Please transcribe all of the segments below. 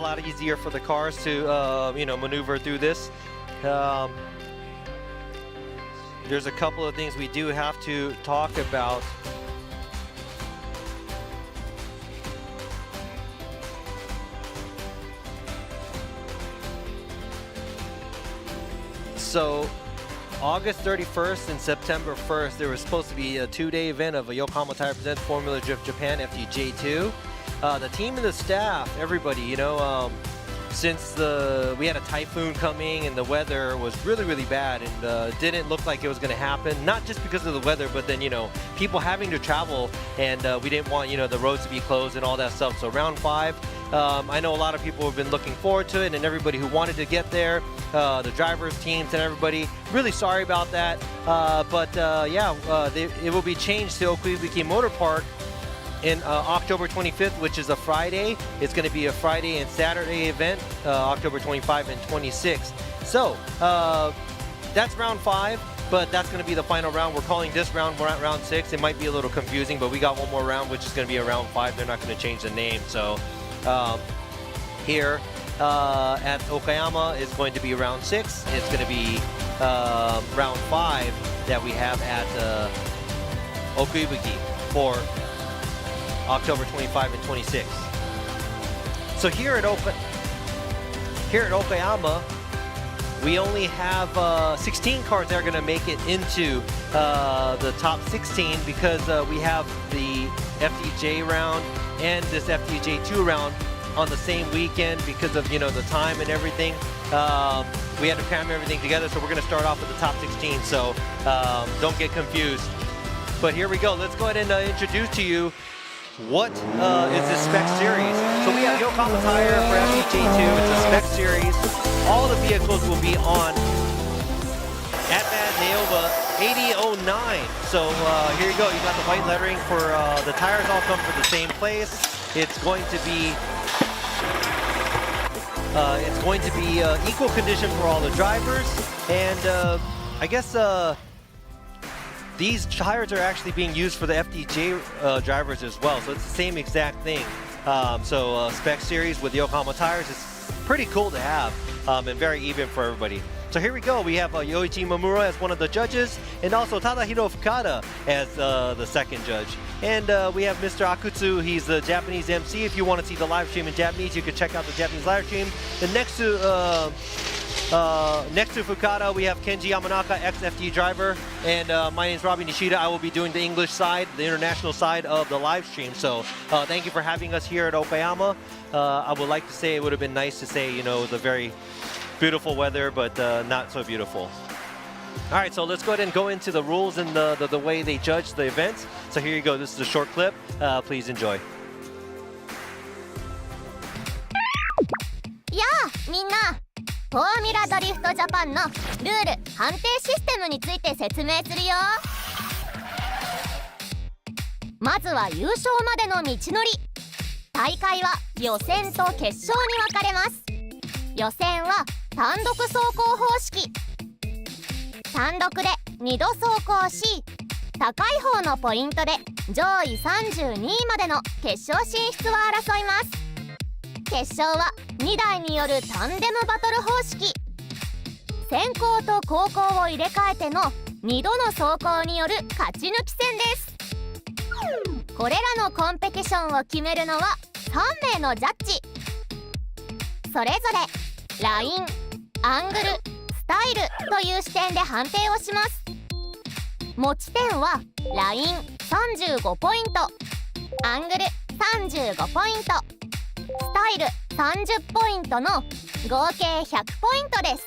A lot easier for the cars to maneuver through this. There's a couple of things we do have to talk about. So August 31st and September 1st, there was supposed to be a two-day event of a Yokohama Tire Presents Formula Drift Japan FDJ2. The team and the staff, everybody, since we had a typhoon coming and the weather was really bad, and didn't look like it was going to happen, not just because of the weather, but then people having to travel, and we didn't want the roads to be closed and all that stuff. So round 5, I know a lot of people have been looking forward to it, and everybody who wanted to get there, the drivers, teams, and everybody, really sorry about that. It will be changed to Okayama Motor Park in October 25th, which is a Friday. It's going to be a Friday and Saturday event, October 25 and 26. So that's round 5, but that's going to be the final round. We're calling this round round 6. It might be a little confusing, but we got one more round, which is going to be a round 5. They're not going to change the name. So here at Okayama is going to be round 6. It's going to be round 5 that we have at Okayama for October 25 and 26. So here at Okayama, we only have 16 cars that are going to make it into the top 16, because we have the FDJ round and this FDJ2 round on the same weekend because of the time and everything. We had to cram everything together, so we're going to start off with the top 16. So don't get confused. But here we go. Let's go ahead and introduce to you what is this spec series. So we have Yokohama Tire for FDJ2. It's a spec series. All the vehicles will be on Advan Naova 8009. So here you go. You got the white lettering for the tires. All come from the same place. It's going to be equal condition for all the drivers, and I guess these tires are actually being used for the FDJ drivers as well, so it's the same exact thing. Spec series with Yokohama tires is pretty cool to have, and very even for everybody. So here we go. We have Yoichi Mamura as one of the judges, and also Tadahiro Fukada as the second judge. And we have Mr. Akutsu. He's the Japanese MC. If you want to see the live stream in Japanese, you can check out the Japanese live stream. And next to Fukada, we have Kenji Yamanaka, ex-FD driver, and my name is Robbie Nishida. I will be doing the English side, the international side of the live stream. So thank you for having us here at Okayama. I would like to say it would have been nice to say, the very beautiful weather, but not so beautiful. All right, so let's go ahead and go into the rules and the way they judge the event. So here you go. This is a short clip. Please enjoy. やあみんな、フォーミュラドリフトジャパンのルール判定システムについて説明するよ。まずは優勝までの道のり。大会は予選と決勝に分かれます。予選は単独走行方式。単独で2度走行し、高い方のポイントで上位32位までの決勝進出を争います。決勝は2台によるタンデムバトル方式。先行と後攻を入れ替えての2度の走行による勝ち抜き戦です。これらのコンペティションを決めるのは3名のジャッジ。それぞれライン、アングル、スタイルという視点で判定をします。持ち点はライン35ポイント、アングル35ポイント、スタイル30ポイントの合計100ポイントです。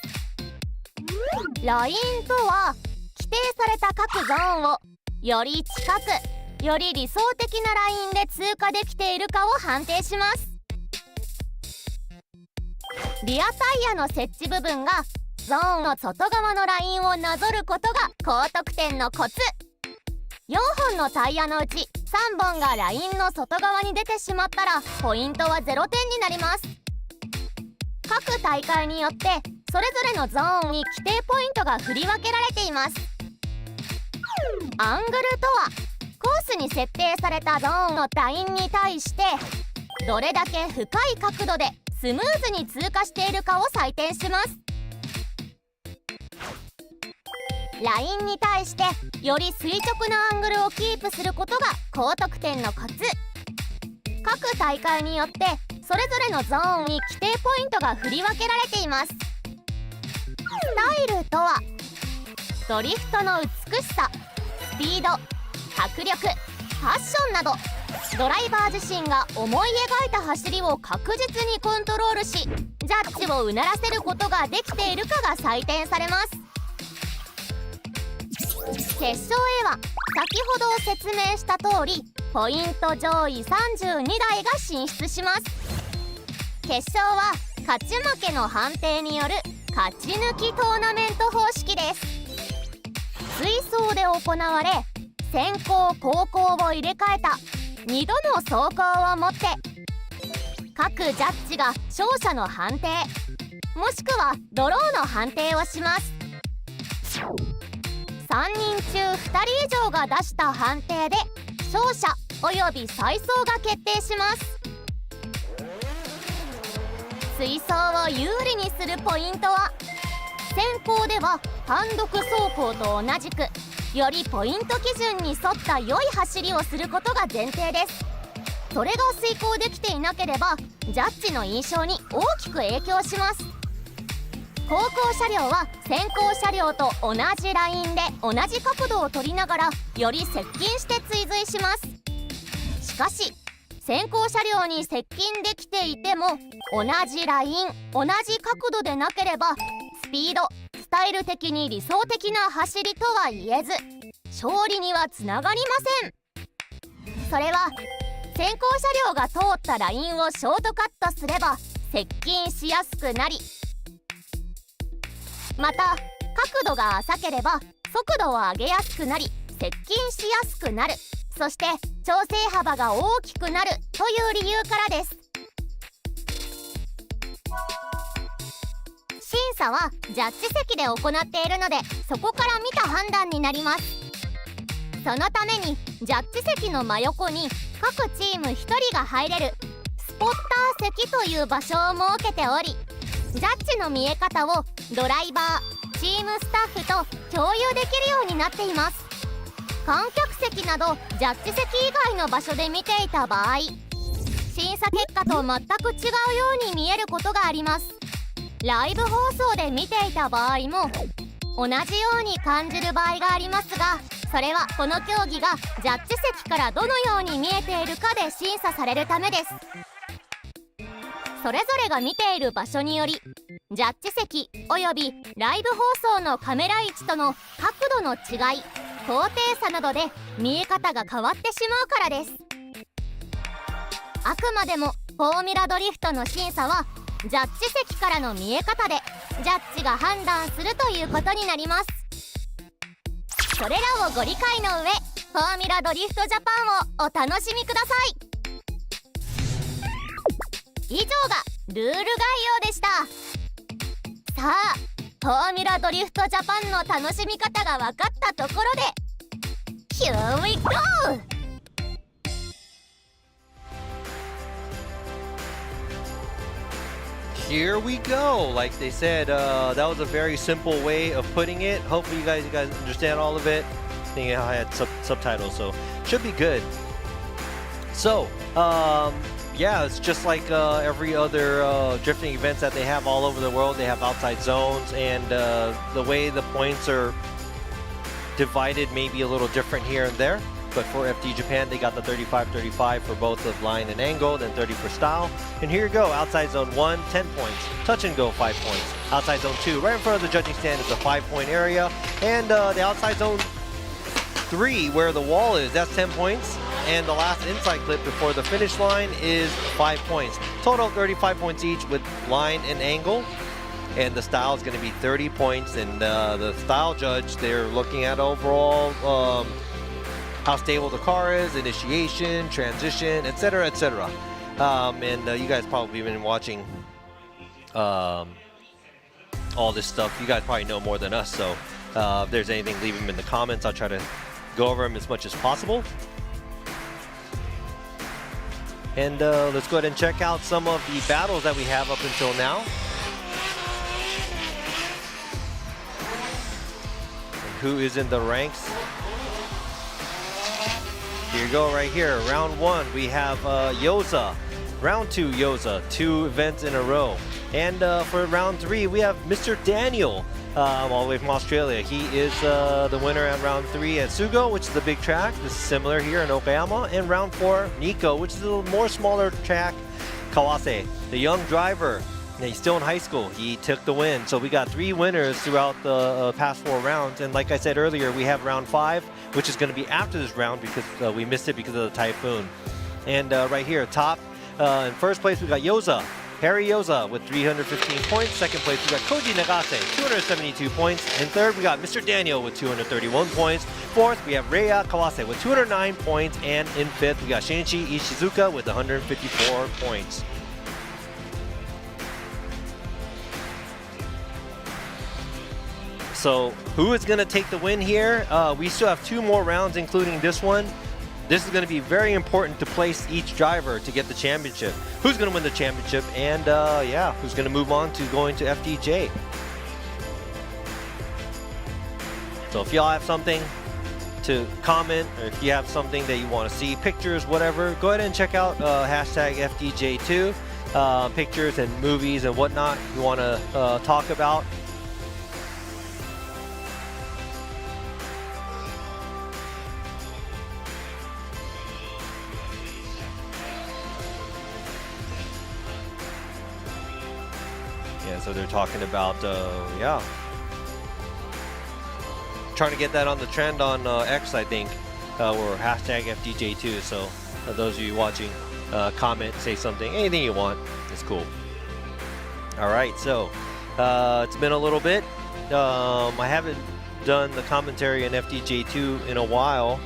ラインとは規定された各ゾーンをより近く、より理想的なラインで通過できているかを判定します。リアタイヤの設置部分がゾーンの外側のラインをなぞることが高得点のコツ。4本のタイヤのうち3本がラインの外側に出てしまったらポイントは0点になります。各大会によってそれぞれのゾーンに規定ポイントが振り分けられています。アングルとはコースに設定されたゾーンのラインに対してどれだけ深い角度でスムーズに通過しているかを採点します。ラインに対してより垂直なアングルをキープすることが高得点のコツ。各大会によってそれぞれのゾーンに規定ポイントが振り分けられています。スタイルとはドリフトの美しさ、スピード、迫力、ファッションなどドライバー自身が思い描いた走りを確実にコントロールし、ジャッジをうならせることができているかが採点されます。決勝へは先ほど説明した通りポイント上位32台が進出します。決勝は勝ち負けの判定による勝ち抜きトーナメント方式です。追走で行われ先行後攻を入れ替えた2度の走行をもって各ジャッジが勝者の判定もしくはドローの判定をします。3人中2人以上が出した判定で勝者および再走が決定します。追走を有利にするポイントは先行では単独走行と同じくよりポイント基準に沿った良い走りをすることが前提です。それが遂行できていなければジャッジの印象に大きく影響します。後方車両は先行車両と同じラインで同じ角度を取りながらより接近して追随します。しかし先行車両に接近できていても同じライン同じ角度でなければスピードスタイル的に理想的な走りとは言えず勝利にはつながりません。それは先行車両が通ったラインをショートカットすれば接近しやすくなり、また角度が浅ければ速度を上げやすくなり接近しやすくなる、そして調整幅が大きくなるという理由からです。審査はジャッジ席で行っているのでそこから見た判断になります。そのためにジャッジ席の真横に各チーム1人が入れるスポッター席という場所を設けており、ジャッジの見え方をドライバー、チームスタッフと共有できるようになっています。観客席などジャッジ席以外の場所で見ていた場合、審査結果と全く違うように見えることがあります。ライブ放送で見ていた場合も同じように感じる場合がありますが、それはこの競技がジャッジ席からどのように見えているかで審査されるためです。それぞれが見ている場所によりジャッジ席およびライブ放送のカメラ位置との角度の違い、高低差などで見え方が変わってしまうからです。あくまでもフォーミュラドリフトの審査はジャッジ席からの見え方でジャッジが判断するということになります。それらをご理解の上、フォーミュラドリフトジャパンをお楽しみください。以上がルール概要でした。さあ、フォーミュラドリフトジャパンの楽しみ方が分かったところで Here we go! Here we go. Like they said, that was a very simple way of putting it. Hopefully you guys understand all of it. I think I had subtitles, so should be good. So, yeah, it's just like every other drifting events that they have all over the world. They have outside zones, and the way the points are divided may be a little different here and there. But for FD Japan, they got the 35-35 for both of line and angle, then 30 for style. And here you go, outside zone 1, 10 points. Touch and go, 5 points. Outside zone 2, right in front of the judging stand is a 5-point area. And the outside zone 3, where the wall is, that's 10 points. And the last inside clip before the finish line is 5 points. Total 35 points each with line and angle. And the style is going to be 30 points. And the style judge, they're looking at overall how stable the car is, initiation, transition, etc., etc. You guys probably been watching all this stuff. You guys probably know more than us, so if there's anything, leave them in the comments. I'll try to go over them as much as possible. And let's go ahead and check out some of the battles that we have up until now. And who is in the ranks? Here you go right here. Round 1, we have Yoza. Round 2, Yoza. 2 events in a row. And for round 3, we have Mr. Daniel, all the way from Australia. He is the winner at round 3 at Sugo, which is the big track. This is similar here in Okayama. And round 4, Nico, which is a little more smaller track. Kawase, the young driver. And he's still in high school. He took the win. So we got 3 winners throughout the past 4 rounds. And like I said earlier, we have round 5, which is going to be after this round because we missed it because of the typhoon. And right here, top in first place, we got Yoza. Harry Yoza with 315 points. Second place, we got Koji Nagase, 272 points. And third, we got Mr. Daniel with 231 points. Fourth, we have Reiya Kawase with 209 points. And in fifth, we got Shinichi Ishizuka with 154 points. So who is going to take the win here? We still have 2 more rounds, including this one. This is going to be very important to place each driver to get the championship. Who's going to win the championship? And yeah, who's going to move on to going to FDJ? So if y'all have something to comment, or if you have something that you want to see, pictures, whatever, go ahead and check out hashtag FDJ2. Pictures and movies and whatnot you want to talk about. Yeah, so they're talking about, yeah, trying to get that on the trend on X, I think, or hashtag FDJ2. So those of you watching, comment, say something, anything you want, it's cool. All right, so it's been a little bit. I haven't done the commentary in FDJ2 in a while.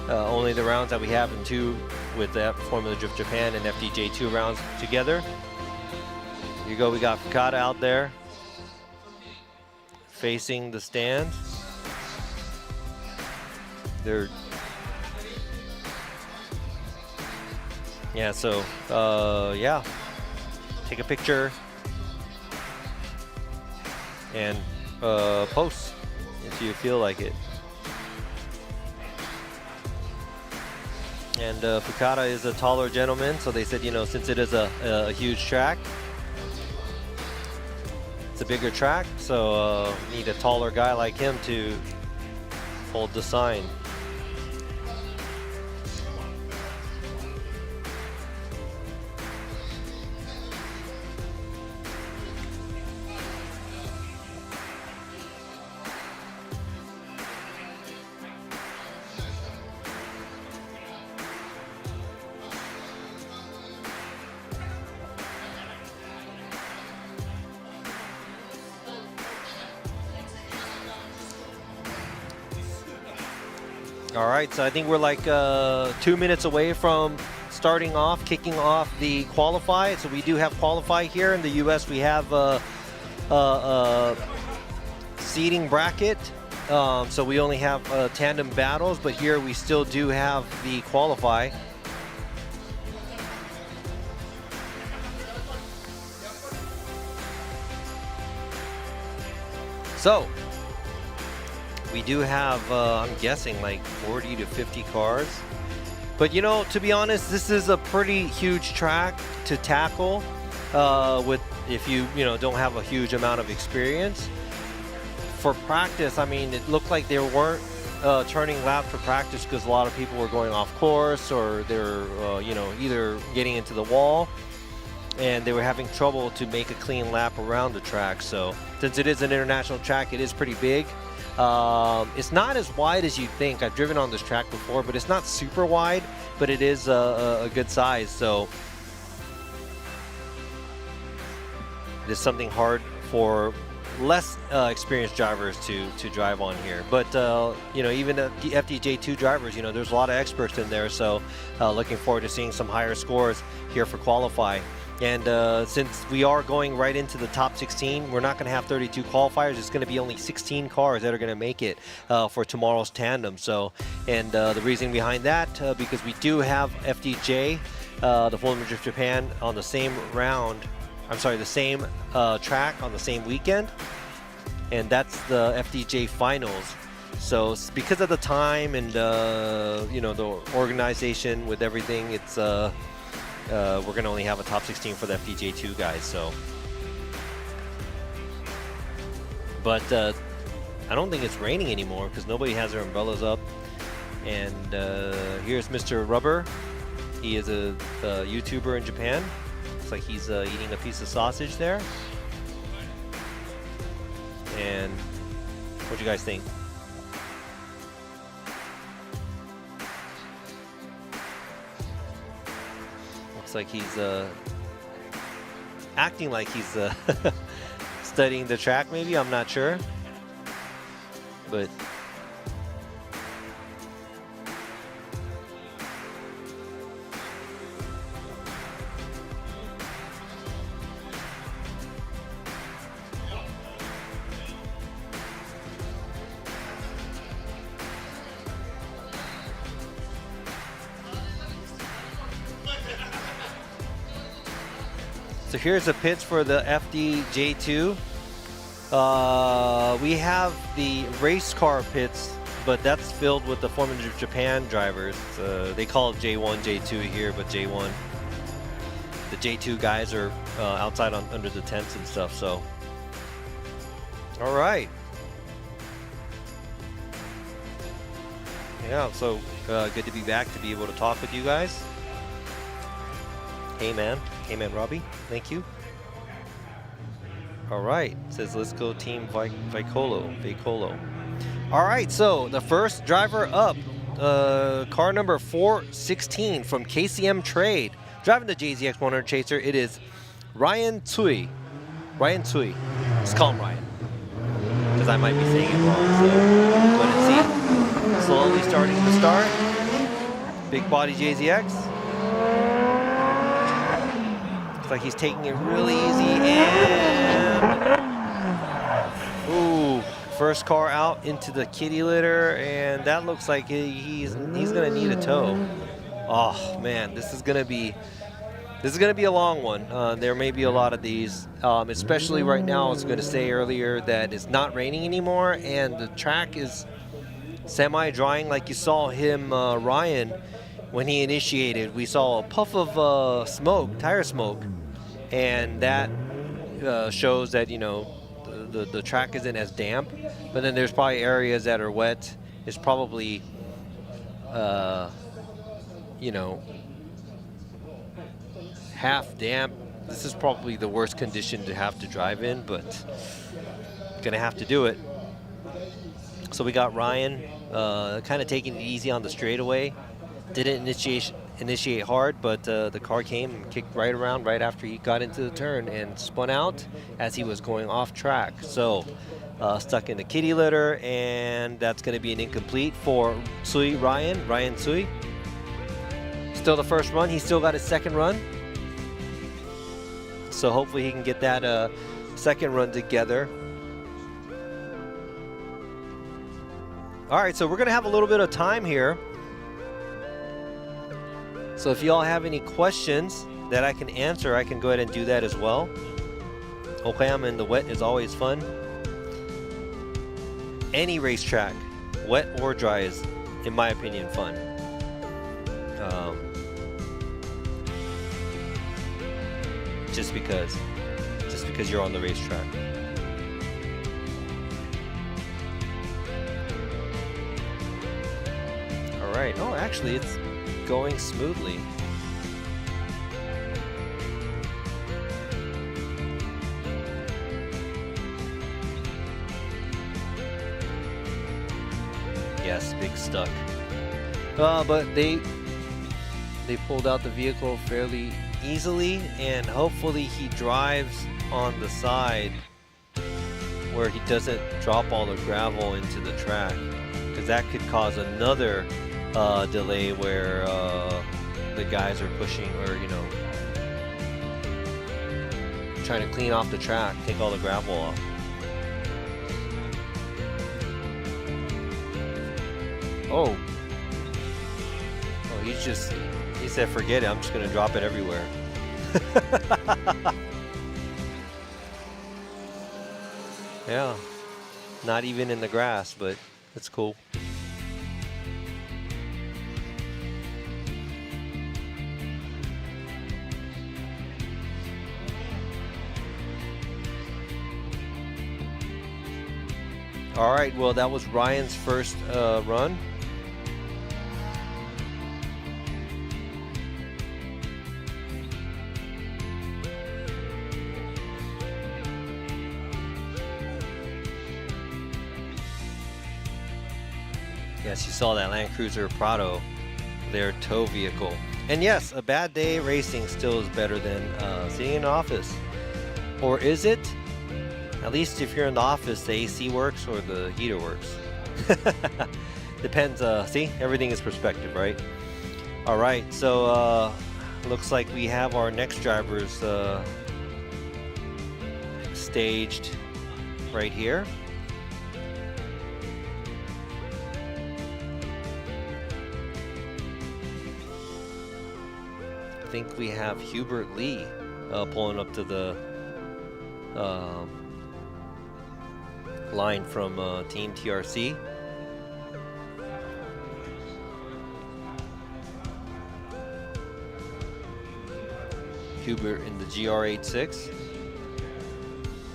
Only the rounds that we have in 2 with that Formula Drift Japan and FDJ2 rounds together. Here you go, we got Fukada out there facing the stand. They're, yeah, so yeah, take a picture and post if you feel like it. And Fukada is a taller gentleman, so they said, you know, since it is a huge track, it's a bigger track, so need a taller guy like him to hold the sign. All right, so I think we're like 2 minutes away from starting off, kicking off the qualify. So we do have qualify here in the US. We have a seating bracket. So we only have tandem battles, but here we still do have the qualify. So we do have, I'm guessing, like 40 to 50 cars. But you know, to be honest, this is a pretty huge track to tackle with if you don't have a huge amount of experience. For practice, I mean, it looked like they weren't turning laps for practice because a lot of people were going off course, or they're either getting into the wall, and they were having trouble to make a clean lap around the track. So since it is an international track, it is pretty big. It's not as wide as you think. I've driven on this track before, but it's not super wide, but it is a good size. So it is something hard for less experienced drivers to drive on here. But even the FDJ2 drivers, there's a lot of experts in there. So looking forward to seeing some higher scores here for qualify. And since we are going right into the top 16, we're not going to have 32 qualifiers. It's going to be only 16 cars that are going to make it for tomorrow's tandem. So, and the reason behind that, because we do have FDJ the Formula Drift Japan on the same round. I'm sorry, the same track on the same weekend, and that's the FDJ finals. So because of the time and you know, the organization with everything, it's we're gonna only have a top 16 for the FDJ2 guys. So, but I don't think it's raining anymore because nobody has their umbrellas up. And here's Mr. Rubber. He is a YouTuber in Japan. Looks like he's eating a piece of sausage there. And what do you guys think? Looks like he's acting like he's studying the track, maybe. I'm not sure. But so here's the pits for the FDJ2. We have the race car pits, but that's filled with the Formula Drift Japan drivers. They call it J1, J2 here, but J1. The J2 guys are outside under the tents and stuff, so. All right. Yeah, so good to be back to be able to talk with you guys. Hey man Robbie, thank you. All right, it says let's go Team Vicolo. All right, so the first driver up, car number 416 from KCM Trade, driving the JZX 100 Chaser. It is Ryan Tsui. Let's call him Ryan, because I might be saying it wrong. So go ahead and see. Slowly starting to start. Big body JZX. Looks like he's taking it really easy, and ooh, first car out into the kitty litter, and that looks like he's gonna need a tow. Oh man, this is gonna be a long one. There may be a lot of these, especially right now. I was going to say earlier that it's not raining anymore, and the track is semi-drying. Like you saw him, Ryan, when he initiated, we saw a puff of smoke, tire smoke, and that shows that, you know, the track isn't as damp. But then there's probably areas that are wet. It's probably, you know, half damp. This is probably the worst condition to have to drive in, but gonna have to do it. So we got Ryan kind of taking it easy on the straightaway. Didn't initiate hard, but the car came and kicked right around right after he got into the turn and spun out as he was going off track. So stuck in the kitty litter, and that's going to be an incomplete for Ryan Tsui. Still the first run. He still got his second run. So hopefully he can get that second run together. All right, so we're going to have a little bit of time here. So if y'all have any questions that I can answer, I can go ahead and do that as well. Okayama in the wet is always fun. Any racetrack, wet or dry, is, in my opinion, fun. Just because you're on the racetrack. All right. Oh, actually, it's going smoothly. Yes, big stuck. But they pulled out the vehicle fairly easily, and hopefully he drives on the side where he doesn't drop all the gravel into the track, because that could cause another delay where the guys are pushing, or, you know, trying to clean off the track, take all the gravel off. Oh, he's He said, forget it, I'm just gonna drop it everywhere. Yeah, not even in the grass, but it's cool. All right, well, that was Ryan's first run. Yes, you saw that Land Cruiser Prado, their tow vehicle. And yes, a bad day racing still is better than sitting in the office. Or is it? At least if you're in the office, the AC works or the heater works. Depends, see, everything is perspective, right? All right, so looks like we have our next drivers staged right here. I think we have Hubert Lee pulling up to the line from Team TRC. Hubert in the GR86.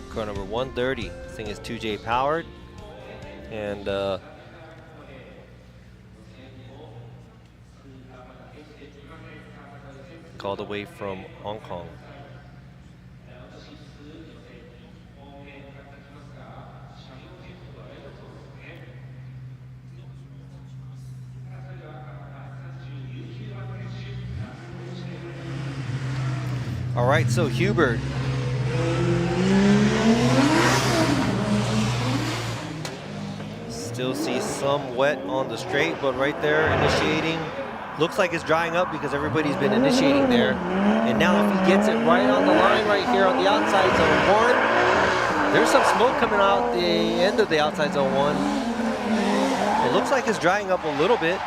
Car number 130. This thing is 2J powered. And all the way from Hong Kong. All right, so Hubert. Still see some wet on the straight, but right there initiating. Looks like it's drying up because everybody's been initiating there. And now if he gets it right on the line right here on the outside zone 1, there's some smoke coming out the end of the outside zone 1. It looks like it's drying up a little bit.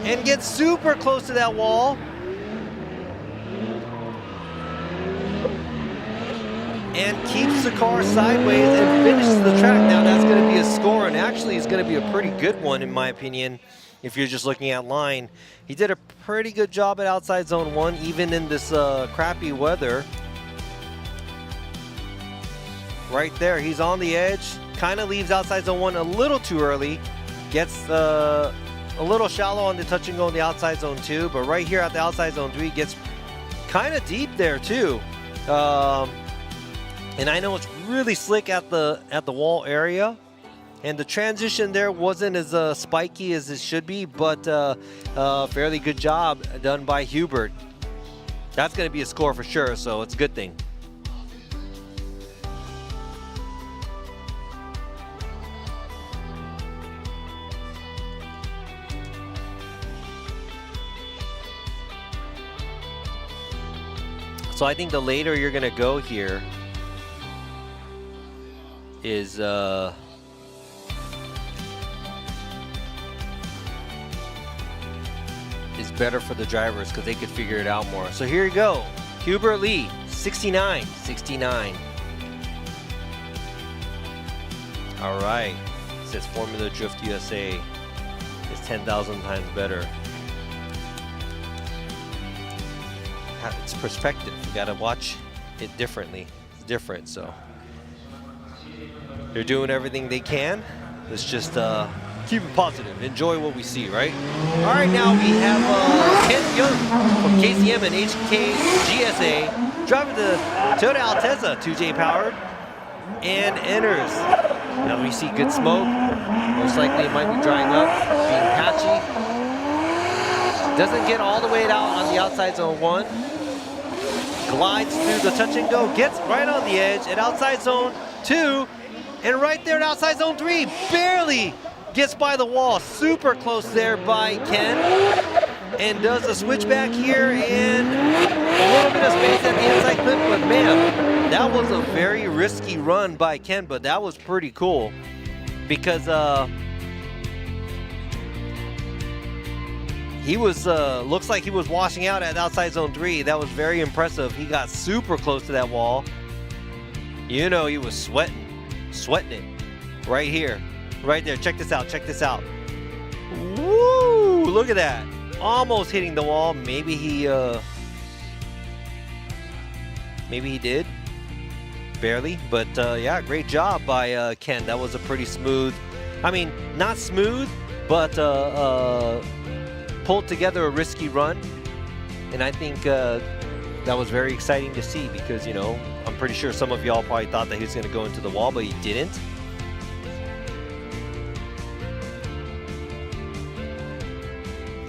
And gets super close to that wall. And keeps the car sideways and finishes the track. Now that's going to be a score, and actually it's going to be a pretty good one in my opinion. If you're just looking at line, he did a pretty good job at outside zone 1, even in this crappy weather. Right there, he's on the edge, kind of leaves outside zone 1 a little too early, gets a little shallow on the touch and go in the outside zone 2, but right here at the outside zone 3 gets kind of deep there too. And I know it's really slick at the wall area. And the transition there wasn't as spiky as it should be, but fairly good job done by Hubert. That's going to be a score for sure, so it's a good thing. So I think the later you're going to go here is better for the drivers because they could figure it out more. So here you go, Hubert Lee, 69. All right, it says Formula Drift USA is 10,000 times better. It's perspective. You gotta watch it differently. It's different, so they're doing everything they can. Let's just keep it positive. Enjoy what we see, right? All right, now we have Ken Young from KCM and HK GSA driving the Toyota Altezza 2J powered and enters. Now we see good smoke. Most likely it might be drying up, being patchy. Doesn't get all the way out on the outside zone 1. Glides through the touch and go, gets right on the edge at outside zone 2. And right there at outside zone 3, barely gets by the wall. Super close there by Ken. And does a switchback here and a little bit of space at the inside clip. But man, that was a very risky run by Ken, but that was pretty cool. Because he was looks like he was washing out at outside zone 3. That was very impressive. He got super close to that wall. You know, he was sweating it right here, right there. Check this out. Check this out. Woo! Look at that. Almost hitting the wall. Maybe he did. Barely. But yeah, great job by Ken. That was a pretty smooth, I mean, not smooth, but pulled together a risky run. And I think that was very exciting to see because, you know, I'm pretty sure some of y'all probably thought that he was going to go into the wall, but he didn't.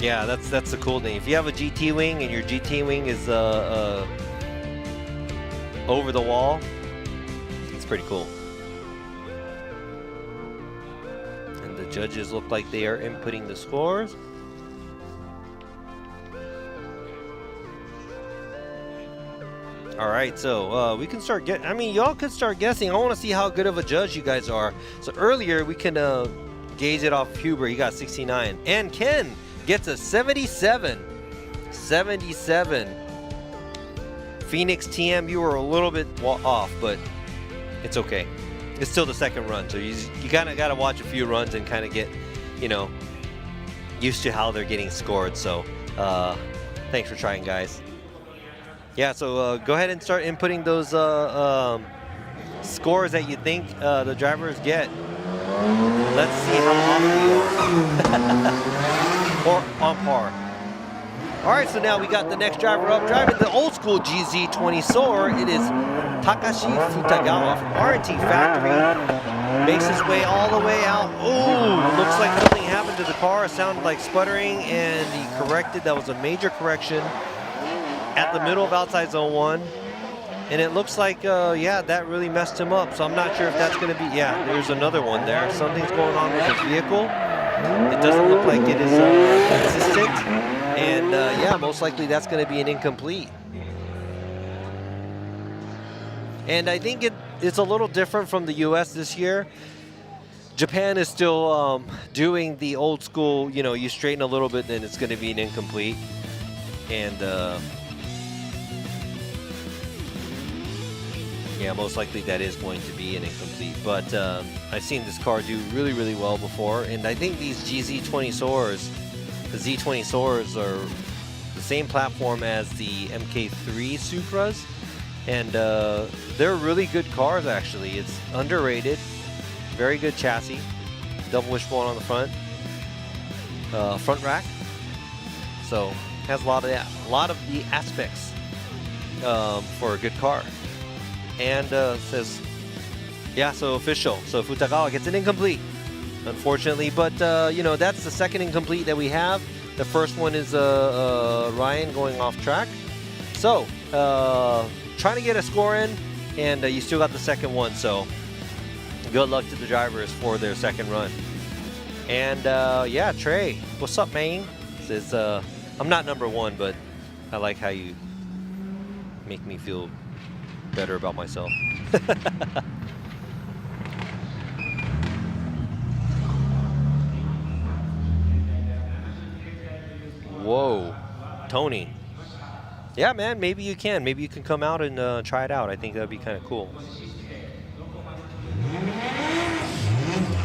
Yeah, that's the cool thing. If you have a GT wing and your GT wing is over the wall, it's pretty cool. And the judges look like they are inputting the scores. All right, so we can start y'all could start guessing. I want to see how good of a judge you guys are. So earlier we can gauge it off Huber. He got 69, and Ken gets a 77. 77. Phoenix TM, you were a little bit off, but it's okay. It's still the second run, so you kind of got to watch a few runs and kind of get, you know, used to how they're getting scored. So thanks for trying, guys. Yeah, so go ahead and start inputting those scores that you think the drivers get. Let's see how off we are. Or on par. All right, so now we got the next driver up, driving the old school GZ20 Soar. It is Takashi Futagawa from R&T Factory. Makes his way all the way out. Ooh, looks like something happened to the car. It sounded like sputtering, and he corrected. That was a major correction at the middle of outside zone 1. And it looks like, yeah, that really messed him up. So I'm not sure if that's going to be, yeah, there's another one there. Something's going on with his vehicle. It doesn't look like it is consistent. And yeah, most likely that's going to be an incomplete. And I think it's a little different from the US this year. Japan is still doing the old school, you know, you straighten a little bit, then it's going to be an incomplete. And yeah, most likely that is going to be an incomplete. But I've seen this car do really, really well before. And I think these GZ20 Soars, the Z20 Soars, are the same platform as the MK3 Supras. And they're really good cars, actually. It's underrated. Very good chassis. Double wishbone on the front. Front rack. So has a lot of the aspects for a good car. And says, yeah, so official. So Futagawa gets an incomplete, unfortunately. But you know, that's the second incomplete that we have. The first one is Ryan going off track. So trying to get a score in, and you still got the second one. So good luck to the drivers for their second run. And yeah, Trey, what's up, man? Says, I'm not number one, but I like how you make me feel better about myself. Whoa, Tony. Yeah, man, maybe you can. Maybe you can come out and try it out. I think that'd be kind of cool.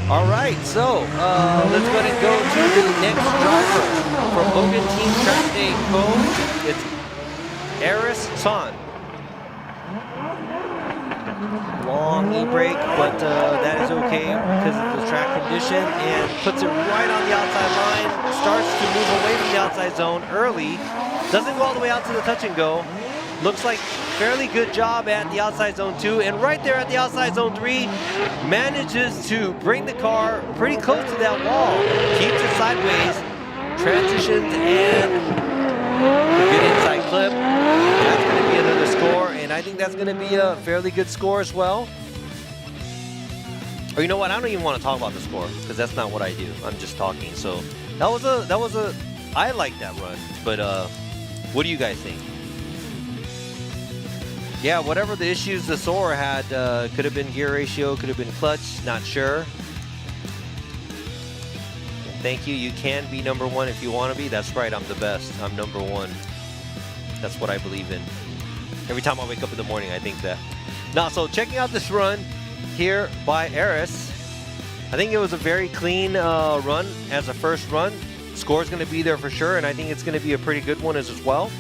All right, so let's go ahead and go to the next driver from Logan Team Track Day Code. It's Eris Son. Long e-brake, but that is okay because of the track condition, and puts it right on the outside line. Starts to move away from the outside zone early. Doesn't go all the way out to the touch and go. Looks like fairly good job at the outside zone 2, and right there at the outside zone 3, manages to bring the car pretty close to that wall. Keeps it sideways, transitions, and a good inside clip. That's going to be another score, and I think that's going to be a fairly good score as well. Or you know what? I don't even want to talk about the score because that's not what I do. I'm just talking. So that was a. I like that run, but what do you guys think? Yeah, whatever the issues the Soar had, could have been gear ratio, could have been clutch, not sure. Thank you. You can be number one if you want to be. That's right. I'm the best. I'm number one. That's what I believe in. Every time I wake up in the morning, I think that. Now, so checking out this run here by Eris. I think it was a very clean run as a first run. Score's going to be there for sure, and I think it's going to be a pretty good one as well.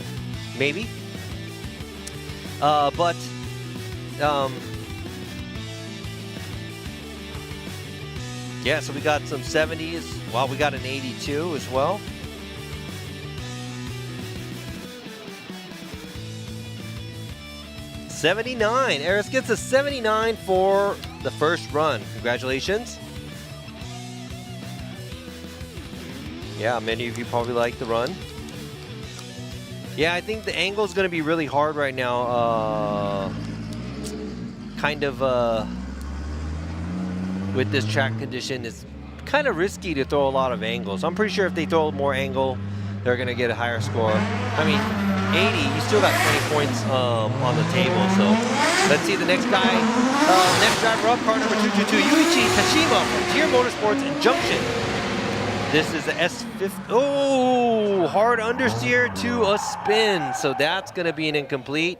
Maybe. Yeah, so we got some 70s. Wow, we got an 82 as well. '79. Eris gets a 79 for the first run. Congratulations. Yeah, many of you probably like the run. Yeah, I think the angle is going to be really hard right now. With this track condition, it's kind of risky to throw a lot of angles. I'm pretty sure if they throw more angle, they're going to get a higher score. I mean, 80, you still got 20 points on the table. So let's see the next guy. Next driver up, car number 222, Yuichi Tashima from Tier Motorsports in Junction. This is the S50. Oh, hard understeer to a spin. So that's going to be an incomplete.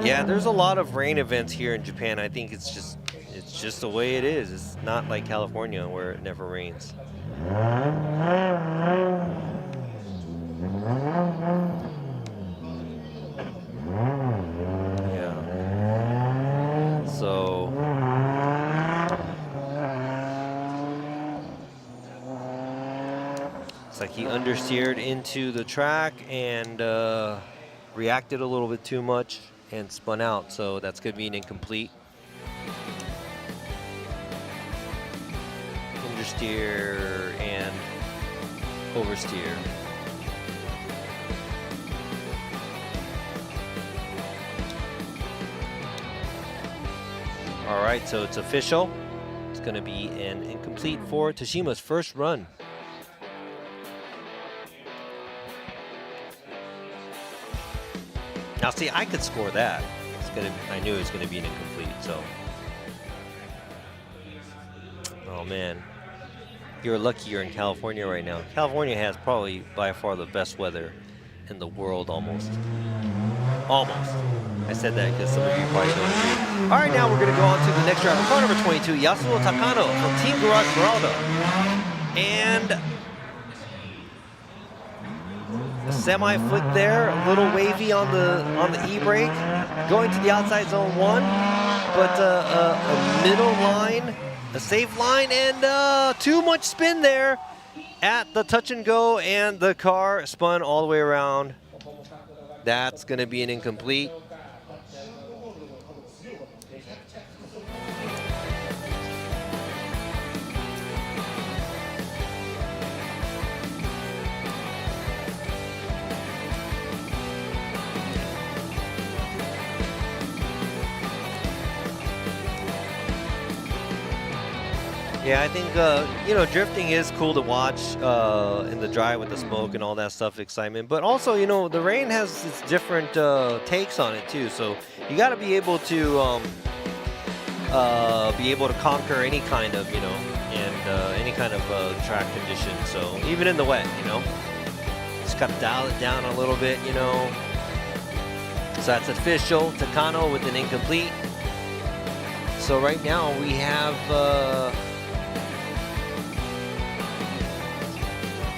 Yeah, there's a lot of rain events here in Japan. I think it's just the way it is. It's not like California where it never rains. Yeah. So it's like he understeered into the track and reacted a little bit too much and spun out, so that's going to be an incomplete. Understeer and oversteer. All right, so it's official. It's going to be an incomplete for Tashima's first run. Now, see, I could score that. I knew it was going to be an incomplete, so. Oh, man. You're lucky you're in California right now. California has probably by far the best weather in the world, almost. Almost. I said that because some of you probably don't agree. All right, now we're going to go on to the next driver. Car number 22, Yasuo Takano from Team Garage Geraldo. And a semi-flick there, a little wavy on the e-brake, going to the outside zone 1, but a middle line, a safe line, and too much spin there at the touch and go, and the car spun all the way around. That's going to be an incomplete. Yeah, I think, you know, drifting is cool to watch in the dry with the smoke and all that stuff, excitement. But also, you know, the rain has its different takes on it, too. So you got to be able to conquer any kind of, you know, and any kind of track condition. So even in the wet, you know, just got to dial it down a little bit, you know. So that's official. Takano with an incomplete. So right now we have...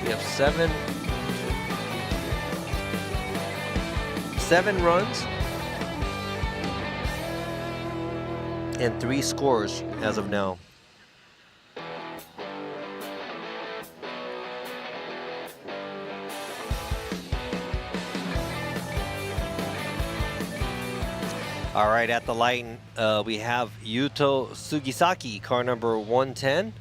we have seven runs and 3 scores as of now. All right, at the light, we have Yuto Sugisaki, car number 110.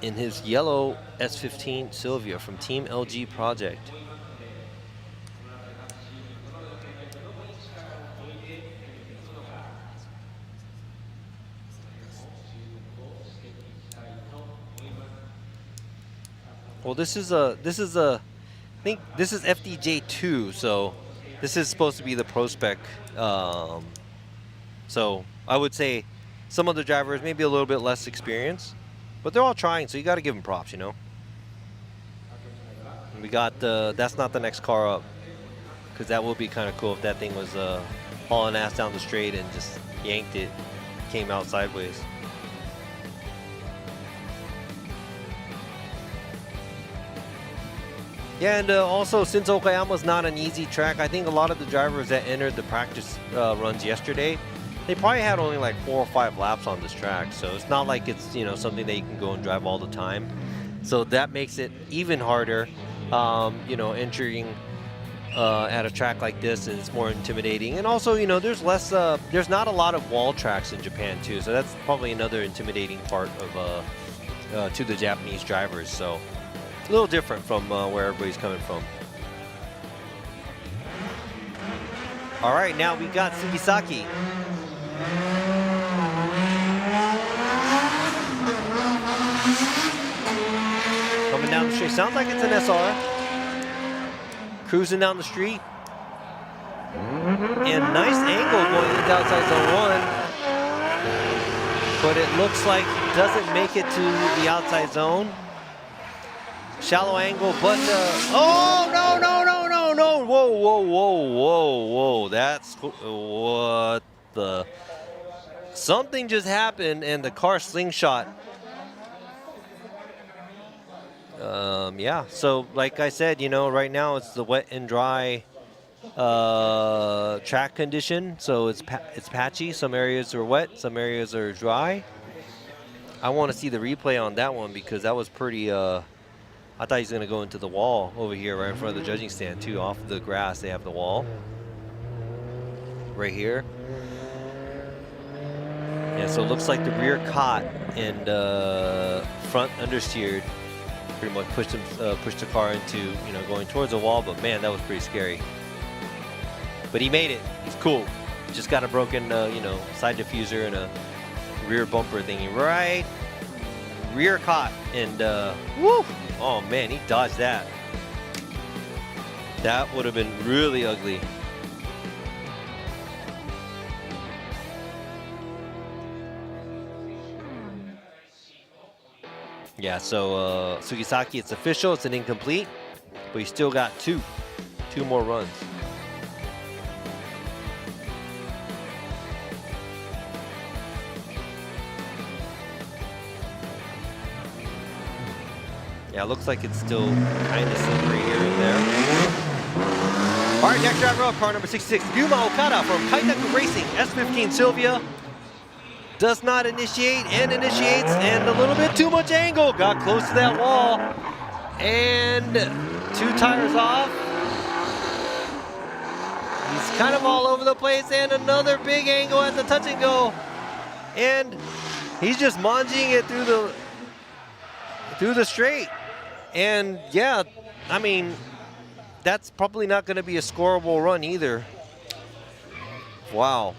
In his yellow S15 Sylvia from Team LG Project. Well, this is I think this is FDJ2, so this is supposed to be the pro spec. So I would say some other drivers maybe a little bit less experienced, but they're all trying, so you got to give them props, you know. And we got that's not the next car up, because that would be kind of cool if that thing was hauling ass down the straight and just yanked it, came out sideways. Yeah, and also since Okayama's not an easy track, I think a lot of the drivers that entered the practice runs yesterday, they probably had only like 4 or 5 laps on this track. So it's not like it's, you know, something that you can go and drive all the time. So that makes it even harder, you know, entering at a track like this, and it's more intimidating. And also, you know, there's less, there's not a lot of wall tracks in Japan too. So that's probably another intimidating part of to the Japanese drivers. So a little different from where everybody's coming from. All right, now we got Sugisaki. Coming down the street. Sounds like it's an SR. Cruising down the street. And nice angle going into outside zone 1. But it looks like he doesn't make it to the outside zone. Shallow angle, but oh no, no, no, no, no! Whoa, whoa, whoa, whoa, whoa! That's what the. Something just happened, and the car slingshot. Yeah. So, like I said, you know, right now it's the wet and dry track condition. So it's patchy. Some areas are wet, some areas are dry. I want to see the replay on that one because that was pretty. I thought he was going to go into the wall over here right in front of the judging stand too. Off the grass, they have the wall right here. Yeah, so it looks like the rear caught and front understeered pretty much pushed the car into, you know, going towards the wall. But man, that was pretty scary. But he made it. He's cool. Just got a broken, you know, side diffuser and a rear bumper thingy right. Rear caught and woo! Oh man, he dodged that. That would have been really ugly. Yeah, so Sugisaki, it's official, it's an incomplete, but he still got two more runs. Yeah, it looks like it's still kind of slippery here and there. All right, next driver up, car number 66, Ryuma Okada from Kaitaku Racing, S15 Sylvia. Does not initiate and initiates, and a little bit too much angle. Got close to that wall. And 2 tires off. He's kind of all over the place, and another big angle at the touch and go. And he's just manging it through the straight. And yeah, I mean, that's probably not going to be a scoreable run either. Wow.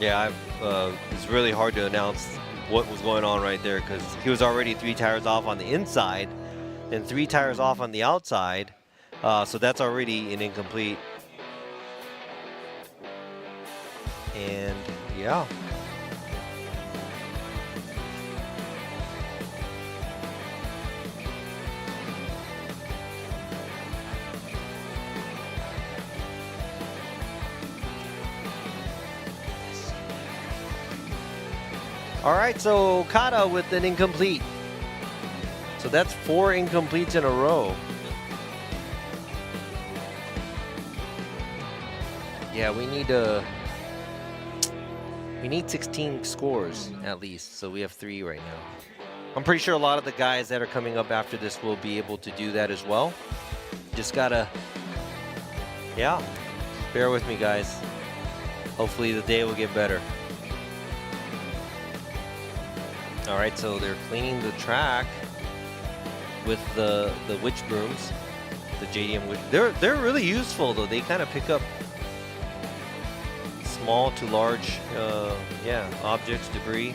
Yeah, it's really hard to announce what was going on right there because he was already 3 tires off on the inside and 3 tires off on the outside. So that's already an incomplete. And yeah. All right, so Okada with an incomplete. So that's 4 incompletes in a row. Yeah, we need 16 scores at least, so we have 3 right now. I'm pretty sure a lot of the guys that are coming up after this will be able to do that as well. Just gotta, yeah, bear with me, guys. Hopefully the day will get better. All right, so they're cleaning the track with the witch brooms, the JDM witch. They're really useful though. They kind of pick up small to large, yeah, objects, debris.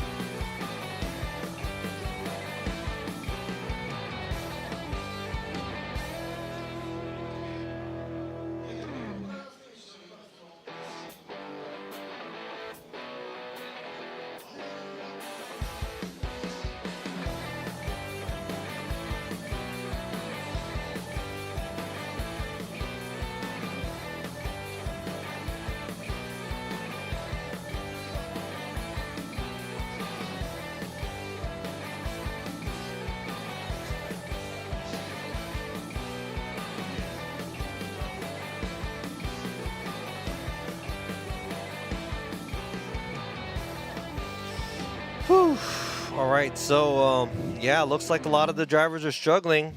All right, so yeah, looks like a lot of the drivers are struggling,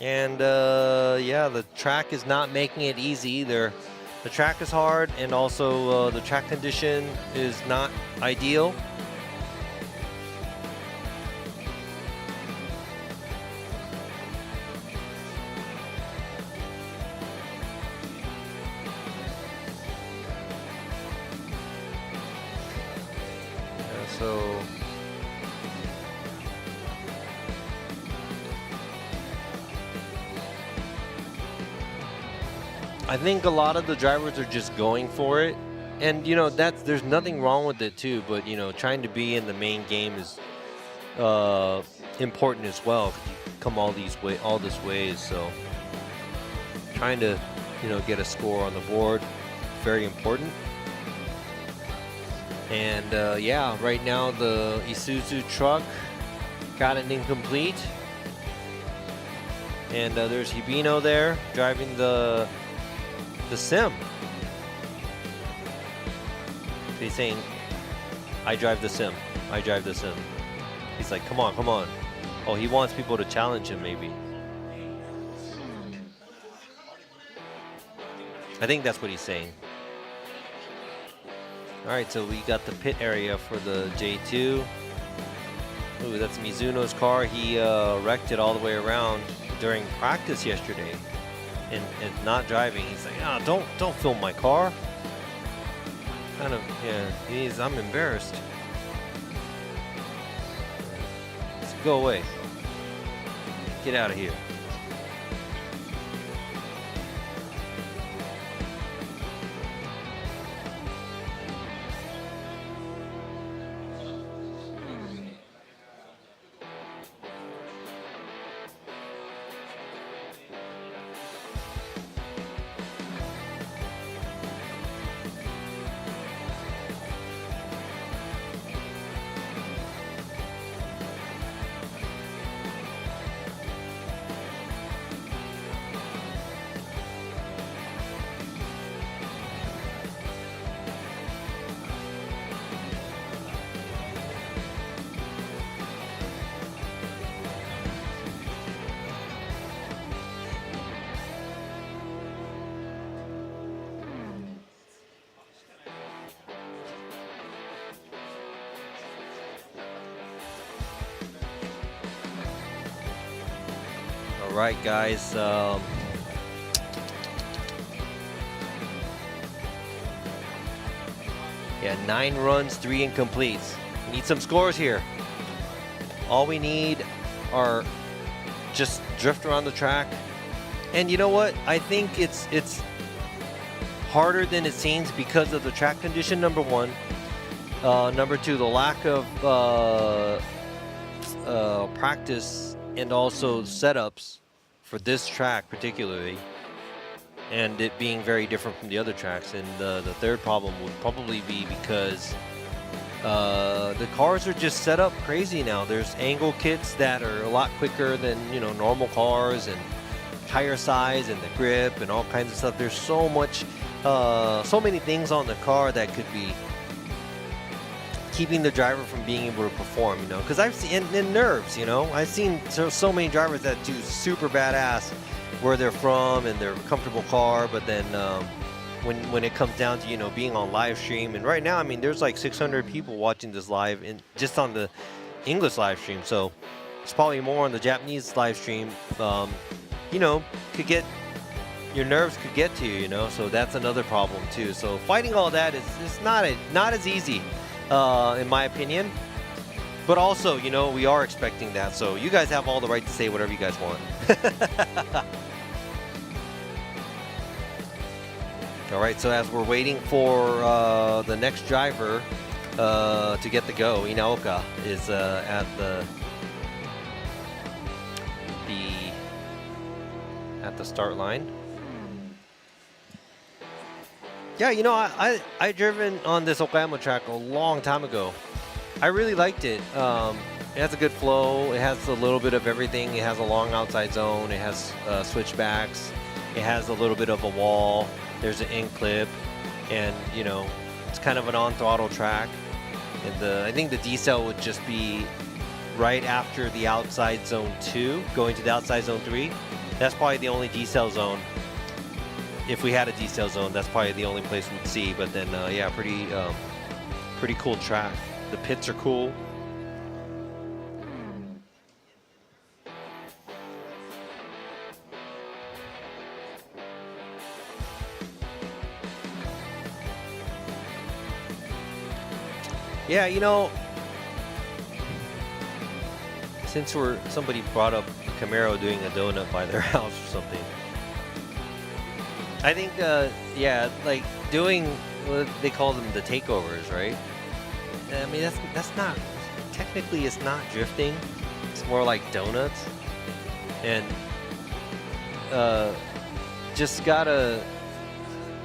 and yeah, the track is not making it easy either. The track is hard, and also the track condition is not ideal. So I think a lot of the drivers are just going for it, and you know there's nothing wrong with it too. But you know, trying to be in the main game is important as well. You come all this ways, so trying to get a score on the board, very important. And yeah, right now the Isuzu truck got an incomplete, and there's Hibino there driving the sim. He's saying, "I drive the sim. I drive the sim." He's like, "Come on, come on." Oh, he wants people to challenge him, maybe. I think that's what he's saying. All right, so we got the pit area for the J2. Ooh, that's Mizuno's car. He wrecked it all the way around during practice yesterday, and not driving. He's like, "Ah, don't film my car." Kind of, yeah. I'm embarrassed. So go away. Get out of here. All right, guys. Yeah, 9 runs, 3 incompletes. Need some scores here. All we need are just drift around the track. And you know what? I think it's harder than it seems because of the track condition, number one. Number two, the lack of practice and also setups for this track particularly, and it being very different from the other tracks. And the third problem would probably be because the cars are just set up crazy now. There's angle kits that are a lot quicker than normal cars, and tire size and the grip and all kinds of stuff. There's so much, so many things on the car that could be keeping the driver from being able to perform, because I've seen, and nerves, I've seen so many drivers that do super badass where they're from and they're a comfortable car, but then when it comes down to being on live stream, and right now, I mean, there's like 600 people watching this live just on the English live stream, so it's probably more on the Japanese live stream. Could get your nerves could get to you, so that's another problem too. So fighting all that is not as easy. In my opinion, but also, we are expecting that, so you guys have all the right to say whatever you guys want. All right, so as we're waiting for the next driver to get the go, Inaoka is at the start line. Yeah, I driven on this Okayama track a long time ago. I really liked it. It has a good flow. It has a little bit of everything. It has a long outside zone. It has switchbacks. It has a little bit of a wall. There's an in clip, and it's kind of an on throttle track. And I think the decel would just be right after the outside zone 2, going to the outside zone 3. That's probably the only decel zone. If we had a decel zone, that's probably the only place we'd see. But then, yeah, pretty cool track. The pits are cool. Yeah, you know, since somebody brought up a Camaro doing a donut by their house or something, I think, yeah, like doing what they call them, the takeovers, right? I mean, that's not, technically it's not drifting. It's more like donuts. And just gotta,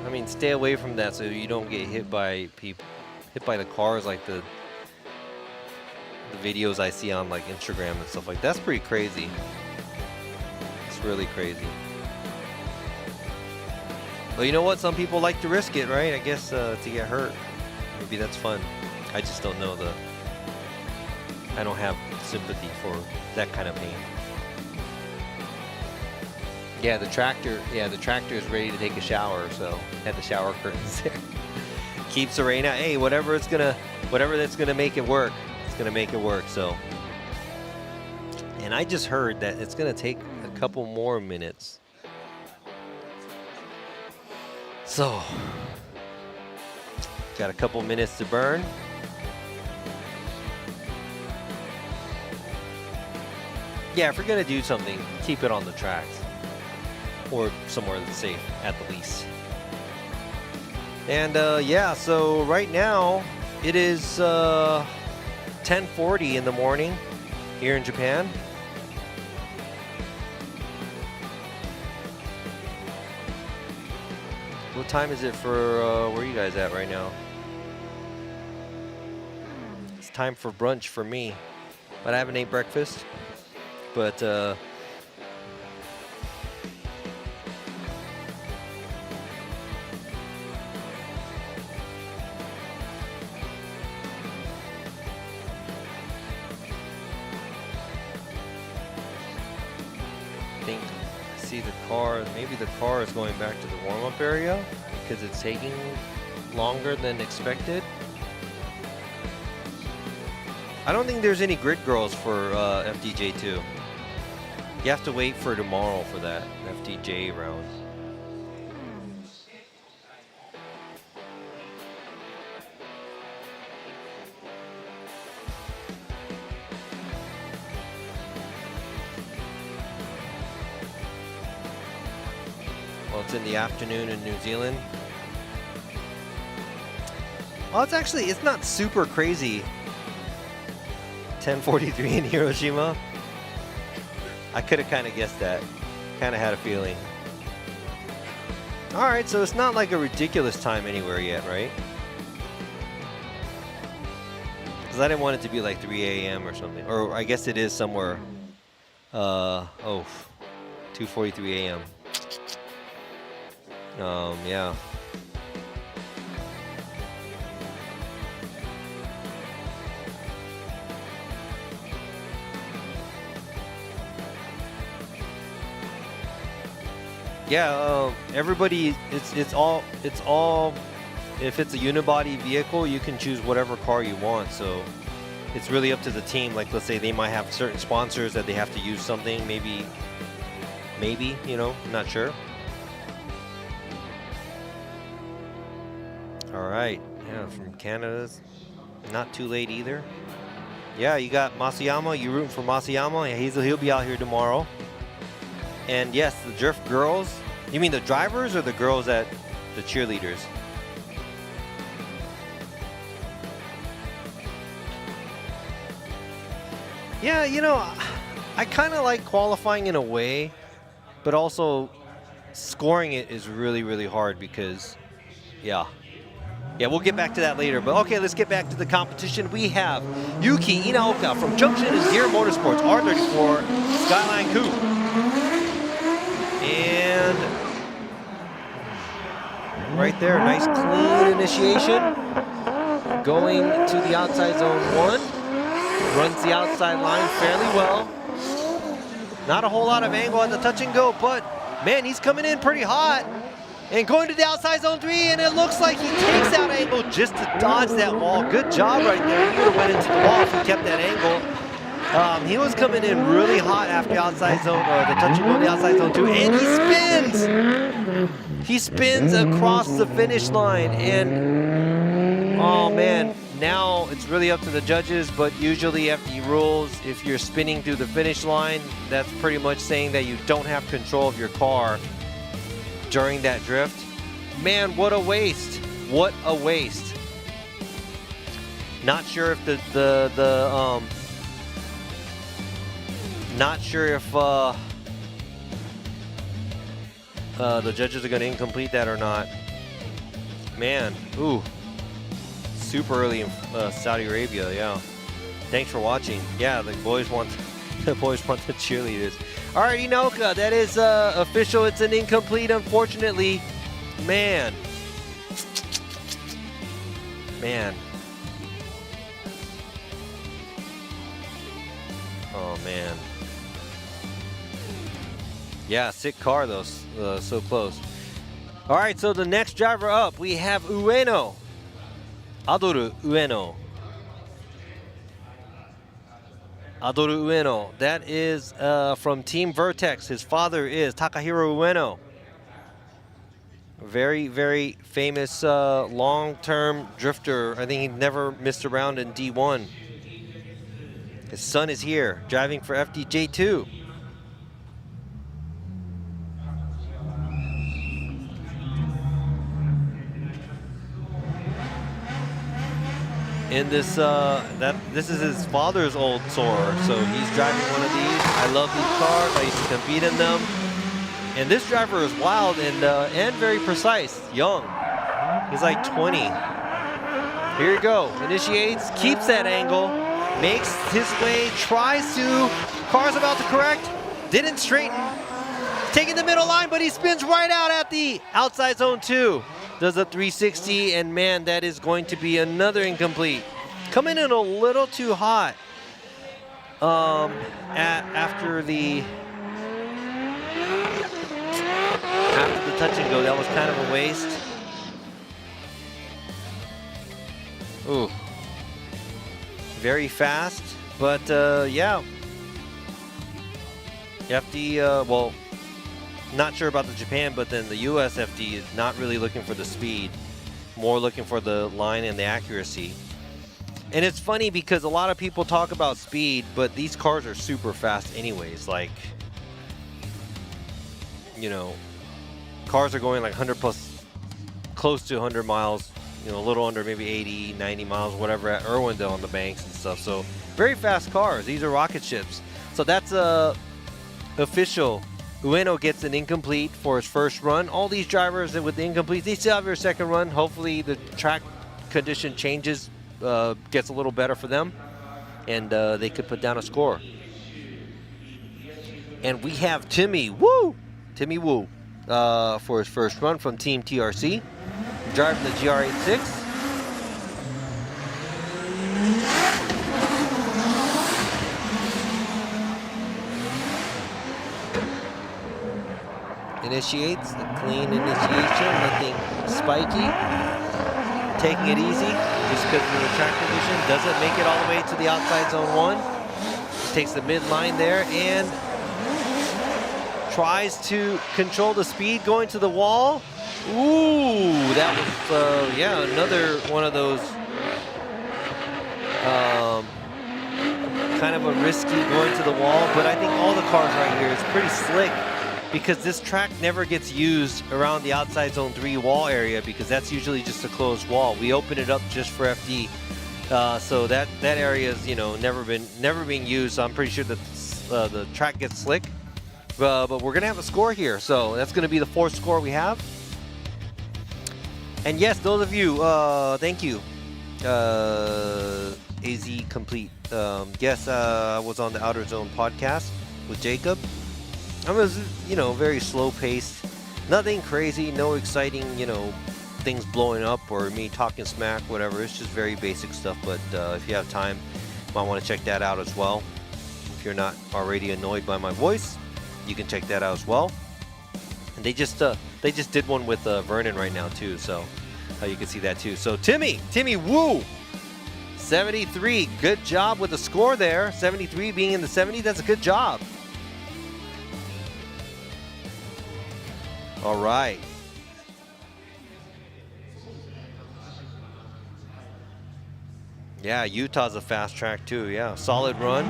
I mean, stay away from that so you don't get hit by people. Hit by the cars, like the videos I see on like Instagram and stuff like that. That's pretty crazy. It's really crazy. Well, you know what? Some people like to risk it, right? I guess to get hurt. Maybe that's fun. I just don't know I don't have sympathy for that kind of pain. Yeah, the tractor is ready to take a shower, so had the shower curtains there. Keeps the rain out. Hey, whatever that's gonna make it work, it's gonna make it work. So, and I just heard that it's gonna take a couple more minutes. So, got a couple minutes to burn. Yeah, if you're gonna do something, keep it on the tracks or somewhere that's safe at the least. And yeah, so right now it is 10:40 in the morning here in Japan. What time is it for where are you guys at right now? It's time for brunch for me, but I haven't ate breakfast. But see the car, maybe the car is going back to the warm-up area because it's taking longer than expected. I don't think there's any grid girls for FDJ2. You have to wait for tomorrow for that FDJ round. Well, it's in the afternoon in New Zealand. Well, it's not super crazy. 10:43 in Hiroshima. I could have kind of guessed that. Kind of had a feeling. All right, so it's not like a ridiculous time anywhere yet, right? Because I didn't want it to be like 3 a.m. or something. Or I guess it is somewhere. 2:43 a.m. Yeah. Yeah, everybody, it's all, if it's a unibody vehicle, you can choose whatever car you want. So it's really up to the team. Like, let's say they might have certain sponsors that they have to use something, maybe, you know, I'm not sure. All right, yeah, from Canada, not too late either. Yeah, you got Masayama, you rooting for Masayama? Yeah, he'll be out here tomorrow. And yes, the drift girls. You mean the drivers or the girls at the cheerleaders? Yeah, you know, I kind of like qualifying in a way, but also scoring it is really, really hard because, yeah. Yeah, we'll get back to that later. But okay, let's get back to the competition. We have Yuki Inaoka from Junction and Gear Motorsports, R34 Skyline Coupe. And right there, nice clean initiation. Going to the outside zone 1. Runs the outside line fairly well. Not a whole lot of angle at the touch and go, but man, he's coming in pretty hot. And going to the outside zone 3, and it looks like he takes out angle just to dodge that wall. Good job right there. He would have went into the wall if he kept that angle. He was coming in really hot after the outside zone, or the touch and go to the outside zone 2, and he spins! He spins across the finish line, and oh man, now it's really up to the judges, but usually FD rules, if you're spinning through the finish line, that's pretty much saying that you don't have control of your car during that drift. Man, what a waste. What a waste. Not sure if not sure if the judges are going to incomplete that or not. Man, ooh. Super early in Saudi Arabia, yeah. Thanks for watching. Yeah, the boys want the cheerleaders. All right, Inoka, that is official. It's an incomplete, unfortunately. Man. Oh, man. Yeah, sick car, though. So close. All right, so the next driver up, we have Ueno. Adoru Ueno. Adoru Ueno. That is from Team Vertex. His father is Takahiro Ueno. Very, very famous long-term drifter. I think he never missed a round in D1. His son is here, driving for FDJ2. In this, this is his father's old Soarer, so he's driving one of these. I love these cars. I used to compete in them. And this driver is wild and very precise. Young. He's like 20. Here you go. Initiates, keeps that angle, makes his way, tries to. Car's about to correct. Didn't straighten. Taking the middle line, but he spins right out at the outside zone 2. Does a 360, and man, that is going to be another incomplete. Coming in a little too hot after the touch and go. That was kind of a waste. Ooh, very fast, but yeah. FD, well, not sure about the Japan, but then the US FD is not really looking for the speed, more looking for the line and the accuracy. And it's funny because a lot of people talk about speed, but these cars are super fast anyways. Like, you know, cars are going like 100 plus, close to 100 miles, you know, a little under maybe 80, 90 miles, whatever at Irwindale on the banks and stuff. So very fast cars. These are rocket ships. So that's official. Ueno gets an incomplete for his first run. All these drivers with the incompletes, they still have their second run. Hopefully the track condition changes, gets a little better for them, and they could put down a score. And we have Timmy Woo for his first run from Team TRC, driving the GR86. Initiates, a clean initiation, nothing spiky. Taking it easy, just because of the track condition. Doesn't make it all the way to the outside zone 1. Takes the midline there and tries to control the speed going to the wall. Ooh, that was, yeah, another one of those kind of a risky going to the wall. But I think all the cars right here is pretty slick, because this track never gets used around the outside zone 3 wall area, because that's usually just a closed wall. We open it up just for FD, so that area is, you know, never being used. So I'm pretty sure that the track gets slick, but we're gonna have a score here. So that's gonna be the 4th score we have. And yes, those of you, thank you, AZ Complete. Yes, I was on the Outer Zone podcast with Jacob. I was, you know, very slow paced, nothing crazy, no exciting, you know, things blowing up or me talking smack, whatever. It's just very basic stuff. But if you have time, Might want to check that out as well. If you're not already annoyed by my voice, you can check that out as well. And they just did one with Vernon right now too, so you can see that too. So Timmy Woo, 73. Good job with the score there. 73 being in the 70s, that's a good job. All right. Yeah, Utah's a fast track too. Yeah, solid run.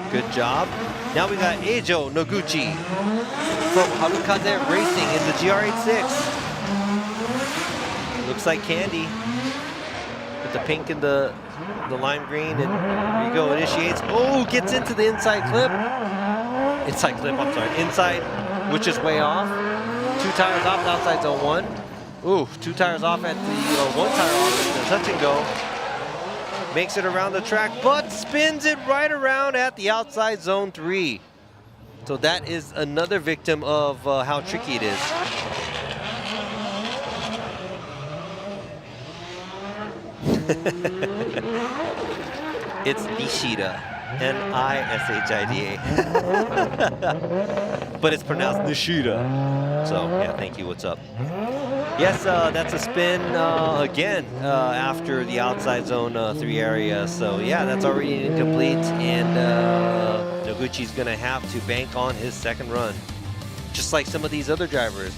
Good job. Now we got Eijo Noguchi from Harukaze Racing in the GR86. Looks like candy with the pink and the lime green, and there you go, initiates. Oh, gets into the inside clip. I'm sorry, inside, which is way off. 2 tires off the outside zone 1. Ooh, 2 tires off at the 1 tire off at the touch and go. Makes it around the track, but spins it right around at the outside zone 3. So that is another victim of how tricky it is. It's Nishida, Nishida. But it's pronounced Nishida. So yeah, thank you, what's up? Yes, that's a spin again after the outside zone 3 area. So yeah, that's already incomplete, and Noguchi's gonna have to bank on his second run, just like some of these other drivers.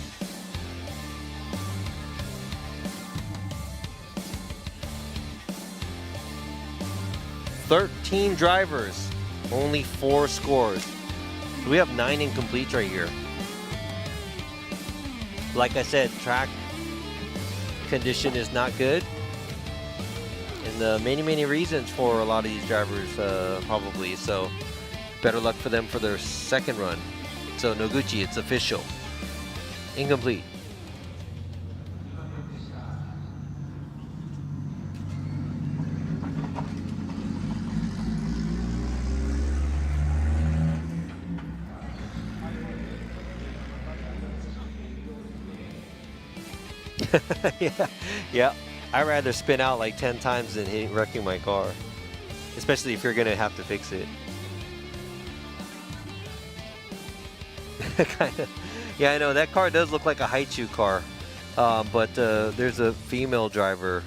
"13 drivers, only 4 scores." So we have 9 incompletes right here. Like I said, track condition is not good, and many reasons for a lot of these drivers probably. So better luck for them for their second run. So Noguchi, it's official, incomplete. Yeah. I'd rather spin out like 10 times than wrecking my car, especially if you're gonna have to fix it. Kinda. Yeah, I know that car does look like a Haichu car, but there's a female driver,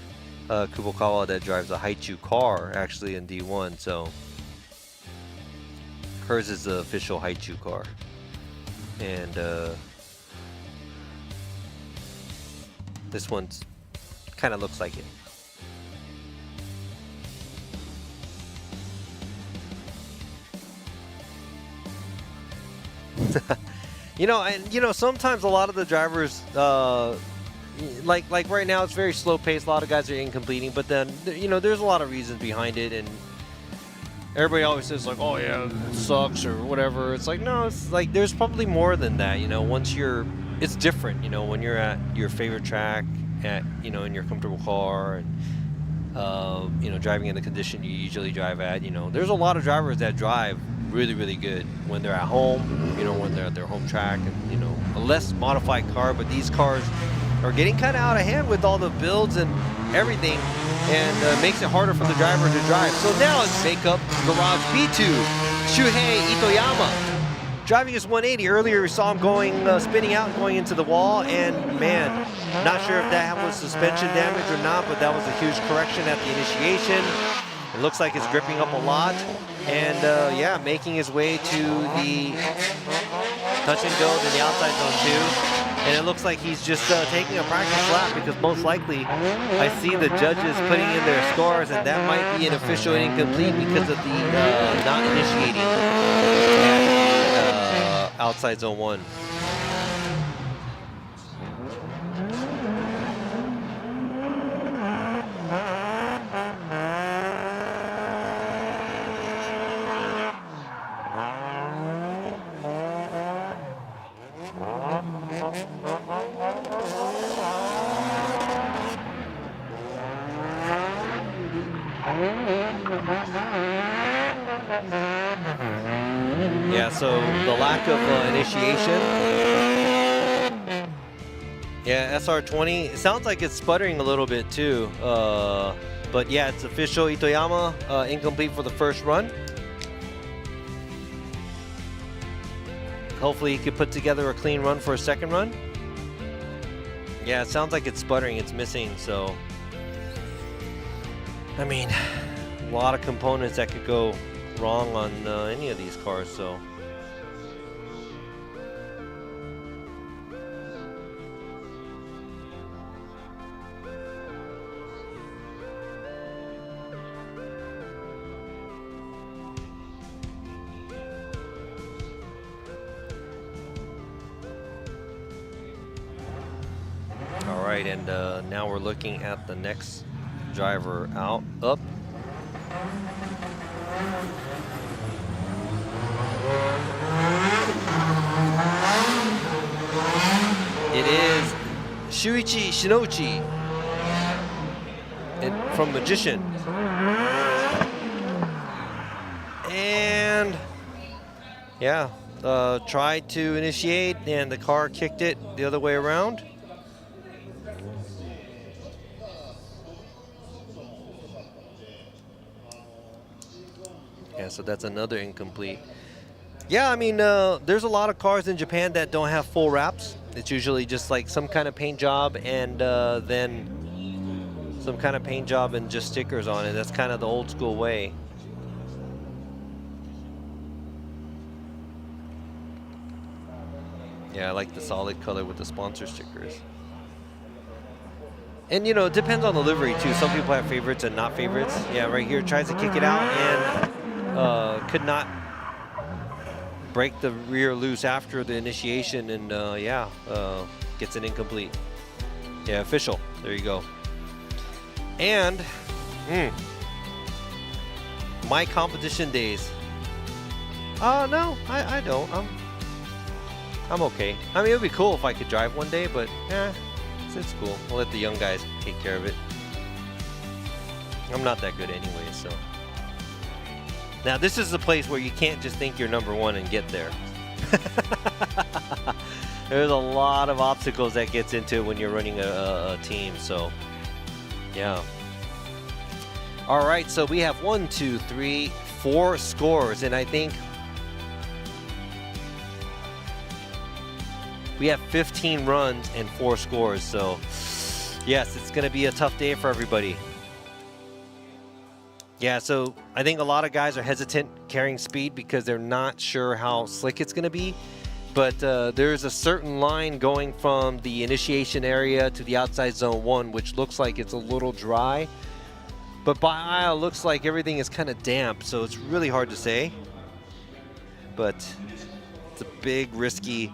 Kubokawa, that drives a Haichu car actually in D1. So hers is the official Haichu car, and this one's kind of looks like it. Sometimes a lot of the drivers, like right now, it's very slow paced. A lot of guys are incompleting, but then there's a lot of reasons behind it, and everybody always says like, "Oh yeah, it sucks" or whatever. It's like, no, it's like there's probably more than that. It's different. When you're at your favorite track, in your comfortable car, and driving in the condition you usually drive at. There's a lot of drivers that drive really good when they're at home, when they're at their home track, and a less modified car. But these cars are getting kind of out of hand with all the builds and everything, and makes it harder for the driver to drive. So now it's Makeup Garage B2, Shuhei Itoyama, driving his 180. Earlier we saw him spinning out and going into the wall, and man, not sure if that was suspension damage or not, but that was a huge correction at the initiation. It looks like it's gripping up a lot, and yeah, making his way to the touch and go to the outside zone 2. And it looks like he's just taking a practice lap, because most likely I see the judges putting in their scores, and that might be an official incomplete because of the not initiating at outside zone 1. Yeah, so the lack of initiation. Yeah, SR20. It sounds like it's sputtering a little bit too, but But yeah, it's official. Itoyama incomplete for the first run. Hopefully he could put together a clean run for a second run. Yeah, it sounds like it's sputtering, it's missing, so I mean, a lot of components that could go wrong on any of these cars, so all right, and now we're looking at the next driver up. It is Shuichi Shinochi from Magician. And yeah, tried to initiate and the car kicked it the other way around. Yeah, so that's another incomplete. Yeah, I mean, there's a lot of cars in Japan that don't have full wraps. It's usually just like some kind of paint job and then some kind of paint job and just stickers on it. That's kind of the old school way. Yeah, I like the solid color with the sponsor stickers. And you know, it depends on the livery too. Some people have favorites and not favorites. Yeah, right here tries to kick it out and could not break the rear loose after the initiation, and yeah, gets an incomplete. Yeah, official. There you go. And my competition days. No, I don't. I'm okay. I mean, it would be cool if I could drive one day, but it's cool. We'll let the young guys take care of it. I'm not that good anyway, so. Now, this is the place where you can't just think you're number one and get there. There's a lot of obstacles that gets into when you're running a team, so yeah. All right, so we have 1, 2, 3, 4 scores, and I think we have 15 runs and 4 scores, so yes, it's gonna be a tough day for everybody. Yeah, so I think a lot of guys are hesitant carrying speed because they're not sure how slick it's gonna be. But there's a certain line going from the initiation area to the outside zone 1, which looks like it's a little dry. But by eye, it looks like everything is kind of damp, so it's really hard to say. But it's a big, risky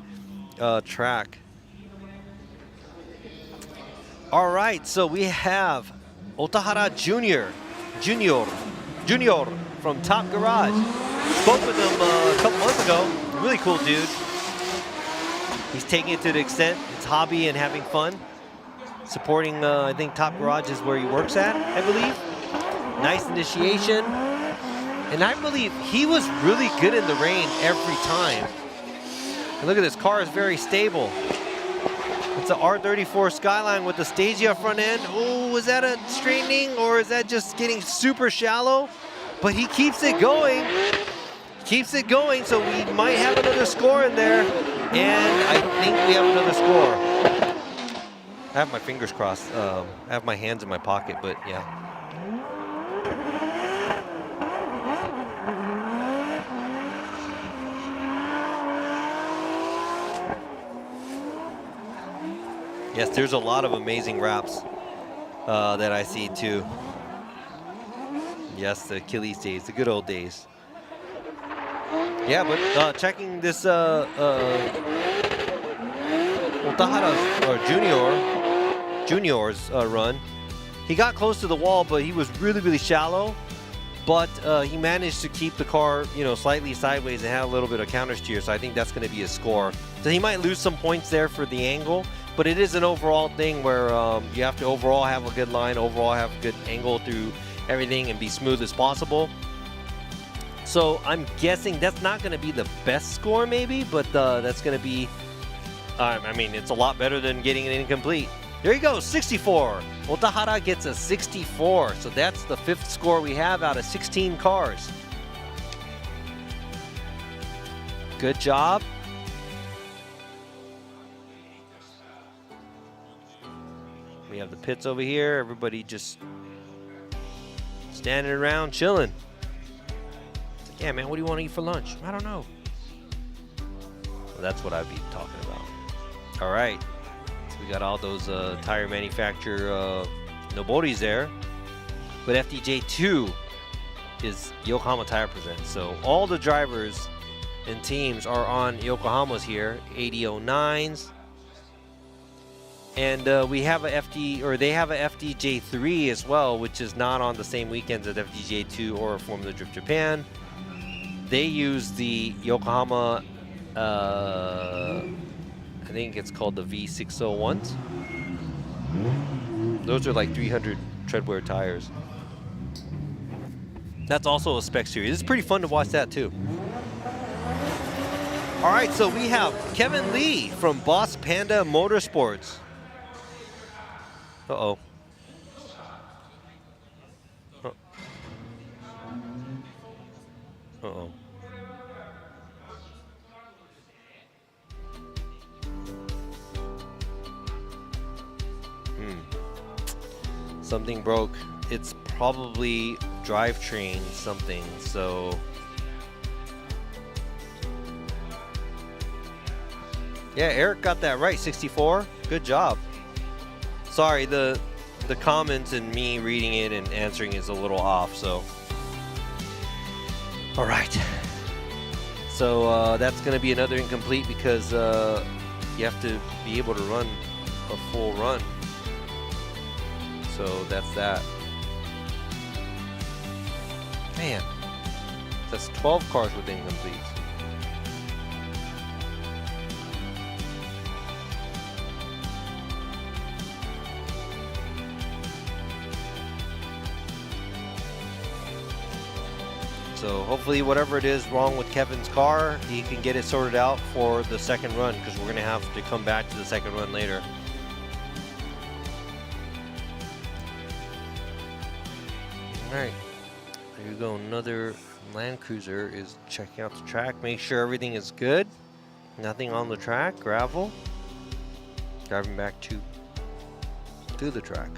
track. All right, so we have Otahara Junior from Top Garage. Spoke with him a couple months ago. Really cool dude. He's taking it to the extent it's hobby and having fun. Supporting, I think Top Garage is where he works at, I believe. Nice initiation. And I believe he was really good in the rain every time. And look at this, car is very stable. It's an R34 Skyline with the Stagia front end. Oh, is that a straightening or is that just getting super shallow? But he keeps it going. Keeps it going, so we might have another score in there. And I think we have another score. I have my fingers crossed. I have my hands in my pocket, but yeah. Yes, there's a lot of amazing wraps that I see too. Yes, the Achilles days, the good old days. Yeah, but checking this Otahara or Junior's run, he got close to the wall, but he was really, really shallow. But he managed to keep the car, you know, slightly sideways and had a little bit of counter steer. So I think that's going to be a score. So he might lose some points there for the angle. But it is an overall thing where you have to overall have a good line, overall have a good angle through everything and be smooth as possible. So I'm guessing that's not going to be the best score maybe, but that's going to be, I mean, it's a lot better than getting an incomplete. There you go, 64. Otahara gets a 64. So that's the 5th score we have out of 16 cars. Good job. We have the pits over here. Everybody just standing around chilling. It's like, yeah, man, what do you want to eat for lunch? I don't know. Well, that's what I'd be talking about. All right. So we got all those tire manufacturer Noboris there. But FDJ2 is Yokohama Tire Presents. So all the drivers and teams are on Yokohama's here, 8009s. And we have they have a FDJ3 as well, which is not on the same weekends as FDJ2 or Formula Drift Japan. They use the Yokohama, I think it's called the V601s. Those are like 300 treadwear tires. That's also a spec series. It's pretty fun to watch that too. All right, so we have Kevin Lee from Boss Panda Motorsports. Uh-oh. Uh-oh. Something broke. It's probably drivetrain something, so... Yeah, Eric got that right, 64. Good job. Sorry, the comments and me reading it and answering is a little off, so. All right. So that's going to be another incomplete because you have to be able to run a full run. So that's that. Man, that's 12 cars with incompletes. So hopefully whatever it is wrong with Kevin's car, he can get it sorted out for the second run, because we're going to have to come back to the second run later. All right, there you go. Another Land Cruiser is checking out the track. Make sure everything is good. Nothing on the track, gravel. Driving back to the track.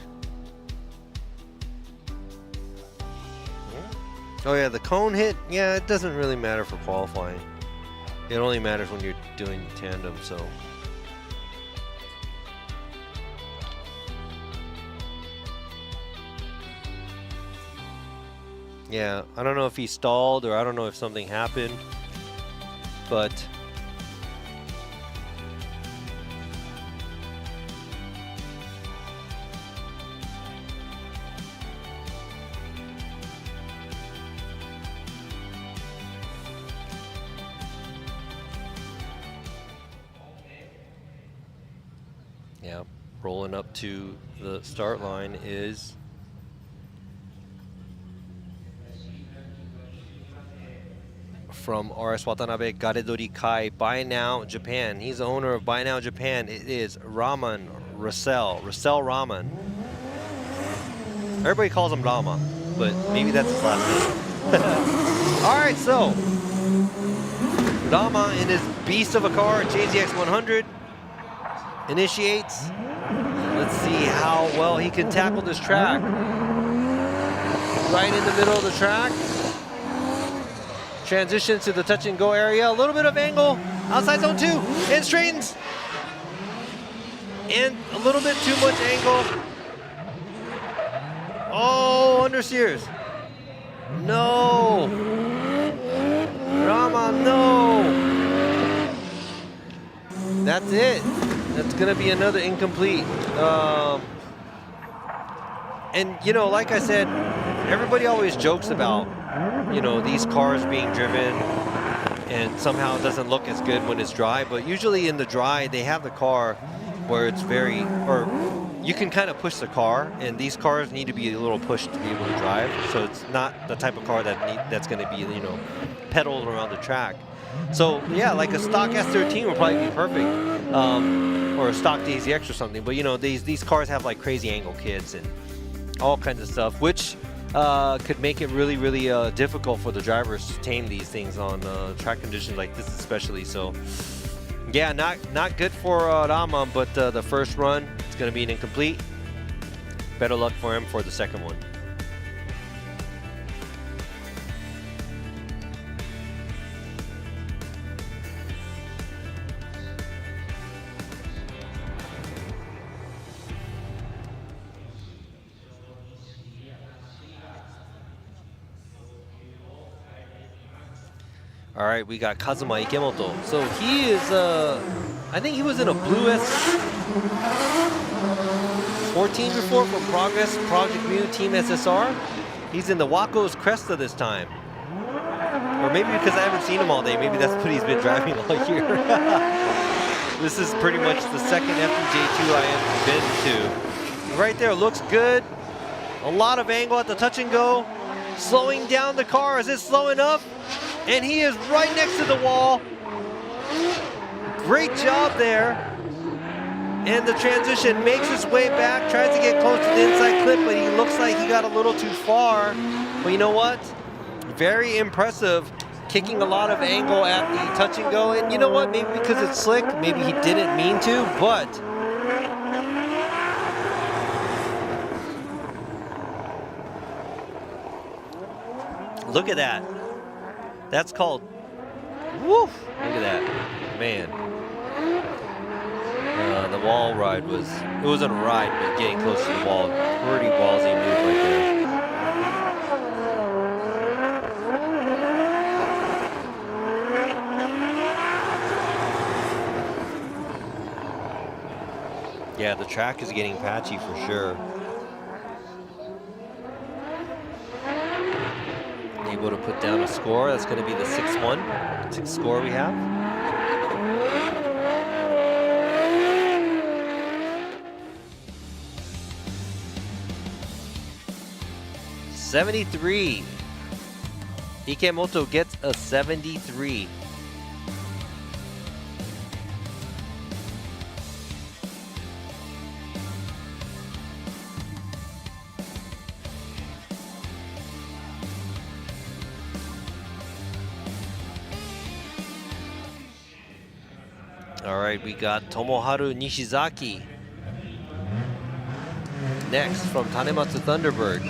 Oh yeah, the cone hit, yeah, it doesn't really matter for qualifying. It only matters when you're doing tandem, so. Yeah, I don't know if he stalled or I don't know if something happened, but yeah, rolling up to the start line is from RS Watanabe, Garedori Kai, Buy Now Japan. He's the owner of Buy Now Japan. It is Raman Russell Raman. Everybody calls him Rama, but maybe that's his last name. All right, so Rama in his beast of a car, JZX 100, initiates. Let's see how well he can tackle this track. Right in the middle of the track. Transitions to the touch and go area. A little bit of angle. Outside zone 2. And straightens. And a little bit too much angle. Oh, understeers. No. Rama, no. That's it. That's going to be another incomplete. And, you know, like I said, everybody always jokes about, you know, these cars being driven and somehow it doesn't look as good when it's dry. But usually in the dry, they have the car where it's very, or you can kind of push the car, and these cars need to be a little pushed to be able to drive. So it's not the type of car that's going to be, you know, pedaled around the track. So yeah, like a stock S13 would probably be perfect. or a stock Daisy X or something. But you know, these cars have like crazy angle kits and all kinds of stuff, which could make it really, really difficult for the drivers to tame these things on track conditions like this, especially. So, yeah, not good for Rama. But the first run is going to be an incomplete. Better luck for him for the second one. All right, we got Kazuma Ikemoto. So he is, I think he was in a Blue S14 before from Progress Project Mu Team SSR. He's in the Waco's Cresta this time. Or maybe because I haven't seen him all day, maybe that's what he's been driving all year. This is pretty much the second FDJ2 I have been to. Right there, looks good. A lot of angle at the touch and go. Slowing down the car, is it slowing up? And he is right next to the wall. Great job there. And the transition makes his way back, tries to get close to the inside clip, but he looks like he got a little too far. But you know what? Very impressive, kicking a lot of angle at the touch and go. And you know what? Maybe because it's slick, maybe he didn't mean to, but look at that. That's called, woof, look at that, man. The wall ride was, it wasn't a ride, but getting close to the wall, pretty ballsy move right there. Yeah, the track is getting patchy for sure. Able to put down a score. That's going to be the 6-1. 6th score we have. '73. Ikemoto gets a 73. All right, we got Tomoharu Nishizaki next from Tanematsu Thunderbird.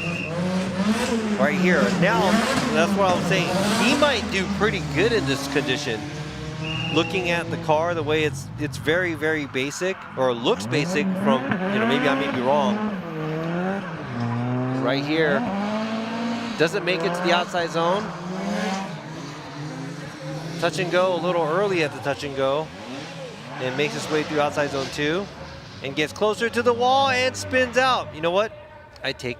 Right here. Now, that's what I was saying. He might do pretty good in this condition. Looking at the car, the way it's very, very basic, or looks basic from, you know, maybe I may be wrong. Right here. Doesn't make it to the outside zone. Touch and go a little early at the touch and go. And makes its way through outside zone 2 and gets closer to the wall and spins out. You know what? I take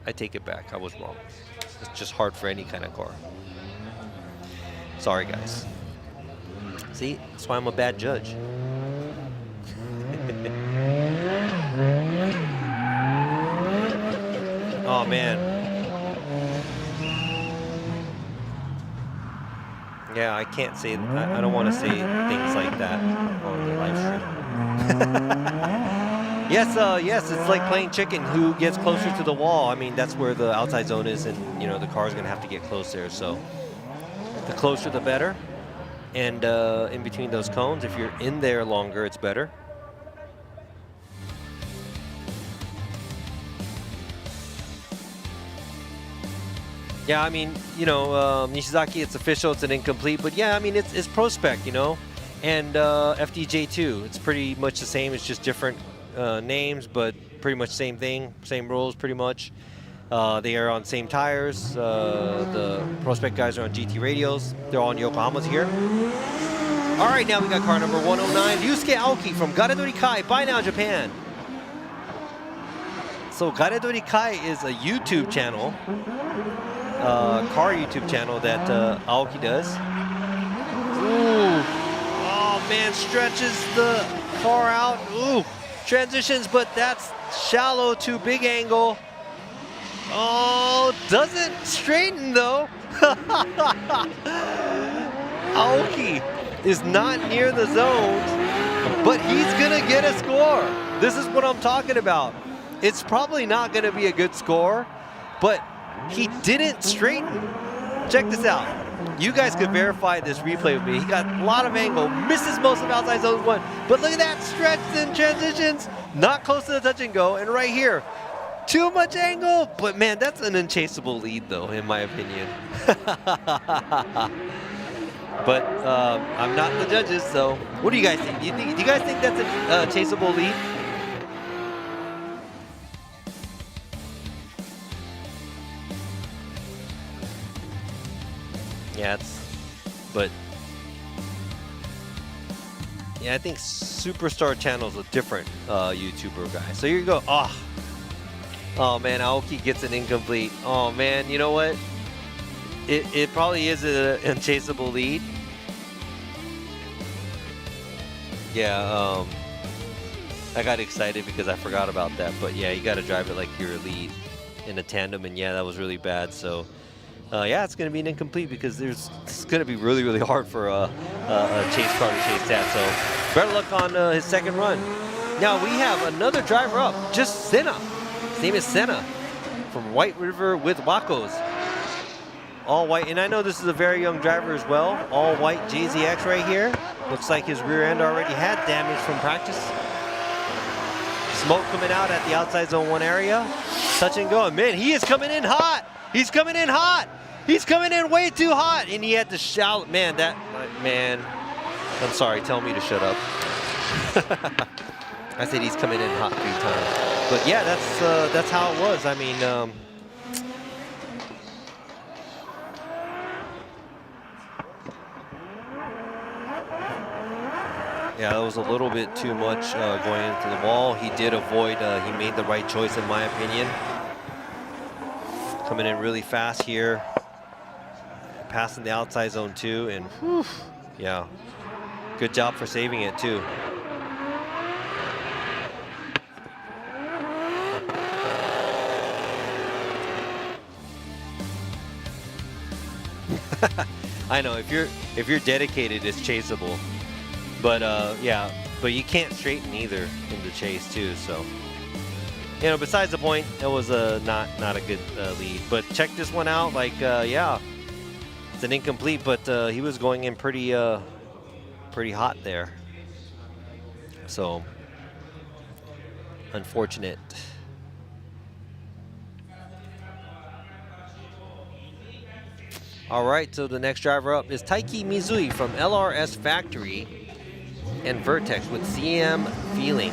it back. I was wrong. It's just hard for any kind of car. Sorry, guys. See, that's why I'm a bad judge. Oh, man. Yeah, I can't say, I don't want to say things like that on the live stream. Yes, it's like playing chicken. Who gets closer to the wall? I mean, that's where the outside zone is, and you know the car's gonna have to get close there. So the closer, the better. And in between those cones, if you're in there longer, it's better. Yeah, I mean, you know, Nishizaki, it's official, it's an incomplete, but yeah, I mean, it's Prospect, you know, and FDJ2, it's pretty much the same, it's just different names, but pretty much same thing, same rules, pretty much. They are on same tires. The Prospect guys are on GT radios. They're all on Yokohamas here. All right, now we got car number 109, Ryusuke Aoki from Garedori Kai, Buy Now Japan. So Garedori Kai is a YouTube channel. Car YouTube channel that Aoki does. Ooh. Oh man, stretches the car out. Ooh, transitions, but that's shallow to big angle. Oh, doesn't straighten though. Aoki is not near the zone. But he's gonna get a score. This is what I'm talking about. It's probably not gonna be a good score, but he didn't straighten. Check this out. You guys could verify this replay with me. He got a lot of angle, misses most of outside zone 1, but look at that stretch and transitions, not close to the touch and go, and right here, too much angle, but man, that's an unchaseable lead though, in my opinion. But I'm not the judges, so what do you guys think? Do you guys think that's a chaseable lead? Yeah, yeah, I think Superstar Channel's a different YouTuber guy. So here you go. Oh man, Aoki gets an incomplete. Oh man, you know what? It probably is an unchaseable lead. Yeah, I got excited because I forgot about that. But yeah, you got to drive it like you're a lead in a tandem, and yeah, that was really bad. So. Yeah, it's going to be an incomplete because it's going to be really, really hard for a chase car to chase that. So better luck on his second run. Now we have another driver up, just Senna. His name is Senna from White River with Wacos. All white, and I know this is a very young driver as well. All white JZX right here. Looks like his rear end already had damage from practice. Smoke coming out at the outside zone 1 area. Touch and go, and man, he is coming in hot. He's coming in hot. He's coming in way too hot, and he had to shout. Man, man. I'm sorry. Tell me to shut up. I said he's coming in hot 3 times. But yeah, that's how it was. I mean, yeah, that was a little bit too much going into the wall. He did avoid. He made the right choice, in my opinion. Coming in really fast here, passing the outside zone 2, and whew, yeah, good job for saving it too. I know if you're dedicated, it's chaseable, but yeah, but you can't straighten either in the chase too. So. You know, besides the point, it was not a good lead. But check this one out. Like, yeah, it's an incomplete, but he was going in pretty hot there. So, unfortunate. All right, so the next driver up is Taiki Mizui from LRS Factory and Vertex with CM Feeling.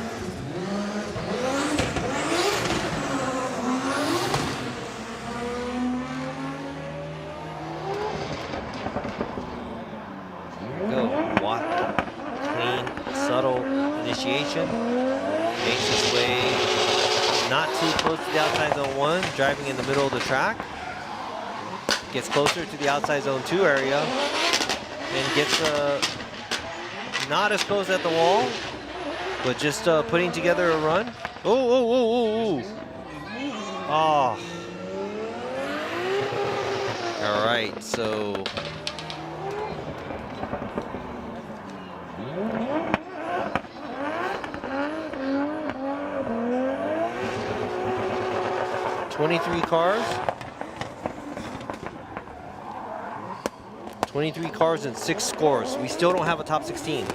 Initiation, makes his way not too close to the outside zone 1, driving in the middle of the track, gets closer to the outside zone 2 area, and gets not as close at the wall, but just putting together a run. Oh. All right, so. $23 cars. 23 cars and 6 scores. We still don't have a top 16.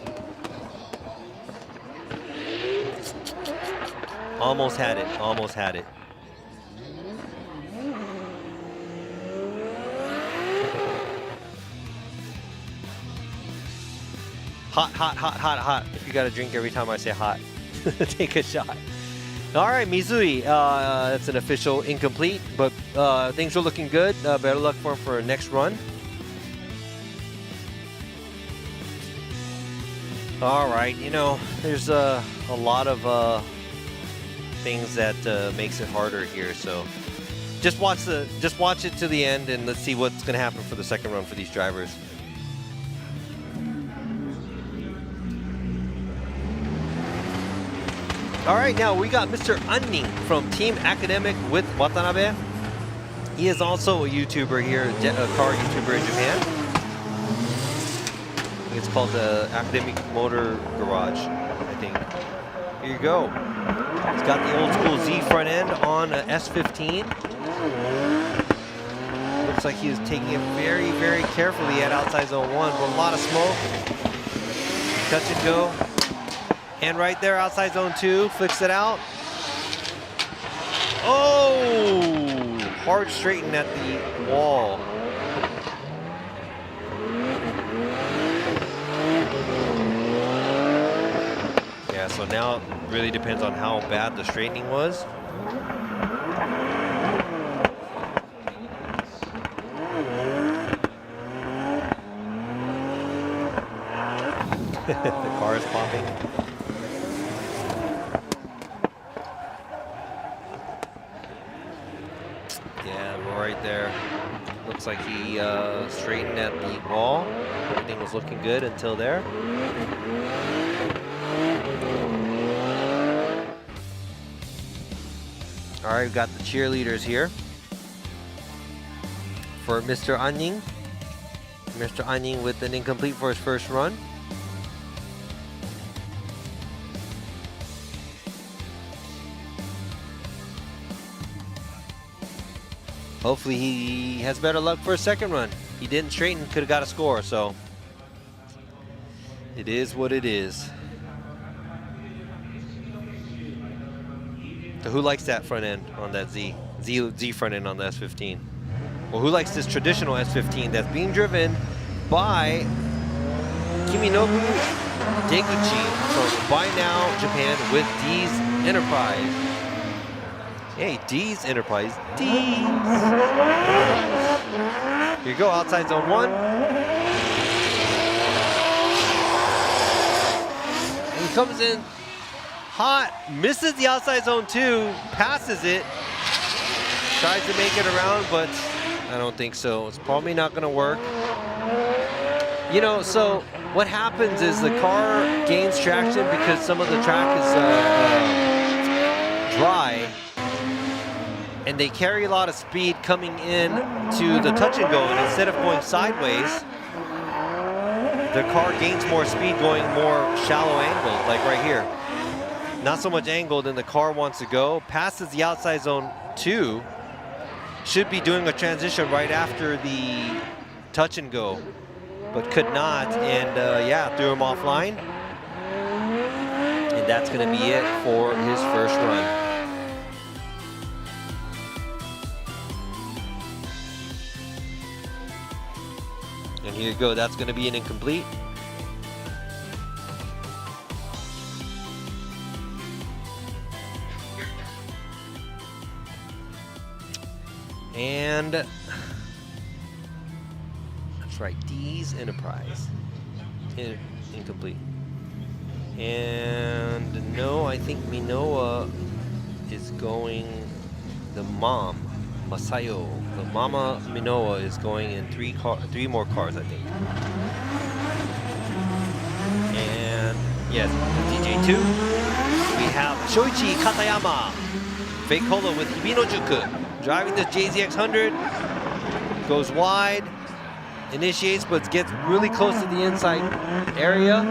Almost had it. Almost had it. Hot. If you got a drink every time I say hot, take a shot. All right, Mizui, that's an official incomplete, but things are looking good. Better luck for him for a next run. All right, you know, there's a lot of things that makes it harder here. So just watch it to the end, and let's see what's going to happen for the second run for these drivers. All right, now we got Mr. Unning from Team Academic with Watanabe. He is also a YouTuber here, a car YouTuber in Japan. I think it's called the Academic Motor Garage. everything. Here you go. He's got the old school Z front end on a S15. Looks like he was taking it very, very carefully at outside zone 1, but a lot of smoke. Touch and go. And right there, outside zone 2, flicks it out. Oh! Hard straighten at the wall. Yeah, so now it really depends on how bad the straightening was. The car is popping. Yeah, right there. Looks like he straightened at the wall. Everything was looking good until there. All right, we've got the cheerleaders here for Mr. Anning. Mr. Anning with an incomplete for his first run. Hopefully he has better luck for a second run. He didn't straighten, could have got a score, so it is what it is. So who likes that front end on that Z front end on the S15? Well, who likes this traditional S15 that's being driven by Kiminobu Deguchi from Buy Now Japan with D's Enterprise. Hey, D's Enterprise, D's. Here you go, outside zone 1. And he comes in hot, misses the outside zone 2, passes it, tries to make it around, but I don't think so. It's probably not gonna work. You know, so what happens is the car gains traction because some of the track is dry, and they carry a lot of speed coming in to the touch and go, and instead of going sideways, the car gains more speed going more shallow angled, like right here. Not so much angled, and the car wants to go, passes the outside zone 2, should be doing a transition right after the touch and go, but could not, and yeah, threw him offline. And that's gonna be it for his first run. And here you go, that's gonna be an incomplete. And that's right, D's Enterprise. Incomplete. And no, I think Minoa is going, the mom, Masayo, the mama Minoa is going in three more cars, I think. And yes, FDJ2. We have Shoichi Katayama, fake Holo with Hibinojuku. Driving this JZX100, goes wide, initiates, but gets really close to the inside area,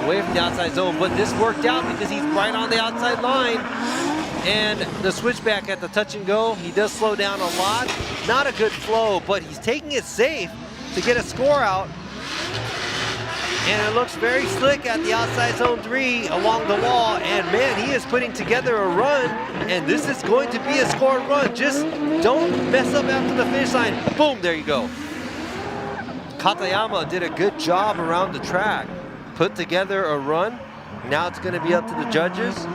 away from the outside zone. But this worked out because he's right on the outside line. And the switchback at the touch and go, he does slow down a lot. Not a good flow, but he's taking it safe to get a score out. And it looks very slick at the outside zone 3 along the wall. And man, he is putting together a run. And this is going to be a scored run. Just don't mess up after the finish line. Boom, there you go. Katayama did a good job around the track. Put together a run. Now it's going to be up to the judges.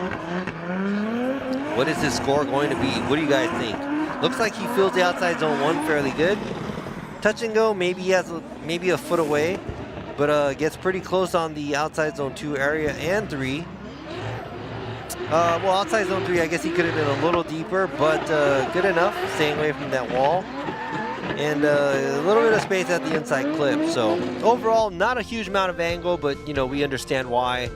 What is this score going to be? What do you guys think? Looks like he feels the outside zone 1 fairly good. Touch and go, maybe he has maybe a foot away. But gets pretty close on the outside zone 2 area and 3. Well, outside zone 3, I guess he could have been a little deeper, but good enough, staying away from that wall. And a little bit of space at the inside clip. So overall, not a huge amount of angle, but you know, we understand why.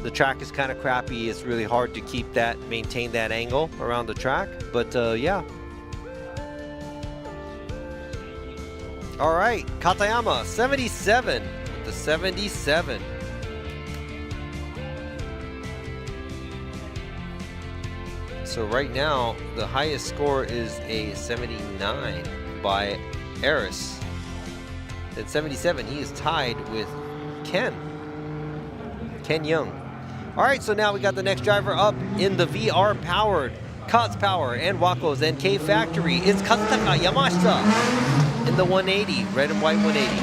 The track is kind of crappy. It's really hard to keep that, maintain that angle around the track. But yeah. All right, Katayama, 77. The 77. So right now, the highest score is a 79 by Eris. At 77, he is tied with Ken Young. All right, so now we got the next driver up in the VR-powered COTS Power and Waco's NK Factory. It's Kazutaka Yamashita in the 180, red and white 180.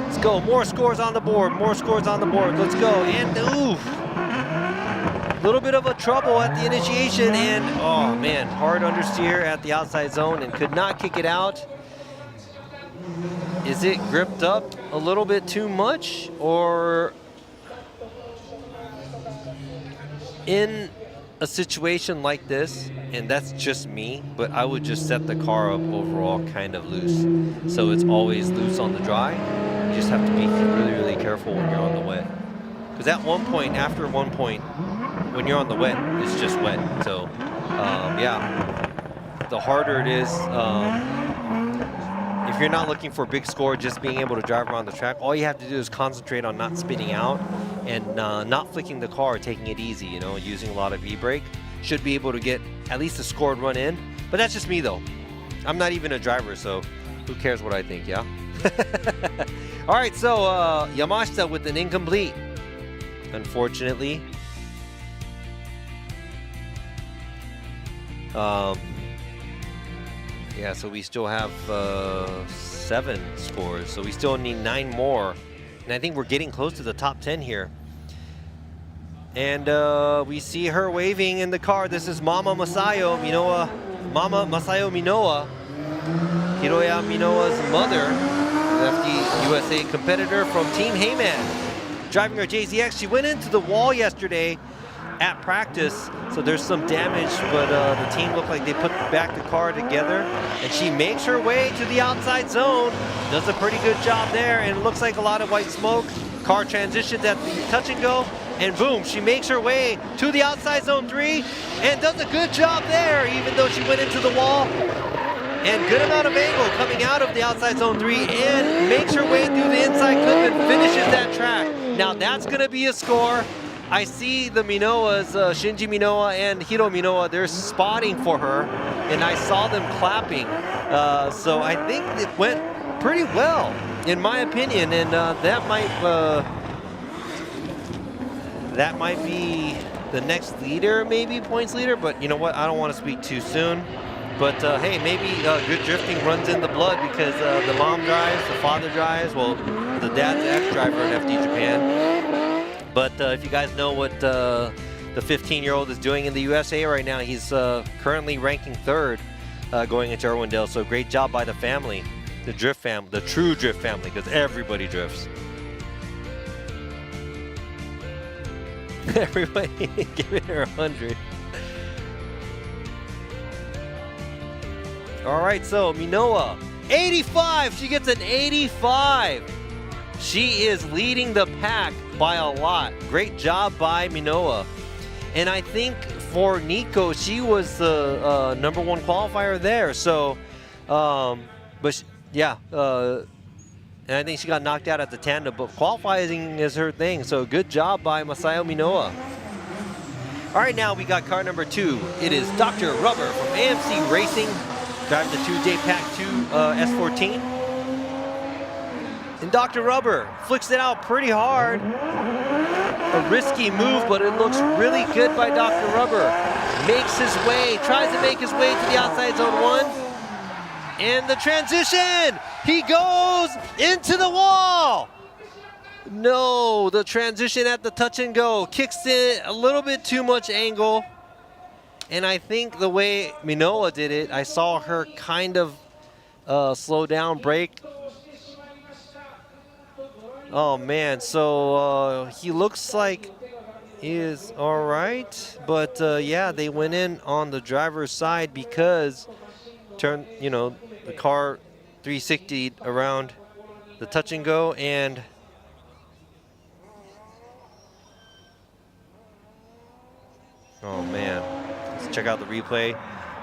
Let's go, more scores on the board, more scores on the board. Let's go, and oof. A little bit of a trouble at the initiation, and oh man, hard understeer at the outside zone and could not kick it out. Is it gripped up a little bit too much, or in a situation like this, and that's just me, but I would just set the car up overall kind of loose. So it's always loose on the dry. You just have to be really, really careful when you're on the wet. Because at one point, after one point, when you're on the wet, it's just wet. So yeah, the harder it is, if you're not looking for a big score, just being able to drive around the track, all you have to do is concentrate on not spinning out and not flicking the car, taking it easy, you know, using a lot of e-brake. Should be able to get at least a scored run in. But that's just me though. I'm not even a driver, so who cares what I think, yeah? All right, so Yamashita with an incomplete, unfortunately. Yeah, so we still have 7 scores, so we still need 9 more. And I think we're getting close to the top 10 here. And we see her waving in the car. This is Mama Masayo Minowa, Mama Masayo Minowa, Hiroya Minowa's mother, FD USA competitor from Team Heyman. Driving her JZX, she went into the wall yesterday at practice, so there's some damage, but the team looked like they put back the car together, and she makes her way to the outside zone, does a pretty good job there, and it looks like a lot of white smoke. Car transitions at the touch and go, and boom, she makes her way to the outside zone 3, and does a good job there, even though she went into the wall. And good amount of angle coming out of the outside zone 3, and makes her way through the inside clip and finishes that track. Now that's gonna be a score. I see the Minowas, Shinji Minowa and Hiro Minowa, they're spotting for her, and I saw them clapping. So I think it went pretty well, in my opinion, and that might be the next leader, maybe points leader, but you know what, I don't want to speak too soon. But hey, maybe good drifting runs in the blood, because the mom drives, the father drives, well, the dad's the ex-driver in FD Japan. But if you guys know what the 15-year-old is doing in the USA right now, he's currently ranking 3rd going into Irwindale. So great job by the family, the drift family, the true drift family, because everybody drifts. Everybody giving her 100. All right, so Minowa, 85. She gets an 85. She is leading the pack by a lot. Great job by Minowa. And I think for Nico, she was the #1 qualifier there. So, yeah, and I think she got knocked out at the tandem, but qualifying is her thing. So good job by Masayo Minowa. All right, now we got car number 2. It is Dr. Rubber from AMC Racing, driving the 2J Pack 2 S14. And Dr. Rubber flicks it out pretty hard. A risky move, but it looks really good by Dr. Rubber. Makes his way, tries to make his way to the outside zone 1. And the transition, he goes into the wall. No, the transition at the touch and go, kicks it a little bit too much angle. And I think the way Minowa did it, I saw her kind of slow down, brake. Oh man, so he looks like he is all right, but yeah, they went in on the driver's side because the car 360'd around the touch and go, and oh man, let's check out the replay.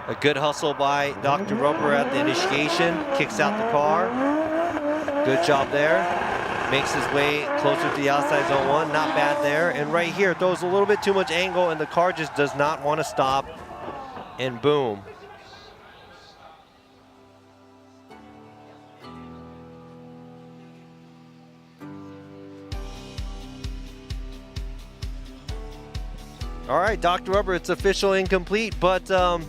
A good hustle by Dr. Rubber at the initiation, kicks out the car. Good job there. makes his way closer to the outside zone 1. Not bad there. And right here, throws a little bit too much angle, and the car just does not want to stop. And boom. All right, Dr. Rubber, it's official incomplete, but the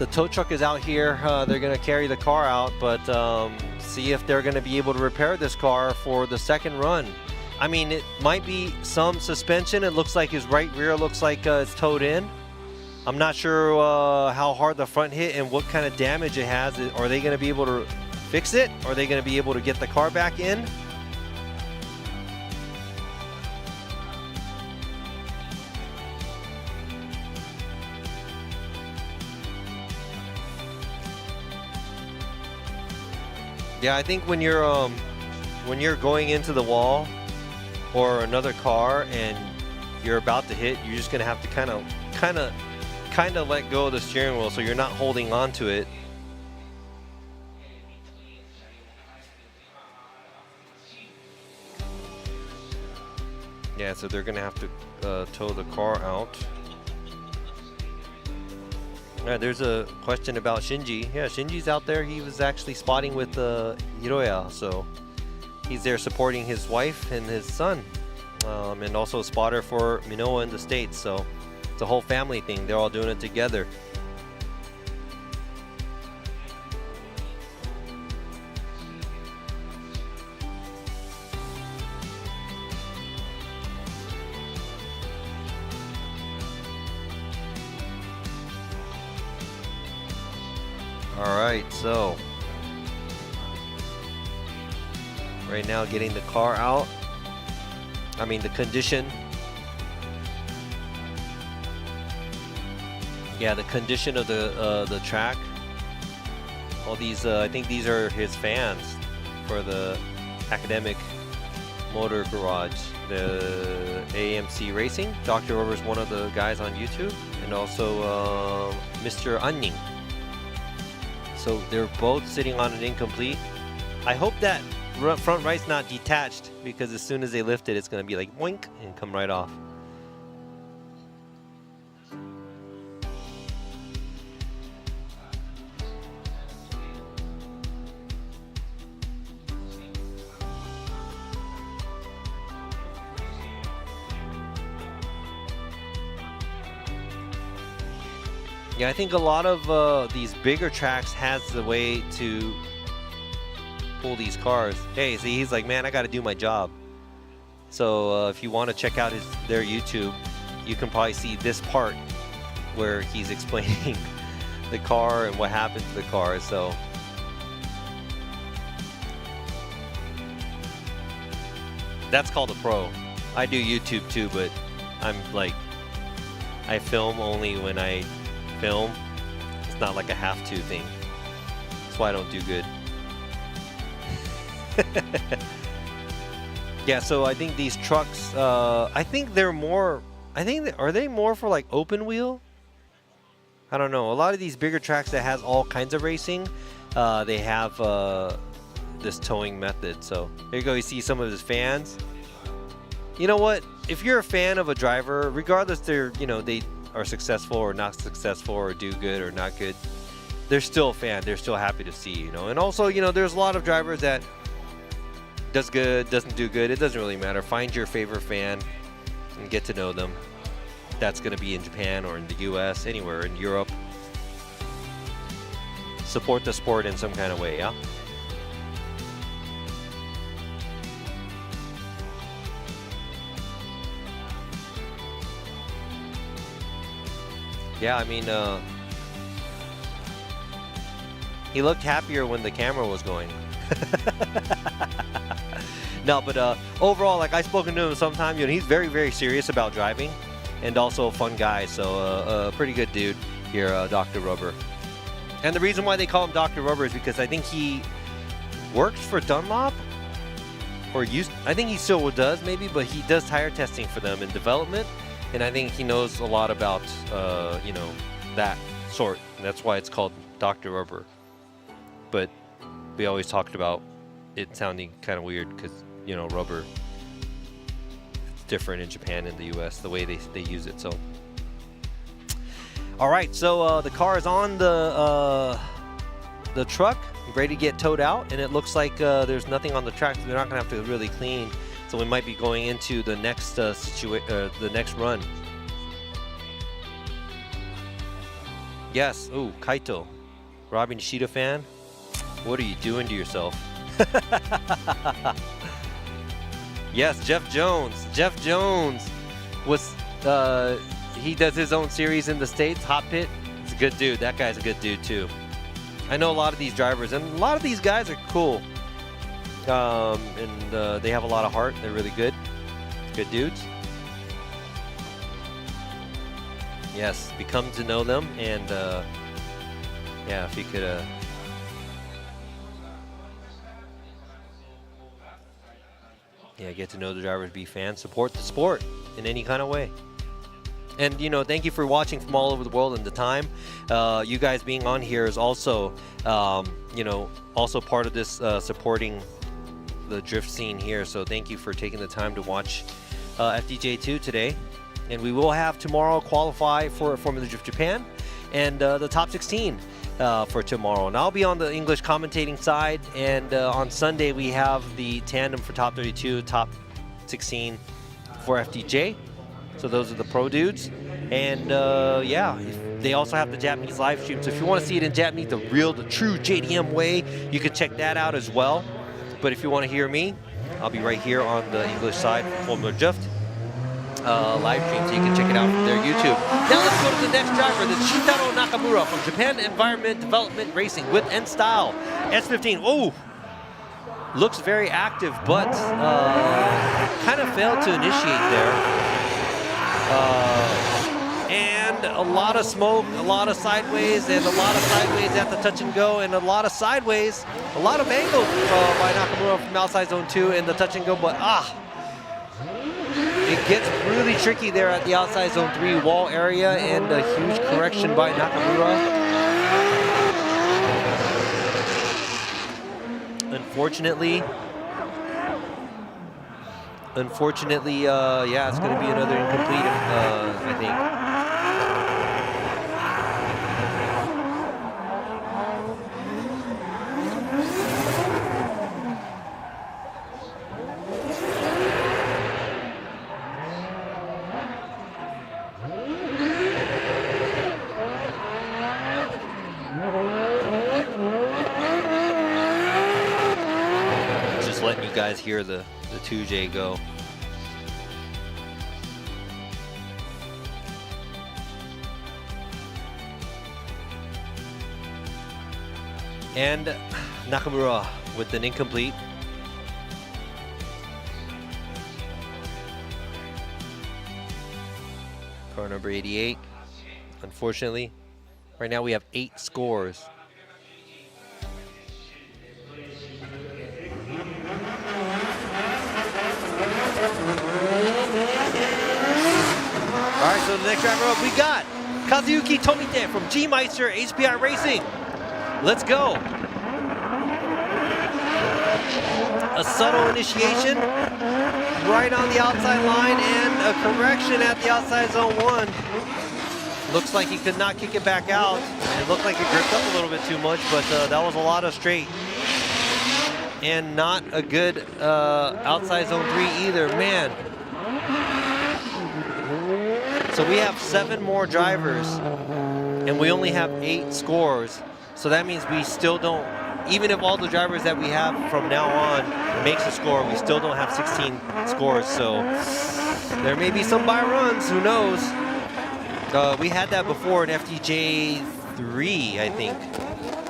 tow truck is out here. They're going to carry the car out, but see if they're going to be able to repair this car for the second run. I mean, it might be some suspension. It looks like his right rear looks like it's towed in. I'm not sure how hard the front hit and what kind of damage it has. Are they going to be able to fix it? Are they going to be able to get the car back in? Yeah, I think when you're going into the wall or another car and you're about to hit, you're just gonna have to kind of let go of the steering wheel so you're not holding on to it. Yeah, so they're gonna have to tow the car out. Yeah, there's a question about Shinji. Yeah, Shinji's out there. He was actually spotting with Hiroya, so he's there supporting his wife and his son, and also a spotter for Minoa in the States. So it's a whole family thing. They're all doing it together. All right, so right now getting the car out. I mean the condition. Yeah, the condition of the track. All these, I think these are his fans for the Academic Motor Garage, the AMC Racing. Dr. Rubber's one of the guys on YouTube, and also Mr. Anning. So they're both sitting on an incomplete. I hope that front right's not detached, because as soon as they lift it, it's going to be like boink and come right off. Yeah, I think a lot of these bigger tracks has the way to pull these cars. Hey, see, he's like, man, I got to do my job. So if you want to check out their YouTube, you can probably see this part where he's explaining the car and what happened to the car. So that's called a pro. I do YouTube too, but I'm like, I film only when I film. It's not like a have-to thing. That's why I don't do good. Yeah, so I think these trucks, I think they're more, are they more for like open wheel? I don't know. A lot of these bigger tracks that has all kinds of racing, they have this towing method. So here you go, you see some of his fans. You know what? If you're a fan of a driver, regardless they're, they are successful or not successful or do good or not good, they're still a fan. They're still happy to see, And also, there's a lot of drivers that does good, doesn't do good. It doesn't really matter. Find your favorite fan and get to know them. That's going to be in Japan or in the US, anywhere in Europe. Support the sport in some kind of way, yeah? Yeah, I mean, he looked happier when the camera was going. No, but overall, like I've spoken to him sometime, he's very, very serious about driving, and also a fun guy. So a pretty good dude here, Dr. Rubber. And the reason why they call him Dr. Rubber is because I think he works for Dunlop, or I think he still does maybe, but he does tire testing for them in development. And I think he knows a lot about, that sort. And that's why it's called Dr. Rubber. But we always talked about it sounding kind of weird because, you know, rubber, it's different in Japan and the US, the way they use it. So, all right, so the car is on the truck, ready to get towed out, and it looks like there's nothing on the track, so they're not gonna have to really clean. So we might be going into the next the next run. Yes. Oh, Kaito, Robbie Nishida fan. What are you doing to yourself? Yes, Jeff Jones. Jeff Jones was he does his own series in the States, Hot Pit. He's a good dude. That guy's a good dude too. I know a lot of these drivers, and a lot of these guys are cool. And they have a lot of heart. They're really good. Good dudes. Yes, become to know them, and yeah, if you could yeah, get to know the drivers, be fans, support the sport in any kind of way. And, you know, thank you for watching from all over the world and the time. You guys being on here is also, you know, also part of this supporting the drift scene here. So thank you for taking the time to watch FDJ2 today. And we will have tomorrow qualify for Formula Drift Japan and the top 16 for tomorrow. And I'll be on the English commentating side. And on Sunday, we have the tandem for top 32, top 16 for FDJ. So those are the pro dudes. And yeah, they also have the Japanese live stream. So if you want to see it in Japanese, the real, the true JDM way, you can check that out as well. But if you want to hear me, I'll be right here on the English side for Formula Drift live stream, so you can check it out from their YouTube. Now let's go to the next driver. This is Shintaro Nakamura from Japan Environment Development Racing with N Style S15. Oh, looks very active, but kind of failed to initiate there. And a lot of smoke, a lot of sideways, and a lot of sideways at the touch and go, and a lot of sideways, a lot of angles by Nakamura from outside zone 2 in the touch and go, but it gets really tricky there at the outside zone 3 wall area, and a huge correction by Nakamura. Unfortunately, yeah, it's going to be another incomplete, I think. Just letting you guys hear the 2J go. And Nakamura with an incomplete. Car number 88. Unfortunately, right now we have 8 scores. All right, so the next driver up, we got Kazuyuki Tomite from G-Meister HPI Racing. Let's go. A subtle initiation right on the outside line and a correction at the outside zone 1. Looks like he could not kick it back out. It looked like it gripped up a little bit too much, but that was a lot of straight. And not a good outside zone 3 either, man. So we have 7 more drivers and we only have 8 scores. So that means we still don't, even if all the drivers that we have from now on makes a score, we still don't have 16 scores. So there may be some by runs, who knows? We had that before in FDJ3, I think.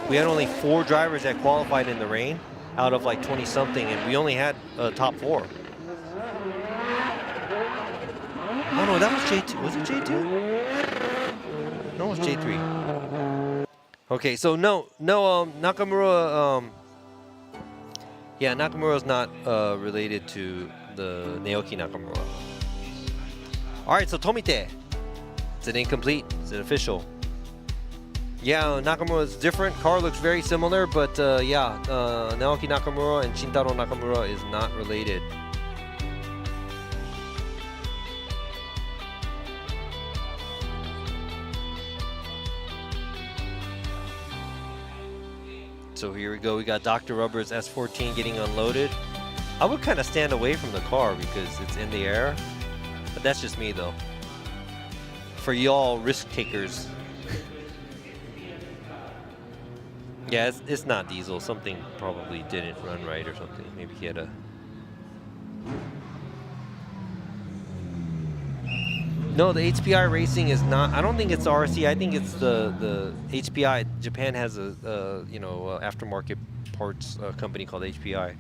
We had only 4 drivers that qualified in the rain out of like 20 something, and we only had top 4. Oh no, that was J2. Was it J2? No, it was J3. Okay, so no, Nakamura, yeah, Nakamura is not related to the Naoki Nakamura. All right, so Tomite, it's an incomplete, it's an official. Yeah, Nakamura is different. Car looks very similar, but yeah, Naoki Nakamura and Shintaro Nakamura is not related. So here we go. We got Dr. Rubber's S14 getting unloaded. I would kind of stand away from the car because it's in the air, but that's just me though. For y'all risk takers. Yeah, it's not diesel. Something probably didn't run right or something. Maybe he had a... No, the HPI Racing is not. I don't think it's RC. I think it's the HPI. Japan has a you know, aftermarket parts company called HPI.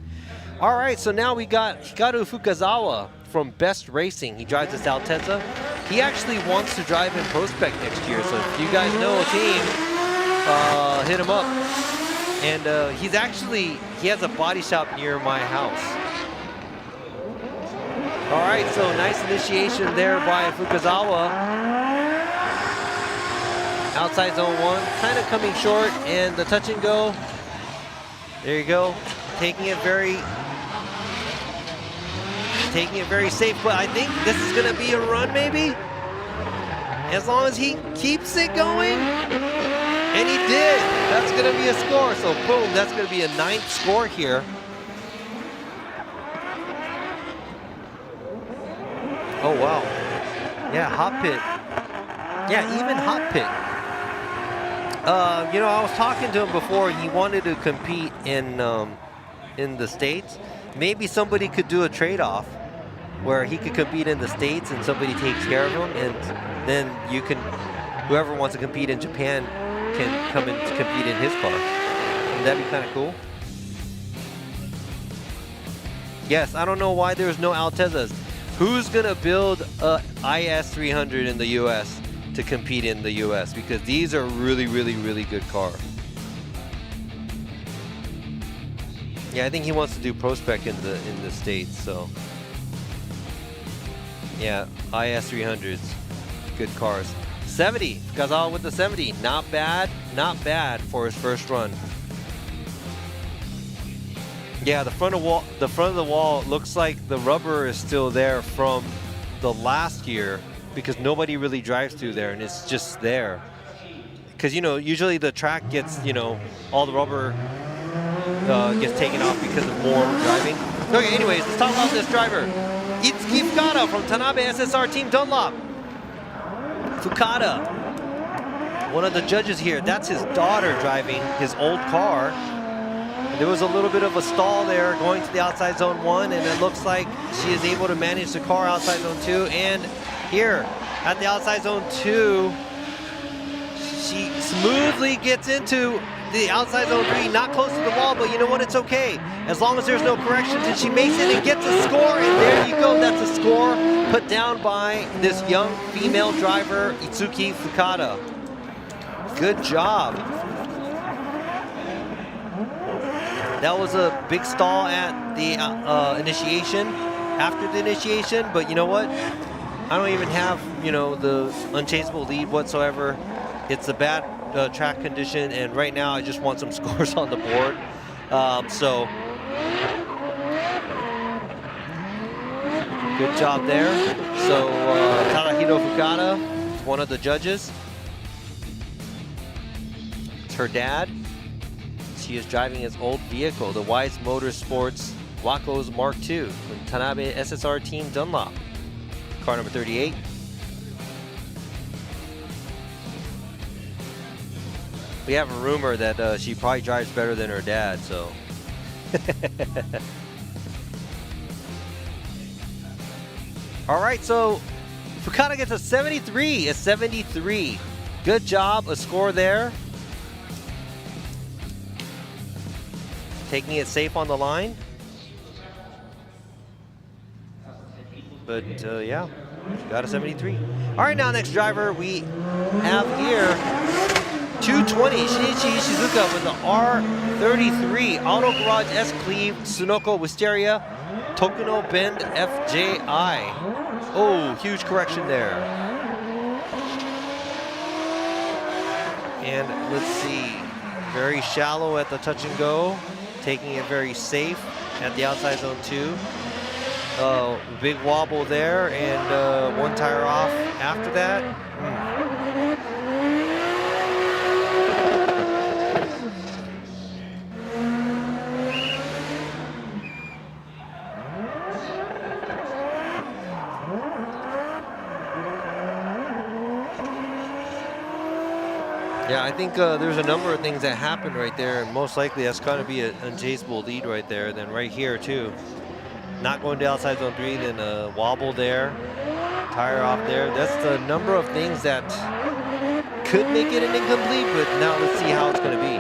All right, so now we got Hikaru Fukazawa from Best Racing. He drives this Altezza. He actually wants to drive in Prospect next year. So if you guys know a team, hit him up. And he has a body shop near my house. All right, so nice initiation there by Fukazawa. Outside zone 1, kind of coming short, and the touch and go. There you go, taking it very safe. But I think this is gonna be a run, maybe, as long as he keeps it going. And he did. That's gonna be a score. So boom, that's gonna be a 9th score here. Oh wow. Yeah, hot pit. Yeah, even hot pit. You know, I was talking to him before. He wanted to compete in the States. Maybe somebody could do a trade-off where he could compete in the States and somebody takes care of him, and then you can, whoever wants to compete in Japan can come and compete in his car. Wouldn't that be kind of cool? Yes, I don't know why there's no Altezzas. Who's gonna build a IS300 in the US to compete in the US? Because these are really, really, really good cars. Yeah, I think he wants to do Prospect in the States, so. Yeah, IS300s, good cars. 70, Fukazawa with the 70, not bad for his first run. Yeah, the front of the wall looks like the rubber is still there from the last year because nobody really drives through there, and it's just there. Because, you know, usually the track gets, you know, all the rubber gets taken off because of more driving. Okay, anyways, let's talk about this driver. Itsuki Fukada from Tanabe SSR Team Dunlop. Fukada, one of the judges here, that's his daughter driving his old car. There was a little bit of a stall there going to the outside zone 1, and it looks like she is able to manage the car outside zone 2. And here at the outside zone 2, she smoothly gets into the outside zone 3, not close to the wall, but you know what, it's okay. As long as there's no corrections, and she makes it and gets a score, and there you go, that's a score put down by this young female driver, Itsuki Fukada. Good job. That was a big stall at the initiation, after the initiation, but you know what? I don't even have, you know, the unchaseable lead whatsoever. It's a bad track condition, and right now I just want some scores on the board. So, good job there. So, Tadahiro Fukada is one of the judges. It's her dad. She is driving his old vehicle, the Wise Motorsports Waco's Mark II from Tanabe SSR Team Dunlop. Car number 38. We have a rumor that she probably drives better than her dad, so. All right, so Fukada gets a 73. Good job, a score there. Taking it safe on the line. But yeah, got a 73. All right, now next driver we have here 220 Shinichi Shizuka with the R33 Auto Garage S Cleave Sunoco Wisteria Tokuno Bend FJI. Oh, huge correction there. And let's see, very shallow at the touch and go, taking it very safe at the outside zone 2. Big wobble there, and 1 tire off after that. Yeah, I think there's a number of things that happened right there, and most likely that's going to be an unchaseable lead right there. Then right here too, not going to outside zone 3, then a wobble there, tire off there. That's the number of things that could make it an incomplete, but now let's see how it's going to be.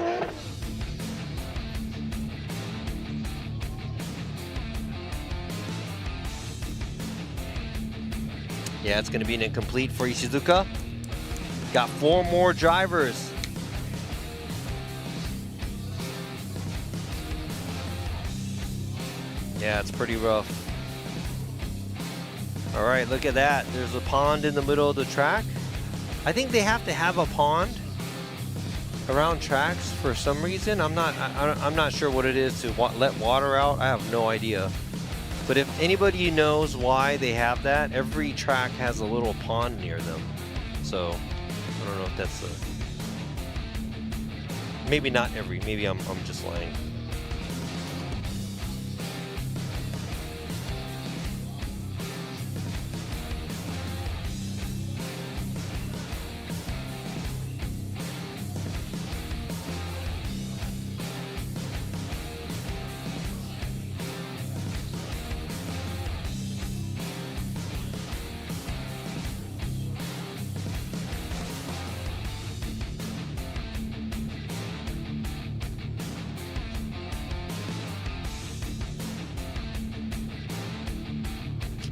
Yeah, it's going to be an incomplete for Ishizuka. Got 4 more drivers. Yeah, it's pretty rough. All right, look at that. There's a pond in the middle of the track. I think they have to have a pond around tracks for some reason. I'm not sure what it is to let water out. I have no idea. But if anybody knows why they have that, every track has a little pond near them. So I don't know if that's maybe not every, maybe I'm just lying.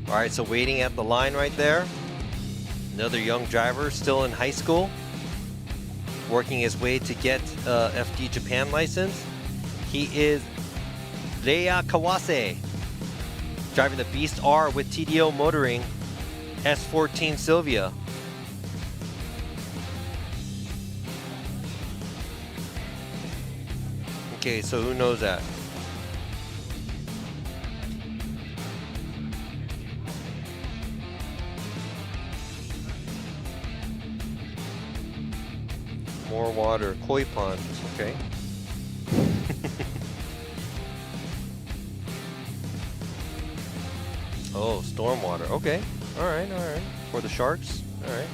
All right, so waiting at the line right there. Another young driver, still in high school, working his way to get FD Japan license. He is Reiya Kawase, driving the Beast R with TDO Motoring, S14 Sylvia. Okay, so who knows that? More water, koi pond, okay. Oh, storm water, okay. All right. For the sharks, all right.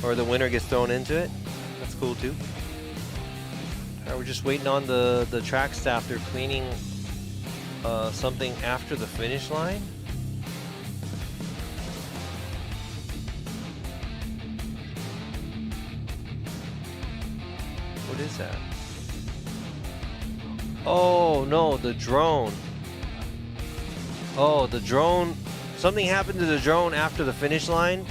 Or the winner gets thrown into it, that's cool too. All right, we're just waiting on the track staff. They're cleaning something after the finish line. What is that? Oh no, the drone. Oh, the drone. Something happened to the drone after the finish line,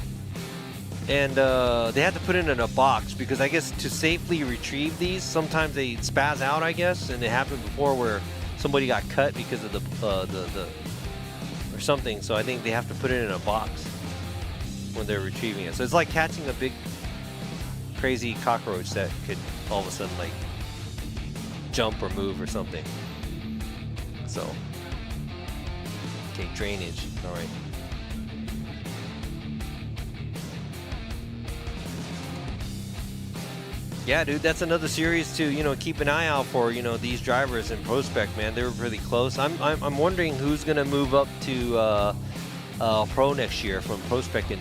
and they had to put it in a box because I guess to safely retrieve these, sometimes they spaz out, I guess, and it happened before where somebody got cut because of the or something. So I think they have to put it in a box when they're retrieving it. So it's like catching a big crazy cockroach that could all of a sudden like jump or move or something. So okay, drainage. All right. Yeah, dude, that's another series to, you know, keep an eye out for, you know, these drivers in Prospect, man. They were really close. I'm wondering who's gonna move up to Pro next year from Prospect in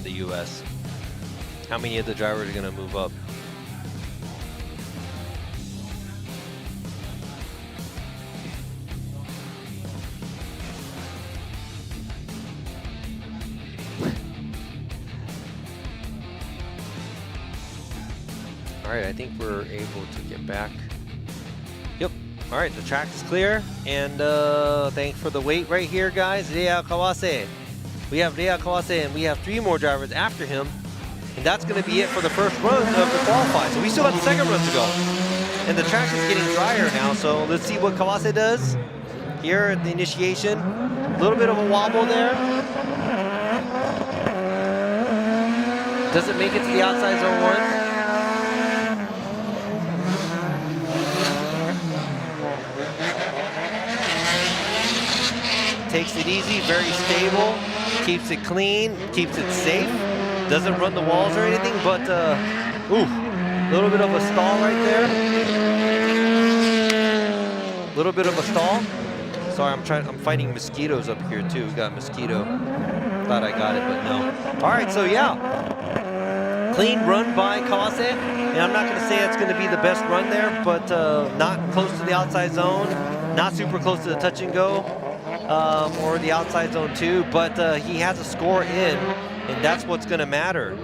the US. How many of the drivers are gonna move up? All right, I think we're able to get back. Yep. All right, the track is clear, and thanks for the wait right here, guys. Reiya Kawase. We have Reiya Kawase, and we have 3 more drivers after him, and that's going to be it for the first run of the qualify. So we still have the second run to go, and the track is getting drier now. So let's see what Kawase does here at the initiation. A little bit of a wobble there. Does it make it to the outside zone 1? takes it easy, very stable, keeps it clean, keeps it safe, doesn't run the walls or anything, but ooh, a little bit of a stall right there. A little bit of a stall. Sorry, I'm fighting mosquitoes up here too. We got mosquito. Thought I got it, but no. All right, so yeah. Clean run by Kase. And I'm not going to say it's going to be the best run there, but not close to the outside zone, not super close to the touch and go or the outside zone too, but he has a score in, and that's what's going to matter.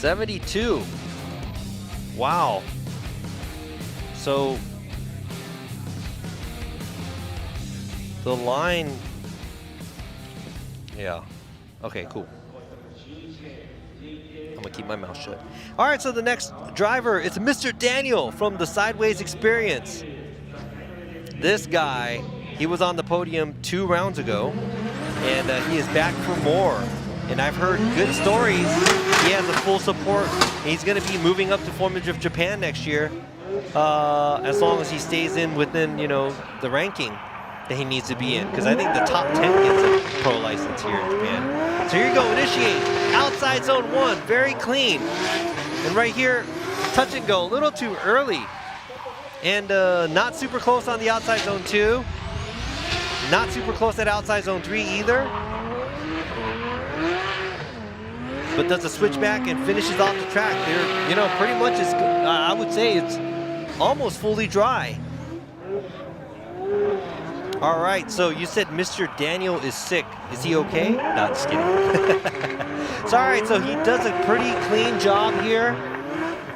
$72. Wow. So the line, yeah. Okay, cool. I'm gonna keep my mouth shut. All right, so the next driver, it's Mr. Daniel from the Sideways Experience. This guy, he was on the podium 2 rounds ago, and he is back for more. And I've heard good stories. He has a full support. He's going to be moving up to Formula of Japan next year, as long as he stays within, you know, the ranking that he needs to be in. Because I think the top 10 gets a pro license here in Japan. So here you go, initiate. Outside zone 1, very clean. And right here, touch and go, a little too early. And not super close on the outside zone 2. Not super close at outside zone 3 either. But does a switchback and finishes off the track. There, you know, pretty much is, I would say it's almost fully dry. All right, so you said Mr. Daniel is sick. Is he okay? No, just kidding. So, all right, so he does a pretty clean job here.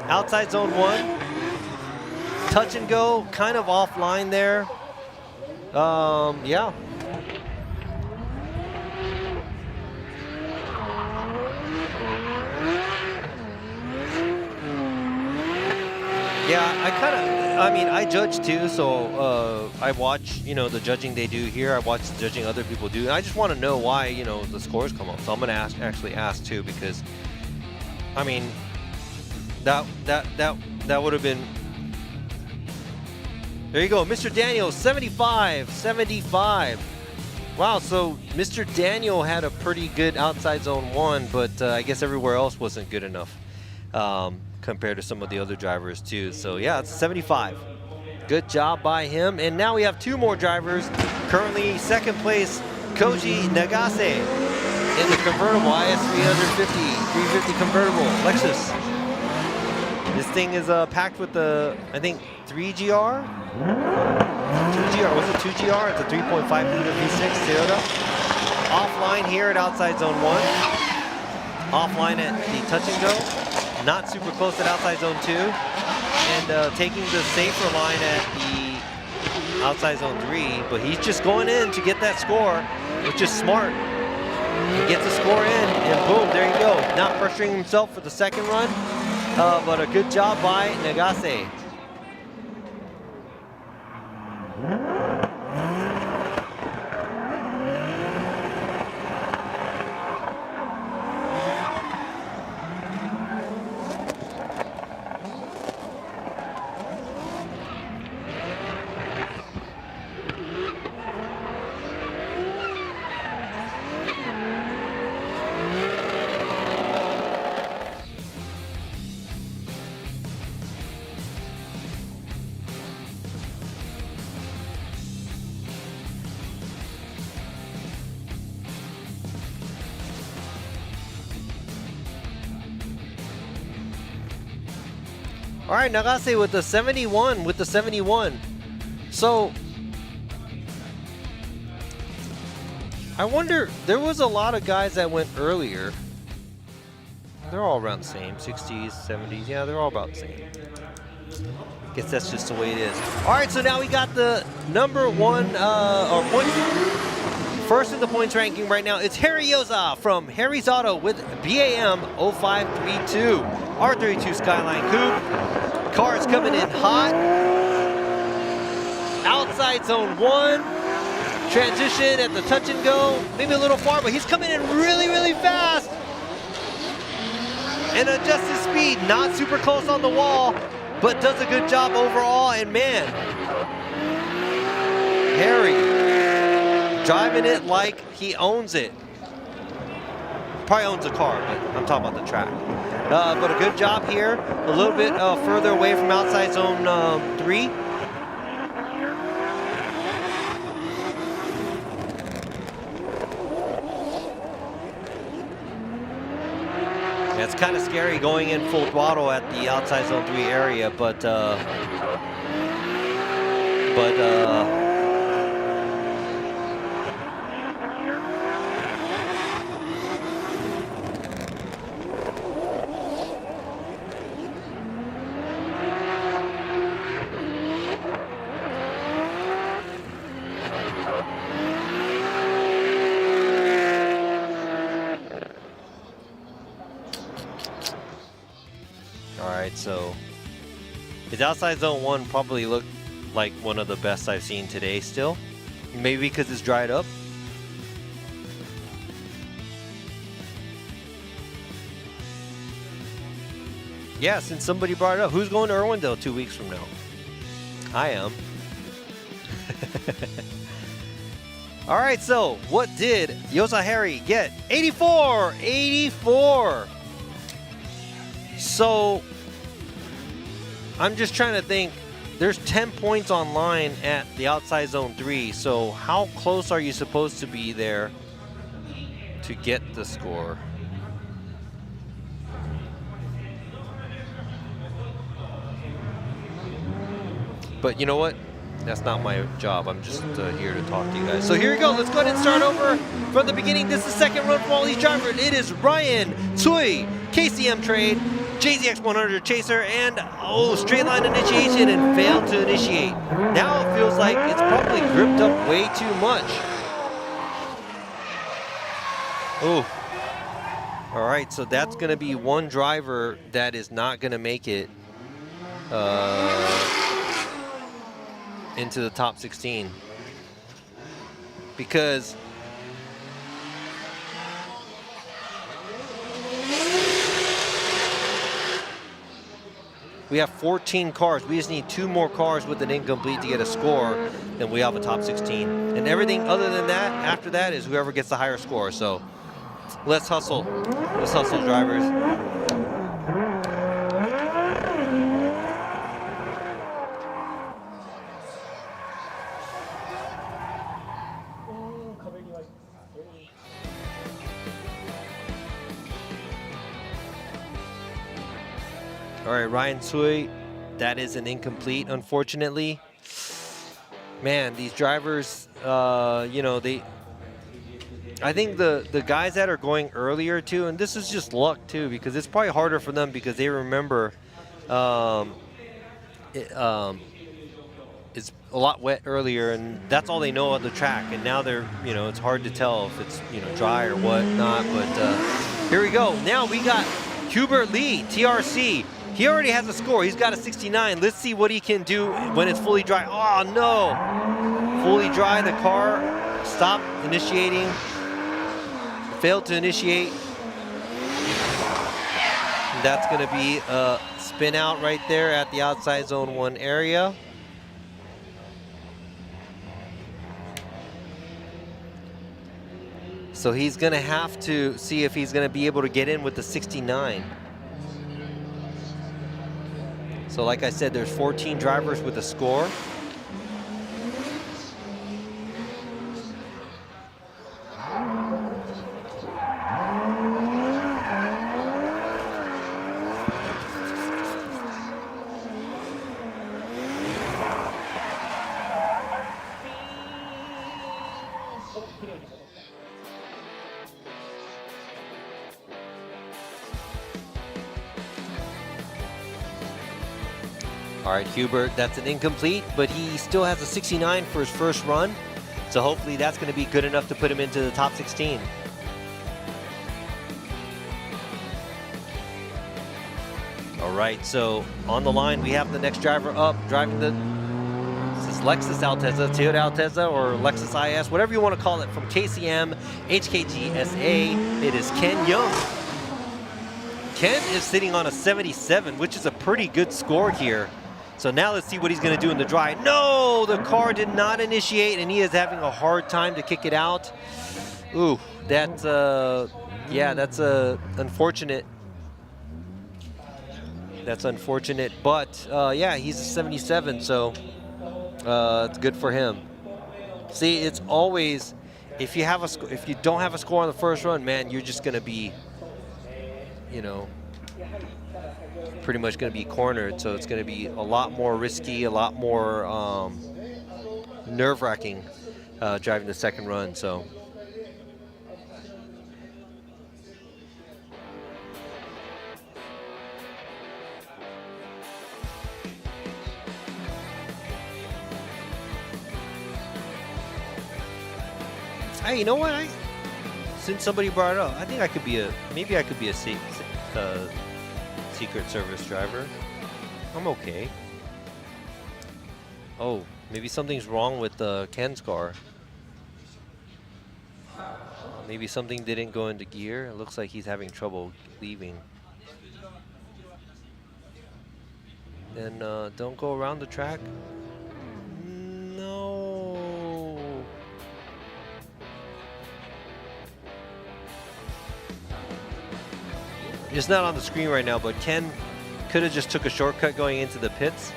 Outside zone 1. Touch and go, kind of offline there. Yeah. Yeah, I mean, I judge too, so I watch, you know, the judging they do here. I watch the judging other people do, and I just want to know why, you know, the scores come up. So I'm gonna actually ask too, because, I mean, that would have been. There you go, Mr. Daniel, 75. Wow, so Mr. Daniel had a pretty good outside zone 1, but I guess everywhere else wasn't good enough. Compared to some of the other drivers too. So yeah, it's 75. Good job by him. And now we have 2 more drivers. Currently second place, Koji Nagase in the convertible IS350, 350 convertible Lexus. This thing is packed with the, I think, 3GR? 2GR, was it 2GR? It's a 3.5 liter V6 Toyota. Offline here at outside zone 1. Offline at the touch and go. Not super close at outside zone 2, and taking the safer line at the outside zone 3, but he's just going in to get that score, which is smart. He gets the score in, and boom, there you go. Not pressuring himself for the second run, but a good job by Nagase. All right, Nagase with the 71, So, I wonder, there was a lot of guys that went earlier. They're all around the same. 60s, 70s. Yeah, they're all about the same. Guess that's just the way it is. All right, so now we got the number one, or points. First in the points ranking right now, it's Harry Yoza from Harry's Auto with BAM 0532. R32 Skyline Coupe. Cars coming in hot. Outside zone 1. Transition at the touch and go. Maybe a little far, but he's coming in really, really fast. And adjusts his speed. Not super close on the wall, but does a good job overall. And man, Harry driving it like he owns it. Probably owns a car, but I'm talking about the track. But a good job here. A little bit further away from outside zone 3. Yeah, it's kind of scary going in full throttle at the outside zone 3 area, but so his outside zone 1 probably looked like one of the best I've seen today still. Maybe because it's dried up. Yeah, since somebody brought it up. Who's going to Irwindale 2 weeks from now? I am. All right, so what did Yoza Harry get? 84! 84! So I'm just trying to think, there's 10 points online at the outside zone 3, so how close are you supposed to be there to get the score? But you know what? That's not my job. I'm just here to talk to you guys. So here we go. Let's go ahead and start over from the beginning. This is the second run from all these drivers. It is Ryan Tsui, KCM Trade, JZX100 Chaser, and straight line initiation and failed to initiate. Now it feels like it's probably gripped up way too much. Oh. All right, so that's going to be one driver that is not going to make it into the top 16. Because we have 14 cars. We just need 2 more cars with an incomplete to get a score, then we have a top 16. And everything other than that, after that, is whoever gets the higher score. So let's hustle. Let's hustle, drivers. All right, Ryan Tsui, that is an incomplete, unfortunately. Man, these drivers, you know, I think the guys that are going earlier too, and this is just luck too, because it's probably harder for them because they remember it's a lot wet earlier, and that's all they know of the track. And now they're, you know, it's hard to tell if it's, you know, dry or whatnot. But here we go. Now we got Hubert Lee, TRC. He already has a score. He's got a 69. Let's see what he can do when it's fully dry. Oh, no. Fully dry, the car stopped initiating. Failed to initiate. And that's going to be a spin out right there at the outside zone 1 area. So he's going to have to see if he's going to be able to get in with the 69. So like I said, there's 14 drivers with a score. All right, Hubert, that's an incomplete, but he still has a 69 for his first run. So hopefully that's going to be good enough to put him into the top 16. All right, so on the line, we have the next driver up, driving the, this is Lexus Altezza, Toyota Altezza, or Lexus IS, whatever you want to call it, from KCM, HKG SA. It is Ken Young. Ken is sitting on a 77, which is a pretty good score here. So now let's see what he's going to do in the dry. No, the car did not initiate, and he is having a hard time to kick it out. Ooh, that's, yeah, that's unfortunate. That's unfortunate, but yeah, he's a 77, so it's good for him. See, it's always, if you have a, if you don't have a score on the first run, man, you're just going to be, you know, pretty much going to be cornered. So it's going to be a lot more risky, a lot more nerve-wracking driving the second run. So. Hey, you know what? Since somebody brought it up, I think I could be a, maybe I could be a Secret Service driver. I'm okay. Oh, maybe something's wrong with Ken's car. Maybe something didn't go into gear. It looks like he's having trouble leaving. Then don't go around the track. No. It's not on the screen right now, but Ken could have just took a shortcut going into the pits.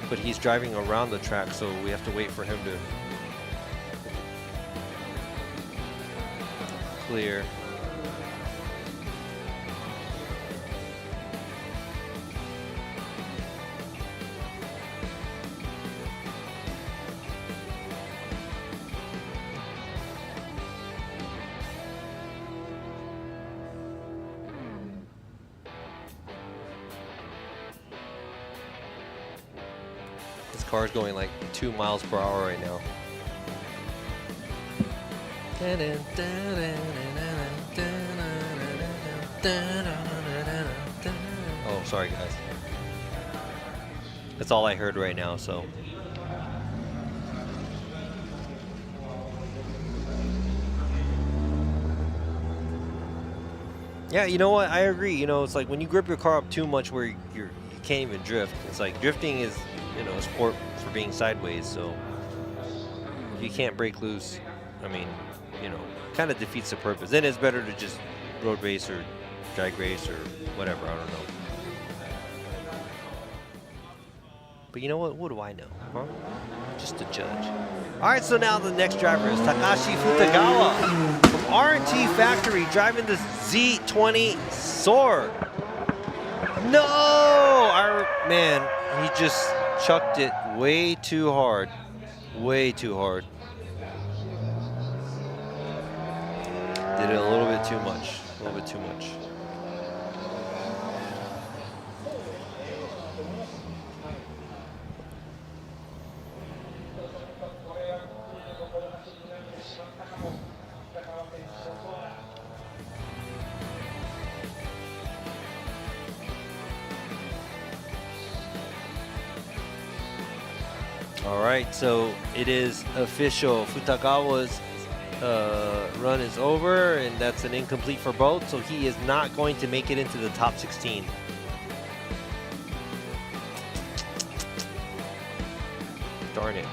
But he's driving around the track, so we have to wait for him to clear. Car's going like 2 miles per hour right now. Oh, sorry guys. That's all I heard right now, so. Yeah, you know what? I agree. You know, it's like when you grip your car up too much where you can't even drift. It's like drifting is, you know, a sport for being sideways, so if you can't break loose, I mean, you know, kind of defeats the purpose. Then it's better to just road race or drag race or whatever, I don't know. But you know what? What do I know? Huh? Just a judge. All right, so now the next driver is Takashi Futagawa from R&T Factory, driving the Z20 Soar. No! Man, he just chucked it way too hard. Way too hard. Did it a little bit too much. A little bit too much. All right, so it is official. Futagawa's run is over, and that's an incomplete for both, so he is not going to make it into the top 16. Darn it.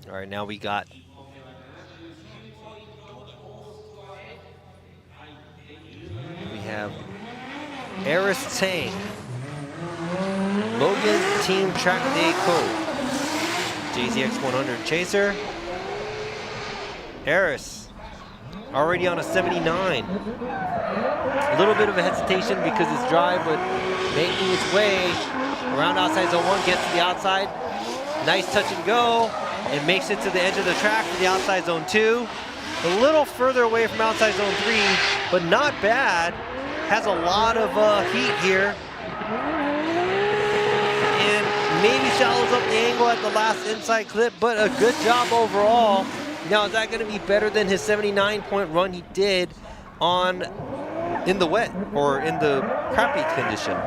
All right, now we got Eris Tang, Logan Team Track Day Code, JZX 100 Chaser. Eris already on a 79. A little bit of a hesitation because it's dry, but making its way around outside zone 1, gets to the outside. Nice touch and go. It makes it to the edge of the track for the outside zone 2. A little further away from outside zone 3, but not bad. Has a lot of heat here. And maybe shallows up the angle at the last inside clip, but a good job overall. Now, is that going to be better than his 79-point run he did in the wet or in the crappy condition?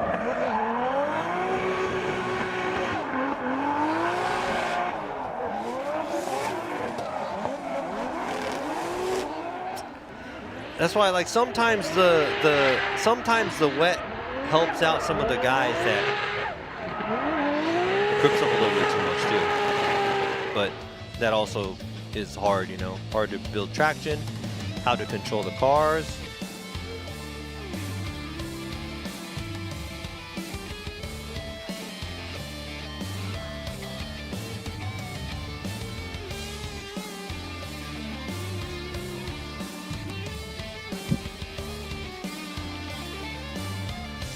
That's why, like, sometimes the wet helps out some of the guys that cooks up a little bit too much too. But that also is hard, you know, hard to build traction, how to control the cars.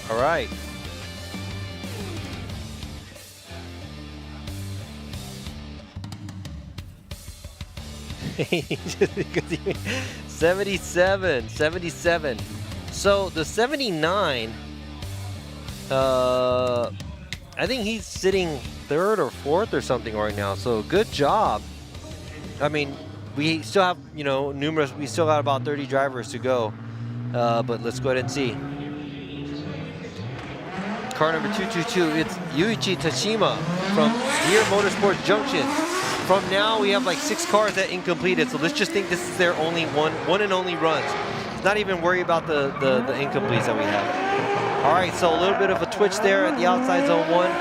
All right. Just because 77. So the 79, I think he's sitting 3rd or 4th or something right now. So good job. I mean, we still have, you know, we still got about 30 drivers to go. But let's go ahead and see. Car number 222, it's Yuichi Tashima from Deer Motorsports Junction. From now, we have like 6 cars that incompleted, so let's just think this is their only one and only runs. Let's not even worry about the incompletes that we have. All right, so a little bit of a twitch there at the outside zone 1,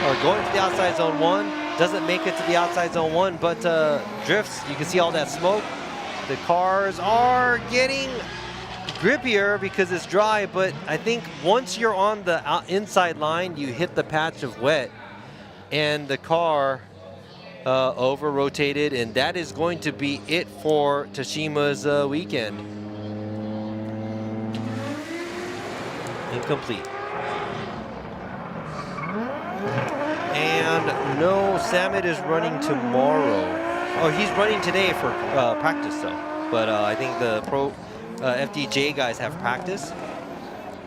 or going to the outside zone 1. Doesn't make it to the outside zone 1, but drifts. You can see all that smoke. The cars are getting grippier because it's dry, but I think once you're on the inside line, you hit the patch of wet, and the car over rotated, and that is going to be it for Tashima's weekend. Incomplete. And no, Samit is running tomorrow. Oh, he's running today for practice though. But I think the FDJ guys have practice.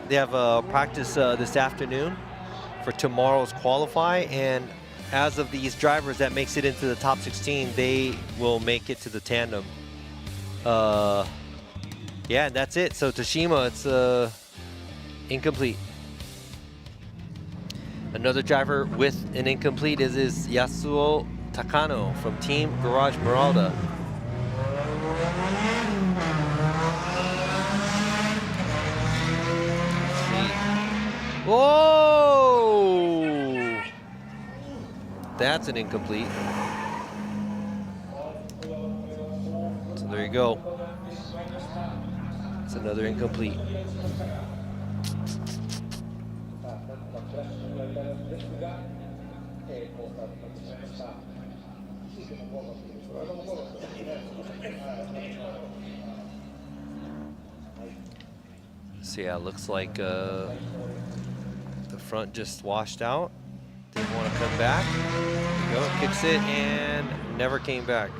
They have practice this afternoon for tomorrow's qualify, and as of these drivers that makes it into the top 16, they will make it to the tandem. Yeah, that's it. So Tashima, it's incomplete. Another driver with an incomplete is Yasuo Takano from Team Garage Meralda. Whoa! That's an incomplete. So there you go. It's another incomplete. So yeah, it looks like the front just washed out. Didn't want to come back. There you go, kicks it and never came back.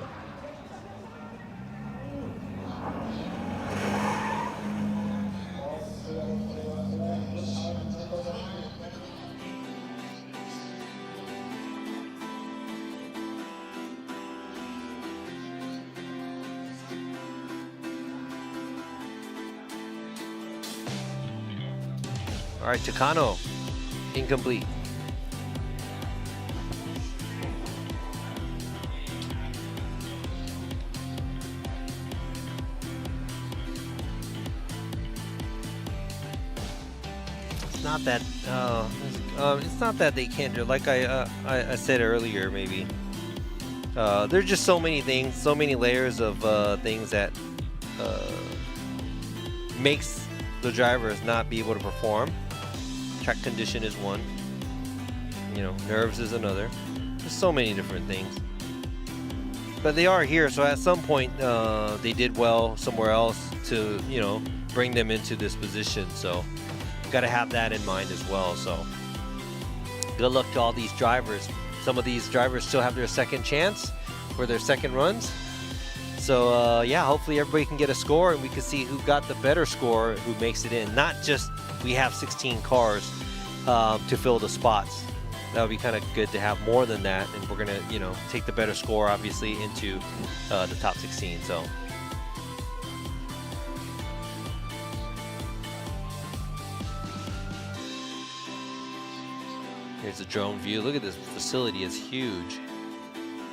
All right, Takano, incomplete. It's not that. It's not that they can't do it. Like I said earlier, maybe. There's just so many things, so many layers of things that makes the drivers not be able to perform. Track condition is one. You know, nerves is another. There's so many different things. But they are here, so at some point they did well somewhere else to, you know, bring them into this position. So got to have that in mind as well. So good luck to all these drivers. some of these drivers still have their second chance for their second runs. So yeah, hopefully everybody can get a score and we can see who got the better score, who makes it in. Not just we have 16 cars to fill the spots. That would be kind of good to have more than that, and we're gonna, you know, take the better score obviously into the top 16. So. Here's a drone view. Look at this facility, it's huge.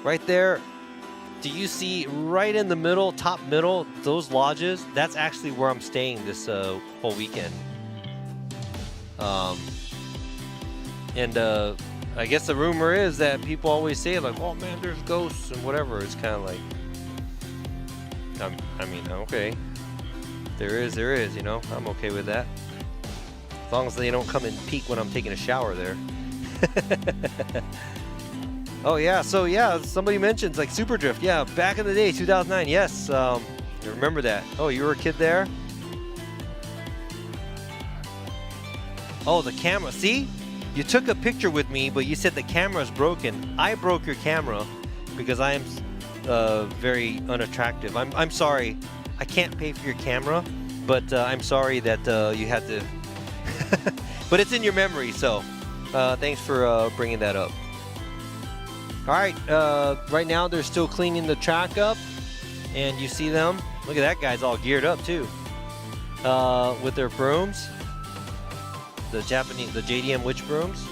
Right there, do you see right in the middle, top middle, those lodges? That's actually where I'm staying this whole weekend. I guess the rumor is that people always say like, oh man, there's ghosts and whatever. It's kind of like, I mean, okay. There is, you know, I'm okay with that. As long as they don't come and peek when I'm taking a shower there. Oh yeah, so yeah, somebody mentions like Super Drift. Yeah, back in the day, 2009. Yes, I remember that. Oh, you were a kid there? Oh, the camera. See? You took a picture with me, but you said the camera's broken. I broke your camera because I am very unattractive. I'm sorry. I can't pay for your camera, but I'm sorry that you had to. But it's in your memory, so thanks for bringing that up. All right, right now they're still cleaning the track up, and you see them. Look at that guy's all geared up too, with their brooms. The JDM witch brooms.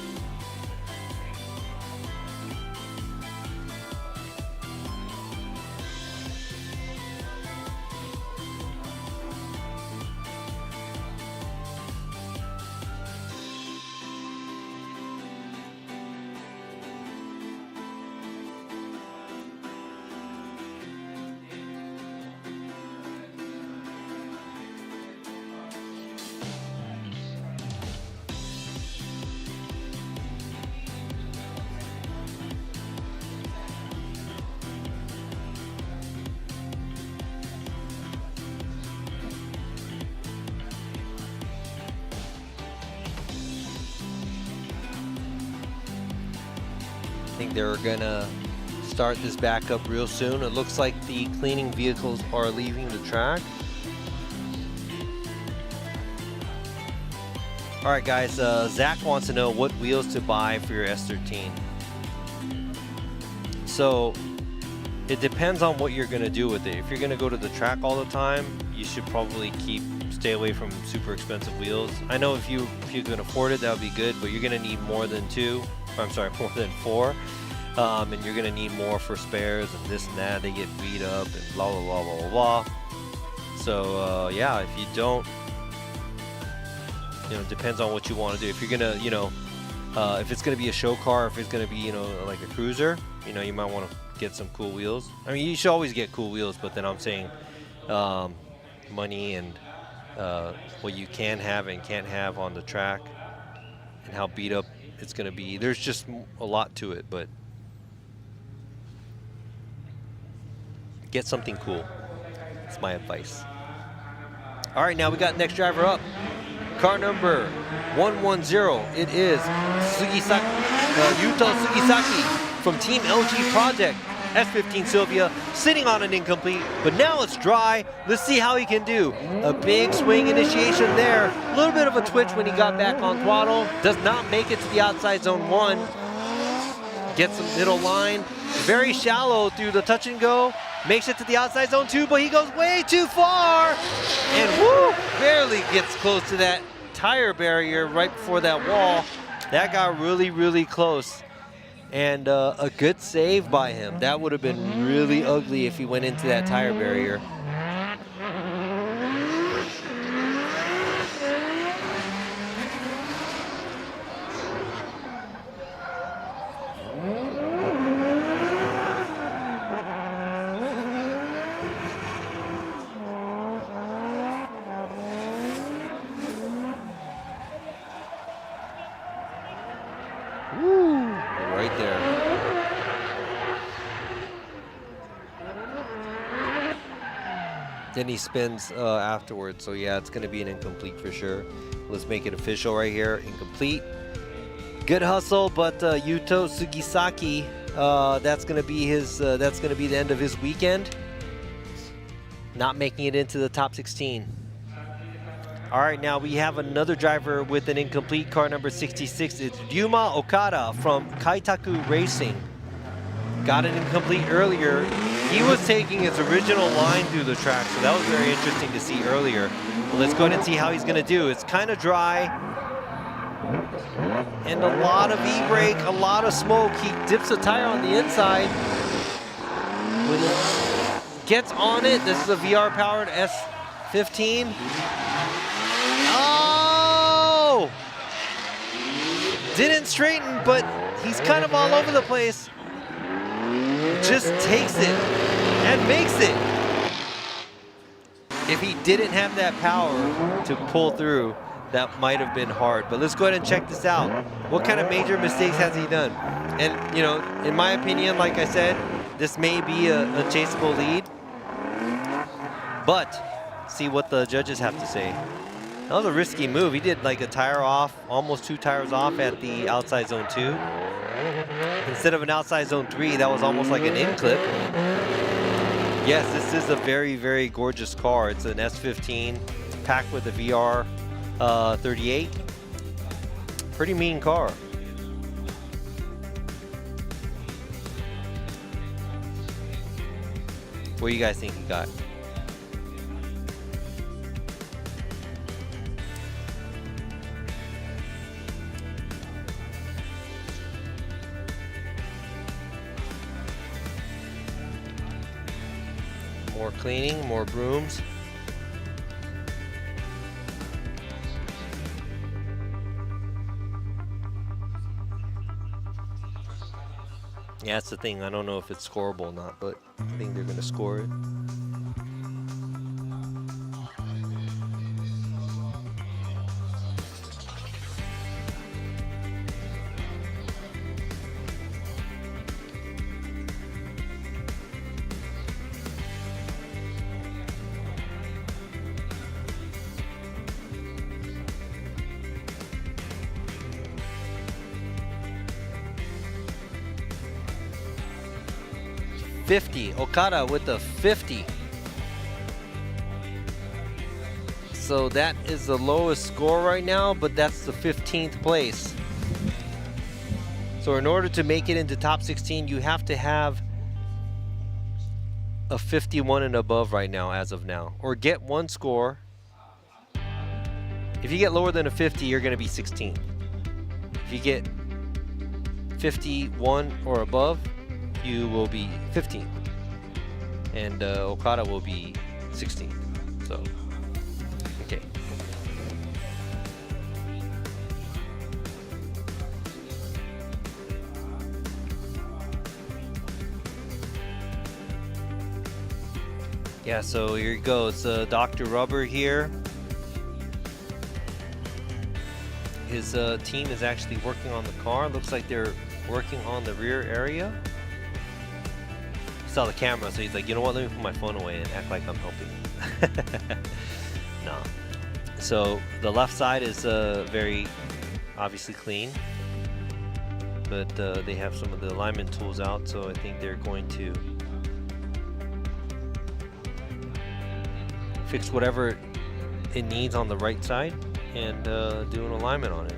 I think they're gonna start this back up real soon. It looks like the cleaning vehicles are leaving the track. All right, guys, Zach wants to know what wheels to buy for your S13. So it depends on what you're gonna do with it. If you're gonna go to the track all the time, you should probably stay away from super expensive wheels. I know if you can afford it, that would be good, but you're gonna need more than more than 4. And you're gonna need more for spares and this and that. They get beat up and blah blah blah blah blah. So yeah, if you don't, you know, it depends on what you want to do. If you're gonna, you know, if it's gonna be a show car, if it's gonna be, you know, like a cruiser, you know, you might want to get some cool wheels. I mean, you should always get cool wheels, but then I'm saying money and what you can have and can't have on the track and how beat up it's gonna be. There's just a lot to it, but get something cool. That's my advice. All right, now we got next driver up. Car number 110. It is Yuto Sugisaki from Team LG Project. S15 Sylvia sitting on an incomplete, but now it's dry. Let's see how he can do. A big swing initiation there. A little bit of a twitch when he got back on throttle. Does not make it to the outside zone 1. Gets some middle line. Very shallow through the touch and go. Makes it to the outside zone 2, but he goes way too far. And woo, barely gets close to that tire barrier right before that wall. That got really, really close. And a good save by him. That would have been really ugly if he went into that tire barrier. Right there. Then he spins afterwards, so yeah, it's going to be an incomplete for sure. Let's make it official right here. Incomplete. Good hustle, but Yuto Sugisaki, that's going to be his. That's going to be the end of his weekend. Not making it into the top 16. All right, now we have another driver with an incomplete car, number 66. It's Ryuma Okada from Kaitaku Racing. Got an incomplete earlier. He was taking his original line through the track, so that was very interesting to see earlier. But let's go ahead and see how he's going to do. It's kind of dry. And a lot of e-brake, a lot of smoke. He dips a tire on the inside. When he gets on it, this is a VR-powered S15. Oh! Didn't straighten, but he's kind of all over the place. Just takes it and makes it. If he didn't have that power to pull through, that might have been hard. But let's go ahead and check this out. What kind of major mistakes has he done? And, you know, in my opinion, like I said, this may be a chaseable lead. But see what the judges have to say. That was a risky move. He did like a tire off, almost 2 tires off at the outside zone 2. Instead of an outside zone 3, that was almost like an in-clip. Yes, this is a very, very gorgeous car. It's an S15 packed with a VR 38. Pretty mean car. What do you guys think he got? More cleaning, more brooms. Yeah, that's the thing. I don't know if it's scoreable or not, but I think they're going to score it. Okada with the 50. So that is the lowest score right now, but that's the 15th place. So in order to make it into top 16, you have to have a 51 and above right now, as of now, or get one score. If you get lower than a 50, you're going to be 16. If you get 51 or above, you will be 15, and Okada will be 16. So, okay. Yeah, so here it goes. Dr. Rubber here. His team is actually working on the car. Looks like they're working on the rear area. Saw the camera, so he's like, you know what, let me put my phone away and act like I'm helping. No. So the left side is very obviously clean, but they have some of the alignment tools out, so I think they're going to fix whatever it needs on the right side and do an alignment on it.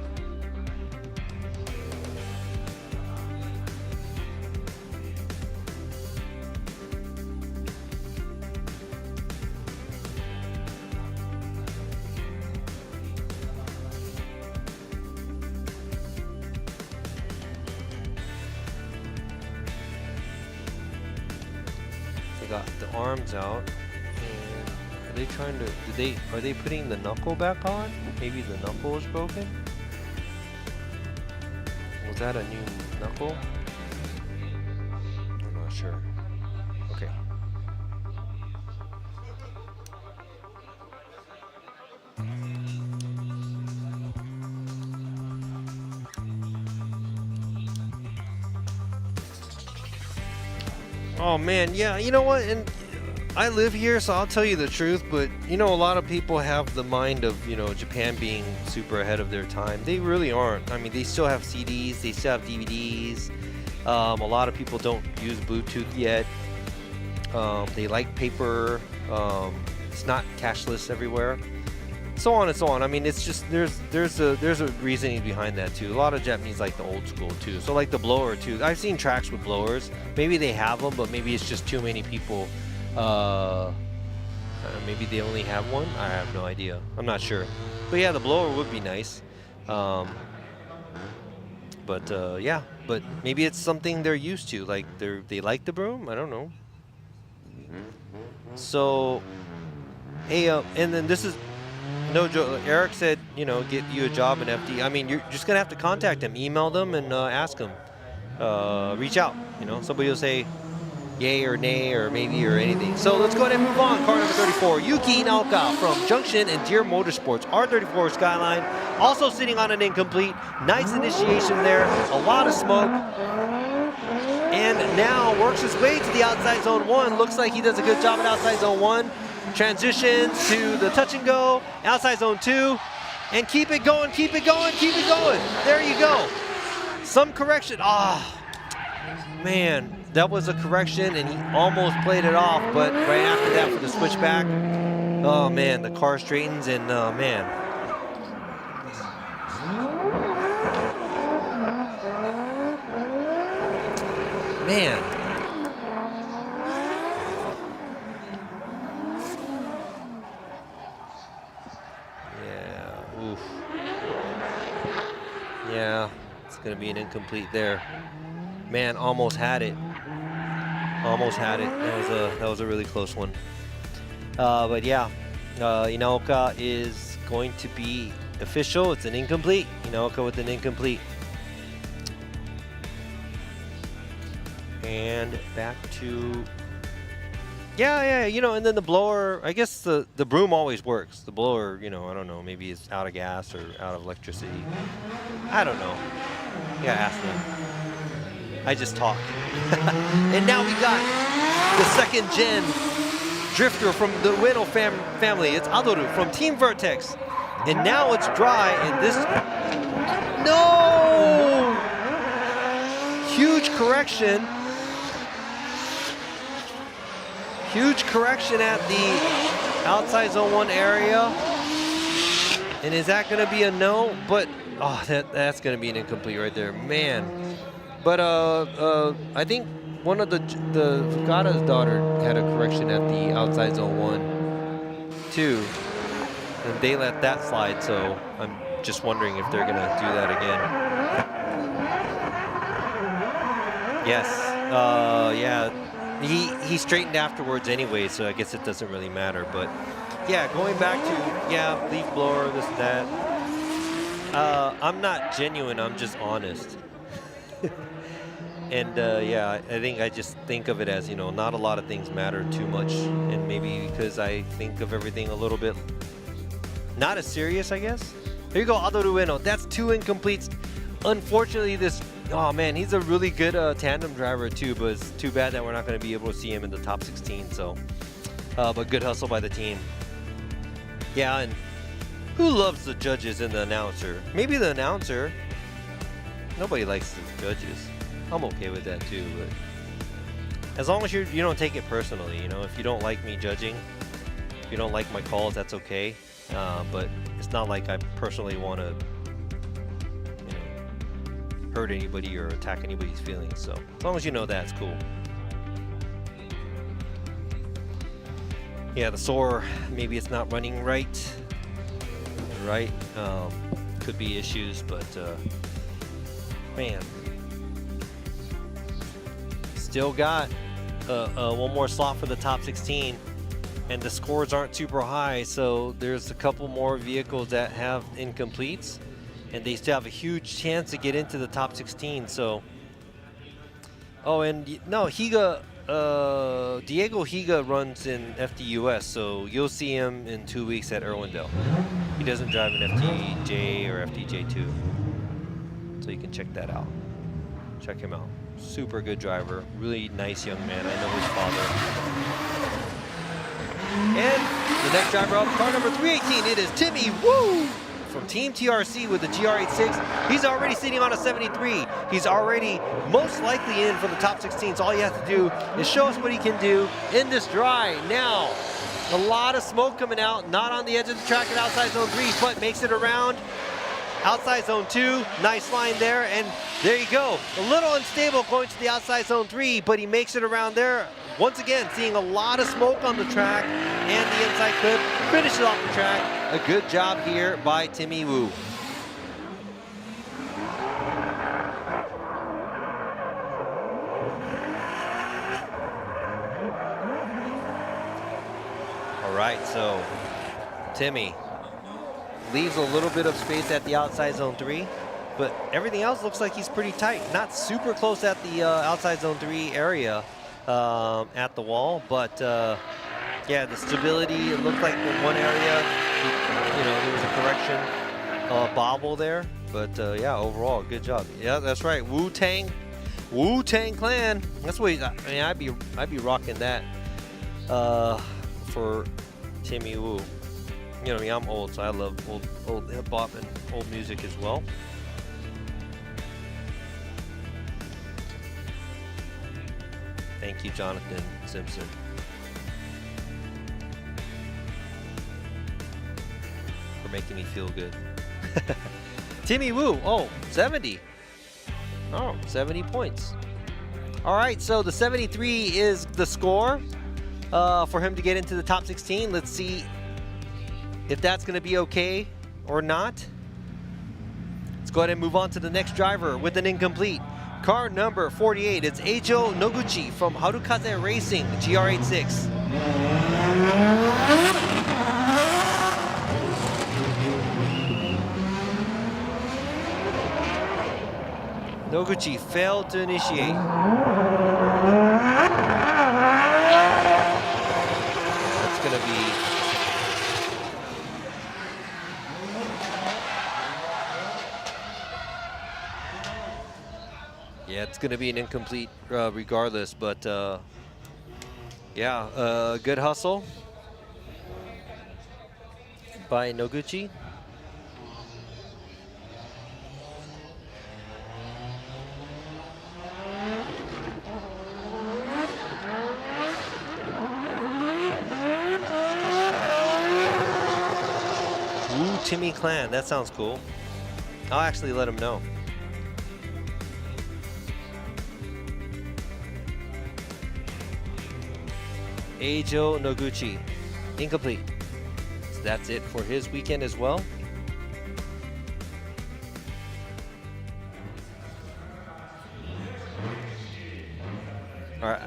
Got the arms out, and are they trying to? Are they putting the knuckle back on? Maybe the knuckle was broken. Was that a new knuckle? I'm not sure. Okay. Oh man, yeah, you know what? And I live here, so I'll tell you the truth, but you know, a lot of people have the mind of, you know, Japan being super ahead of their time. They really aren't. I mean, they still have CDs, they still have DVDs. A lot of people don't use Bluetooth yet. They like paper. It's not cashless everywhere. So on and so on. I mean, it's just there's a reasoning behind that too. A lot of Japanese like the old school too. So like the blower too. I've seen tracks with blowers. Maybe they have them, but maybe it's just too many people. Maybe they only have one. I have no idea. I'm not sure. But yeah, the blower would be nice. Yeah, but maybe it's something they're used to. Like they like the broom. I don't know. So, hey, and then this is no joke. Eric said, you know, get you a job in FD. I mean, you're just gonna have to contact them, email them, and ask them. Reach out. You know, somebody will say yay or nay or maybe or anything. So let's go ahead and move on. Car number 34, Yuki Naoka from Junction and Deer Motorsports, R34 Skyline, also sitting on an incomplete. Nice initiation there, a lot of smoke. And now works his way to the outside zone 1. Looks like he does a good job at outside zone 1. Transitions to the touch and go, outside zone 2. And keep it going, keep it going, keep it going. There you go. Some correction. Man. That was a correction, and he almost played it off, but right after that for the switchback, oh man, the car straightens, and man. Man. Yeah, oof. Yeah, it's gonna be an incomplete there. Man, almost had it. Almost had it. That was a really close one. But yeah, Inaoka is going to be official. It's an incomplete. Inaoka with an incomplete. And back to yeah. You know, and then the blower. I guess the broom always works. The blower, you know, I don't know. Maybe it's out of gas or out of electricity. I don't know. You gotta ask them. I just talk. And now we got the second gen drifter from the Ueno family. It's Adoru from Team Vertex. And now it's dry, and this... No! Huge correction. Huge correction at the outside zone 1 area. And is that going to be a no? But, oh, that's going to be an incomplete right there. Man. But I think one of the Fukada's daughter had a correction at the outside zone 1, too, and they let that slide. So I'm just wondering if they're gonna do that again. Yes, yeah, he straightened afterwards anyway, so I guess it doesn't really matter. But yeah, going back to leaf blower, this and that. I'm not genuine. I'm just honest. And yeah, I think I just think of it as, you know, not a lot of things matter too much, and maybe because I think of everything a little bit not as serious, I guess. Here you go, Adoru Ueno. That's 2 incompletes. Unfortunately, oh man, he's a really good tandem driver too, but it's too bad that we're not going to be able to see him in the top 16. So, but good hustle by the team. Yeah, and who loves the judges and the announcer? Maybe the announcer. Nobody likes the judges. I'm okay with that too, but as long as you don't take it personally, you know. If you don't like me judging, if you don't like my calls, that's okay. But it's not like I personally want to, you know, hurt anybody or attack anybody's feelings. So as long as you know that, it's cool. Yeah, the sore, maybe it's not running right. Could be issues, but man. Still got one more slot for the top 16, and the scores aren't super high, so there's a couple more vehicles that have incompletes, and they still have a huge chance to get into the top 16. So, oh, and no, Diego Higa runs in FDUS, so you'll see him in 2 weeks at Irwindale. He doesn't drive in FDJ or FDJ2, so you can check that out. Check him out. Super good driver, really nice young man. I know his father. next driver up, car number 318, it is Timmy Woo from Team TRC with the GR86. He's already sitting on a 73. He's already most likely in for the top 16. So all you have to do is show us what he can do in this dry. Now, a lot of smoke coming out, not on the edge of the track at outside zone 3, but makes it around outside zone 2. Nice line there, and there you go. A little unstable going to the outside zone 3, but he makes it around there. Once again, seeing a lot of smoke on the track and the inside clip. Finishes off the track. A good job here by Timmy Woo. All right, so Timmy leaves a little bit of space at the outside zone 3, but everything else looks like he's pretty tight. Not super close at the outside zone 3 area at the wall, but yeah, the stability, it looked like in one area, there was a correction bobble there, but yeah, overall, good job. Yeah, that's right, Wu-Tang Clan. That's what I'd be rocking that for Timmy Woo. You know me, I'm old, so I love old hip hop and old music as well. Thank you, Jonathan Simpson. For making me feel good. Timmy Woo, 70. 70 points. All right, so the 73 is the score for him to get into the top 16. Let's see if that's going to be okay or not. Let's go ahead and move on to the next driver with an incomplete. Car number 48, it's Eijo Noguchi from Harukaze Racing, GR86. Noguchi failed to initiate. That's going to be... Yeah, it's going to be an incomplete regardless, but yeah, good hustle by Noguchi. Ooh, Timmy Clan, that sounds cool. I'll actually let him know. Eijo Noguchi, incomplete. So that's it for his weekend as well. All right,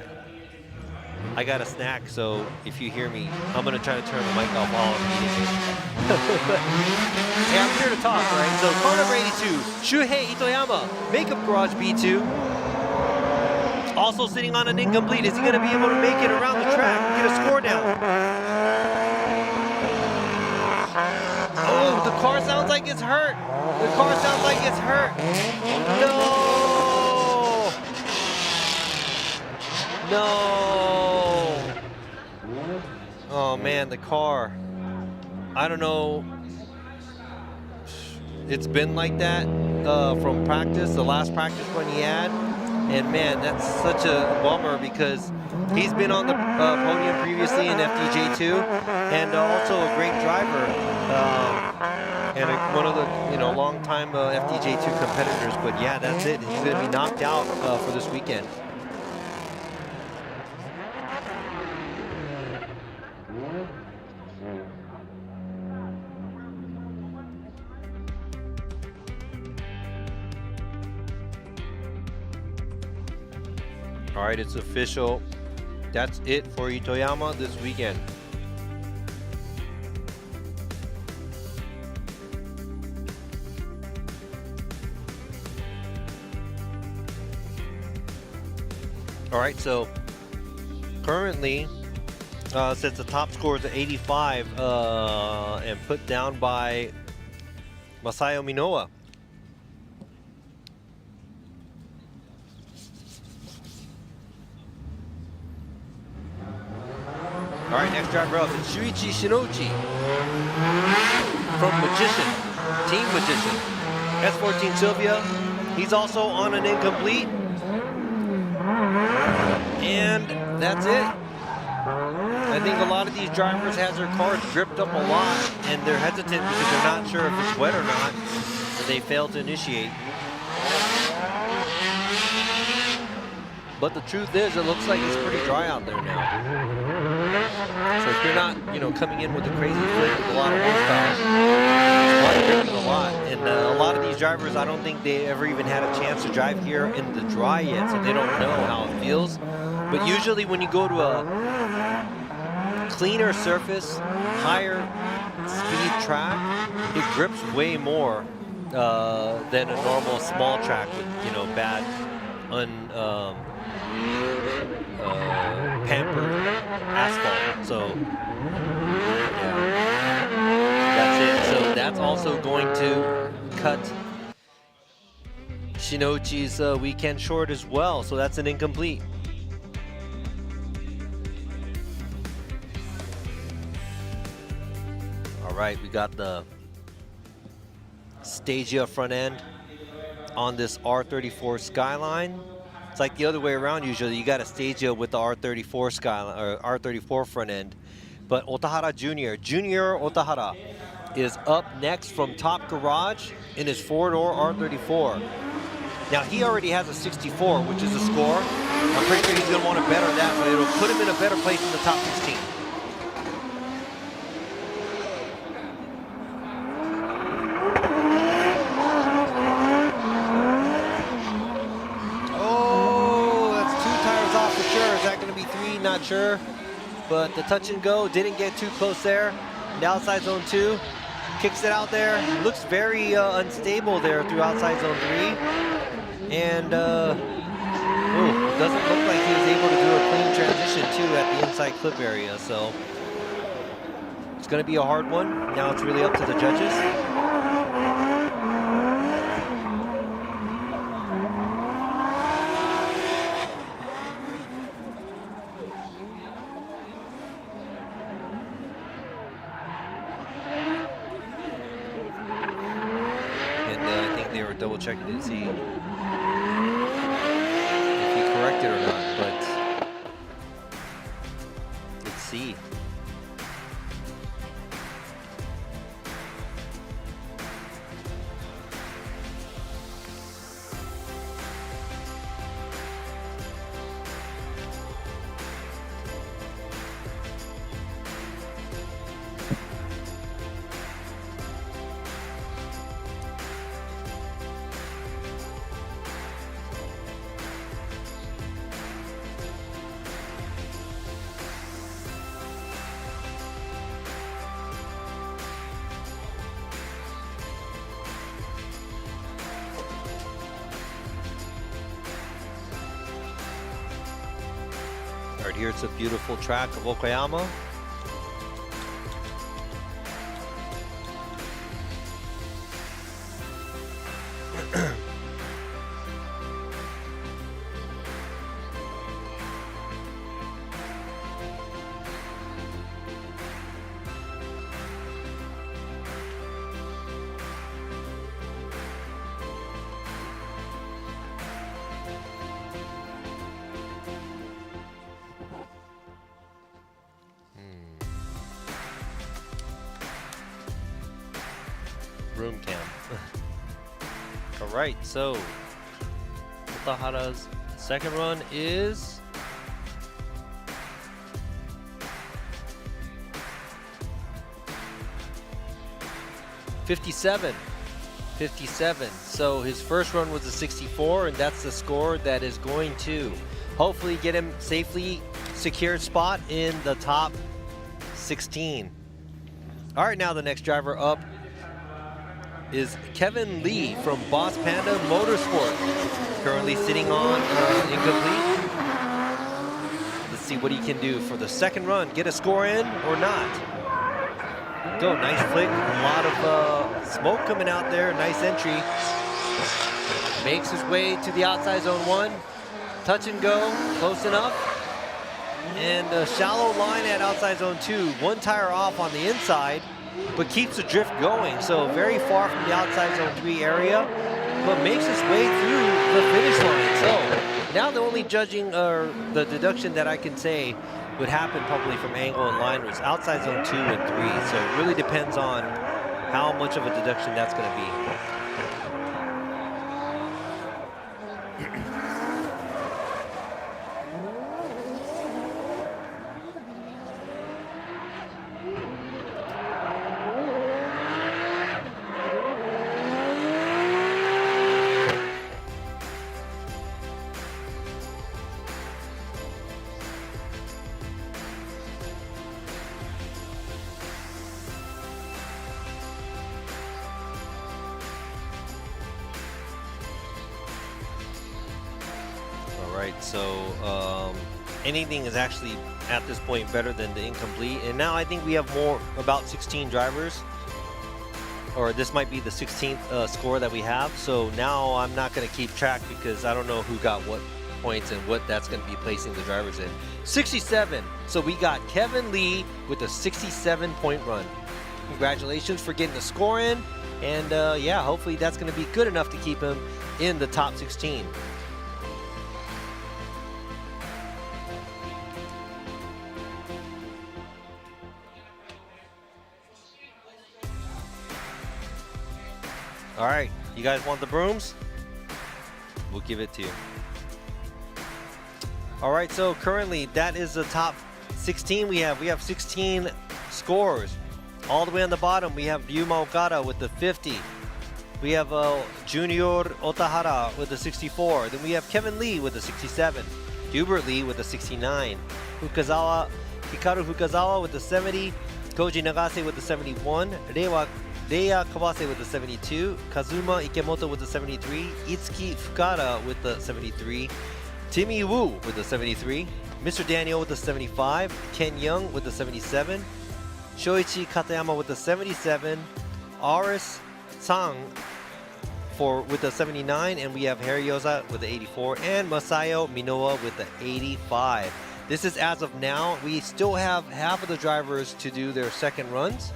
I got a snack, so if you hear me, I'm gonna try to turn the mic off while I'm eating it. Hey, I'm here to talk, right? So car number 82, Shuhei Itoyama, Makeup Garage B2. Also sitting on an incomplete. Is he going to be able to make it around the track and get a score down? Oh, the car sounds like it's hurt. The car sounds like it's hurt. No. No. Oh, man, the car. I don't know. It's been like that from practice, the last practice when he had. And man, that's such a bummer because he's been on the podium previously in FDJ2 and also a great driver and one of the long-time FDJ2 competitors. But yeah, that's it. He's going to be knocked out for this weekend. All right, it's official. That's it for Itoyama this weekend. All right, so currently, since the top score is at 85 and put down by Masayo Minowa. All right, next driver up is Shuichi Shinochi from Magician, Team Magician. S14 Sylvia, he's also on an incomplete. And that's it. I think a lot of these drivers has their cars dripped up a lot and they're hesitant because they're not sure if it's wet or not. They fail to initiate. But the truth is, it looks like it's pretty dry out there now. So if you're not, coming in with a crazy flick with a lot of horsepower, it's probably dripping a lot. And a lot of these drivers, I don't think they ever even had a chance to drive here in the dry yet, so they don't know how it feels. But usually when you go to a cleaner surface, higher speed track, it grips way more than a normal small track with, bad, pampered asphalt. So yeah, that's it. So that's also going to cut Shinochi's weekend short as well. So that's an incomplete. All right, we got the Stagia front end on this R34 Skyline. It's like the other way around usually. You got a Stagia with the R34 Skyline or R34 front end. But Otahara Junior Otahara is up next from Top Garage in his four-door R34. Now he already has a 64, which is a score. I'm pretty sure he's gonna want to better that, but it'll put him in a better place in the top 16. Not sure, but the touch and go didn't get too close there. The outside zone 2 kicks it out there. Looks very unstable there through outside zone 3, and doesn't look like he was able to do a clean transition too at the inside clip area. So it's going to be a hard one. Now it's really up to the judges. Double checking to see if he corrected or not, but let's see. Right here, it's a beautiful track of Okayama. Room cam. All right, so Otahara's second run is .57. So his first run was a 64, and that's the score that is going to hopefully get him safely secured spot in the top 16. All right, now the next driver up is Kevin Lee from Boss Panda Motorsports, currently sitting on incomplete. Let's see what he can do for the second run. Get a score in or not. Go, nice flick. A lot of smoke coming out there. Nice entry. Makes his way to the outside zone 1. Touch and go, close enough. And a shallow line at outside zone 2. One tire off on the inside, but keeps the drift going. So very far from the outside zone 3 area, but makes its way through the finish line. So now the only judging or the deduction that I can say would happen probably from angle and line was outside zone 2 and 3. So it really depends on how much of a deduction that's going to be. So anything is actually at this point better than the incomplete, and now I think we have about 16 drivers, or this might be the 16th score that we have. So now I'm not going to keep track because I don't know who got what points and what that's going to be placing the drivers in. 67. So we got Kevin Lee with a 67-point run. Congratulations for getting the score in, and yeah, hopefully that's going to be good enough to keep him in the top 16. All right, you guys want the brooms? We'll give it to you. All right, so currently that is the top 16 we have. We have 16 scores. All the way on the bottom, we have Ryuma Okada with the 50. We have Junior Otahara with the 64. Then we have Kevin Lee with the 67. Hubert Lee with the 69. Hikaru Fukazawa with the 70. Koji Nagase with the 71. Reiya Kawase with the 72, Kazuma Ikemoto with the 73, Itsuki Fukada with the 73, Timmy Wu with the 73, Mr. Daniel with the 75, Ken Young with the 77, Shoichi Katayama with the 77, Aris Sang with the 79, and we have Haryoza with the 84, and Masayo Minoa with the 85. This is as of now. We still have half of the drivers to do their second runs.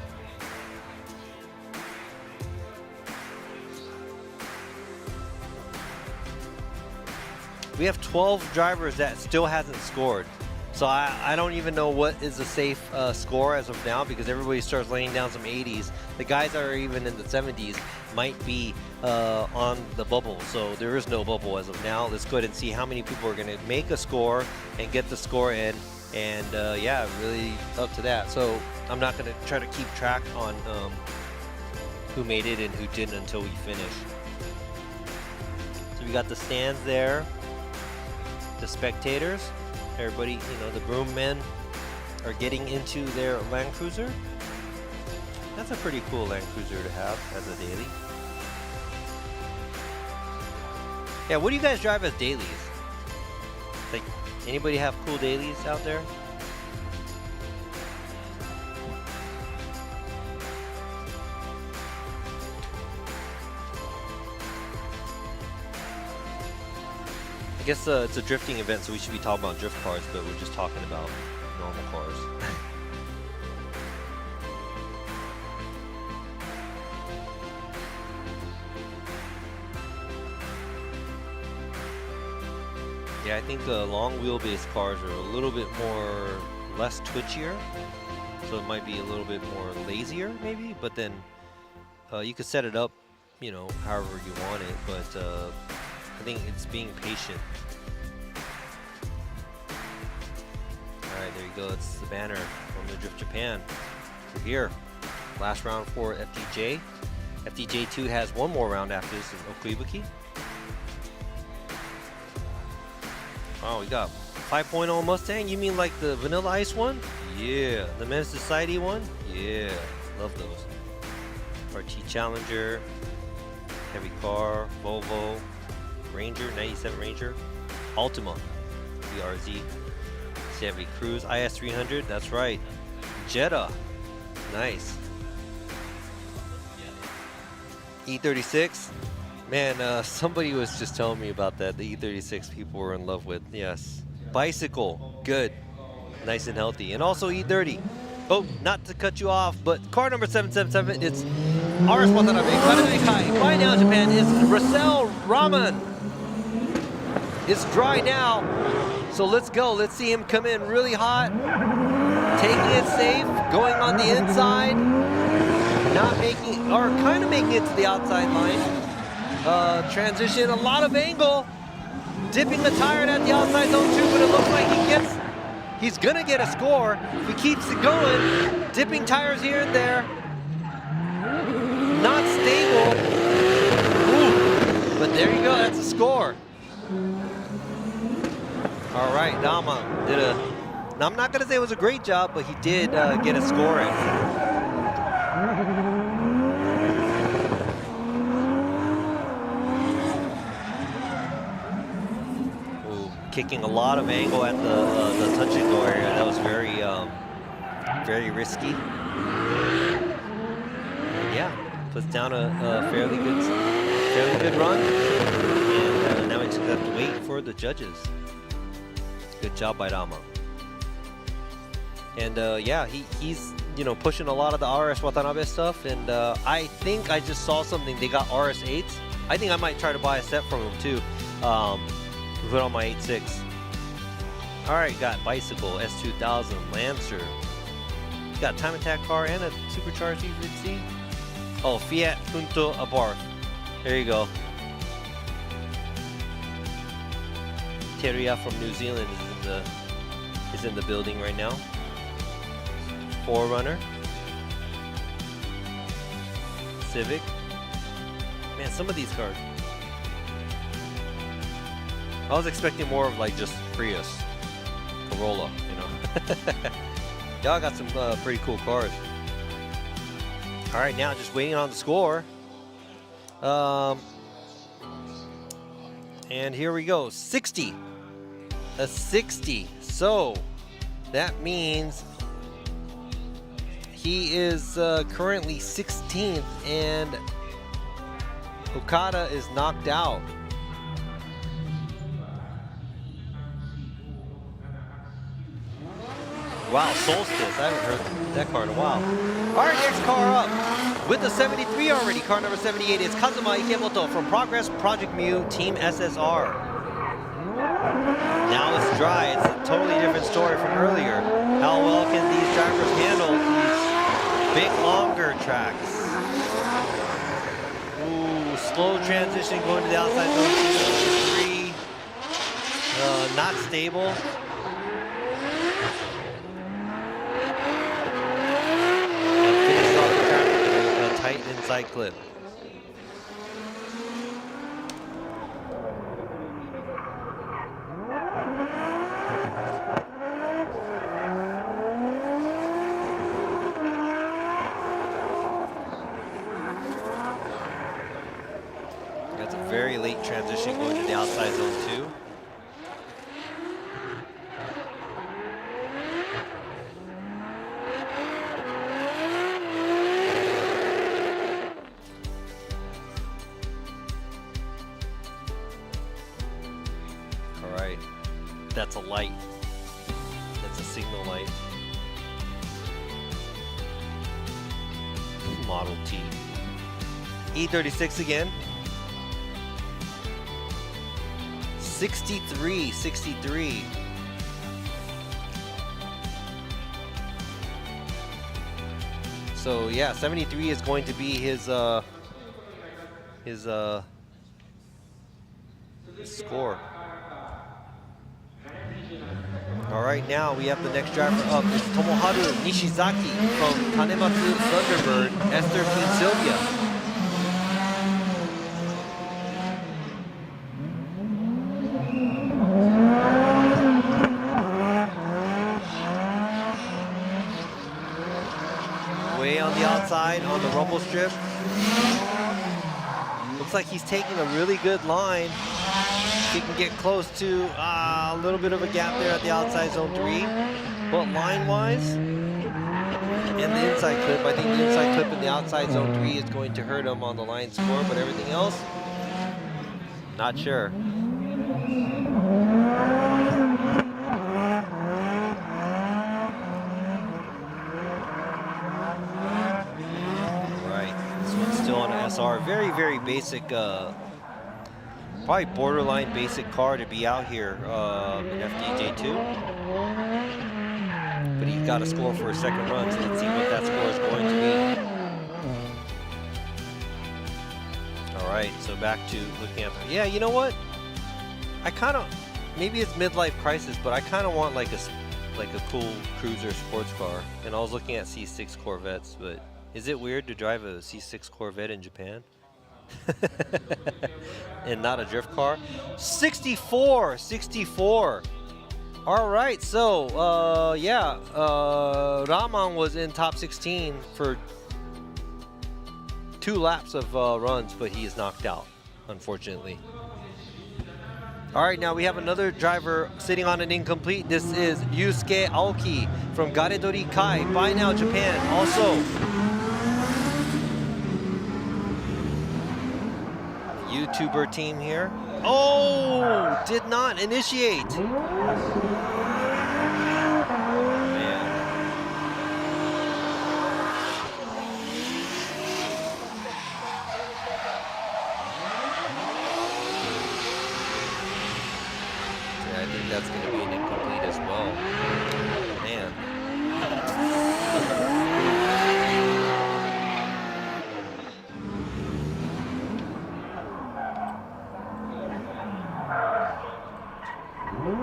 We have 12 drivers that still hasn't scored. So I don't even know what is a safe score as of now, because everybody starts laying down some 80s. The guys that are even in the 70s might be on the bubble. So there is no bubble as of now. Let's go ahead and see how many people are going to make a score and get the score in. And yeah, really up to that. So I'm not going to try to keep track on who made it and who didn't until we finish. So we got the stands there. The spectators, everybody, you know, the broom men are getting into their Land Cruiser. That's a pretty cool Land Cruiser to have as a daily. Yeah, what do you guys drive as dailies? Like, anybody have cool dailies out there? I guess it's a drifting event, so we should be talking about drift cars, but we're just talking about normal cars. Yeah, I think long wheelbase cars are a little bit less twitchier, so it might be a little bit more lazier maybe, but then you could set it up, you know, however you want it, but I think it's being patient. Alright, there you go. It's the banner from the Drift Japan. We're here. Last round for FDJ. FDJ2 has one more round after this in Okayama. Oh, we got 5.0 Mustang. You mean like the Vanilla Ice one? Yeah. The Men's Society one? Yeah. Love those. RT Challenger. Heavy car. Volvo. Ranger, 97 Ranger, Altima, BRZ, Chevy Cruze, IS300, that's right, Jetta, nice, E36, man, somebody was just telling me about that, the E36 people were in love with, yes, Bicycle, good, Nice and healthy. And also E30. Oh, not to cut you off, but car number 777, it's RS Watanabe, Kananai By now, Japan is Russell Raman. It's dry now, so let's go. Let's see him come in really hot, taking it safe, going on the inside, not making, or kind of making it to the outside line. Transition, a lot of angle, dipping the tire at the outside zone too, but it looks like he's gonna get a score. If he keeps it going, dipping tires here and there, not stable. Ooh, but there you go, that's a score. All right, Dama did now I'm not gonna say it was a great job, but he did get a score in. Ooh, kicking a lot of angle at the touch and go area. That was very risky. Yeah, puts down a fairly good run, and now we just have to wait for the judges. Good job by Dama. And yeah, he's pushing a lot of the RS Watanabe stuff, and I think I just saw something. They got RS 8s. I think I might try to buy a set from him too. Put on my 8.6. All right, got bicycle, S2000, Lancer. Got time attack car and a supercharged E3C. Oh, Fiat Punto Abarth. There you go. Teria from New Zealand is in the building right now. Forerunner. Civic. Man, some of these cars. I was expecting more of like just Prius, Corolla, Y'all got some pretty cool cars. All right, now just waiting on the score. And here we go, 60. A 60. So that means he is currently 16th, and Okada is knocked out. Wow, Solstice. I haven't heard that car in a while. All right, next car up with the 73 already. Car number 78 is Kazuma Ikemoto from Progress Project Mu Team SSR. Now it's dry. It's a totally different story from earlier. How well can these drivers handle these big, longer tracks? Ooh, slow transition going to the outside zone 2, 3. Not stable. Tight inside clip. That's a very late transition going to the outside zone 2. That's a light. That's a signal light. Model T. E36 again. 63. So yeah, 73 is going to be his score. All right, now we have the next driver up. It's Tomoharu Nishizaki from Kanematsu Thunderbird, S13 Sylvia. Way on the outside on the rumble strip. Looks like he's taking a really good line. He can get close to a little bit of a gap there at the outside zone 3, but line-wise and the inside clip, I think the inside clip in the outside zone 3 is going to hurt him on the line score, but everything else, not sure. SR. Very, very basic, probably borderline basic car to be out here in FDJ2. But he got a score for a second run, so let's see what that score is going to be. All right, so back to looking at, yeah, you know what? I kind of, maybe it's midlife crisis, but I kind of want like a cool cruiser sports car. And I was looking at C6 Corvettes, but is it weird to drive a C6 Corvette in Japan? And not a drift car? 64! 64! All right, so, yeah, Rahman was in top 16 for 2 laps of runs, but he is knocked out, unfortunately. All right, now we have another driver sitting on an incomplete. This is Yusuke Aoki from Garedori Kai, Buy Now Japan. Also, YouTuber team here. Oh, did not initiate. That's going to be an incomplete as well. Man.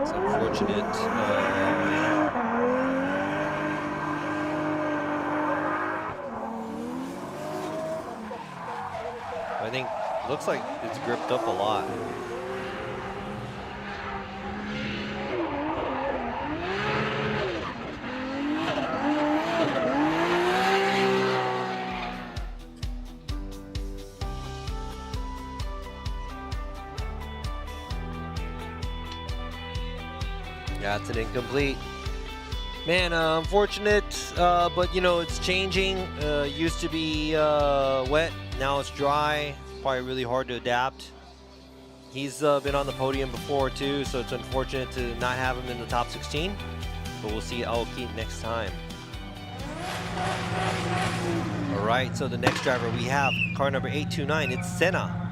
It's unfortunate. I think looks like it's gripped up a lot. That's an incomplete. Man, unfortunate, but you know, it's changing. Used to be wet, now it's dry. Probably really hard to adapt. He's been on the podium before too, so it's unfortunate to not have him in the top 16. But we'll see Aoki next time. All right, so the next driver we have car number 829. It's Senna.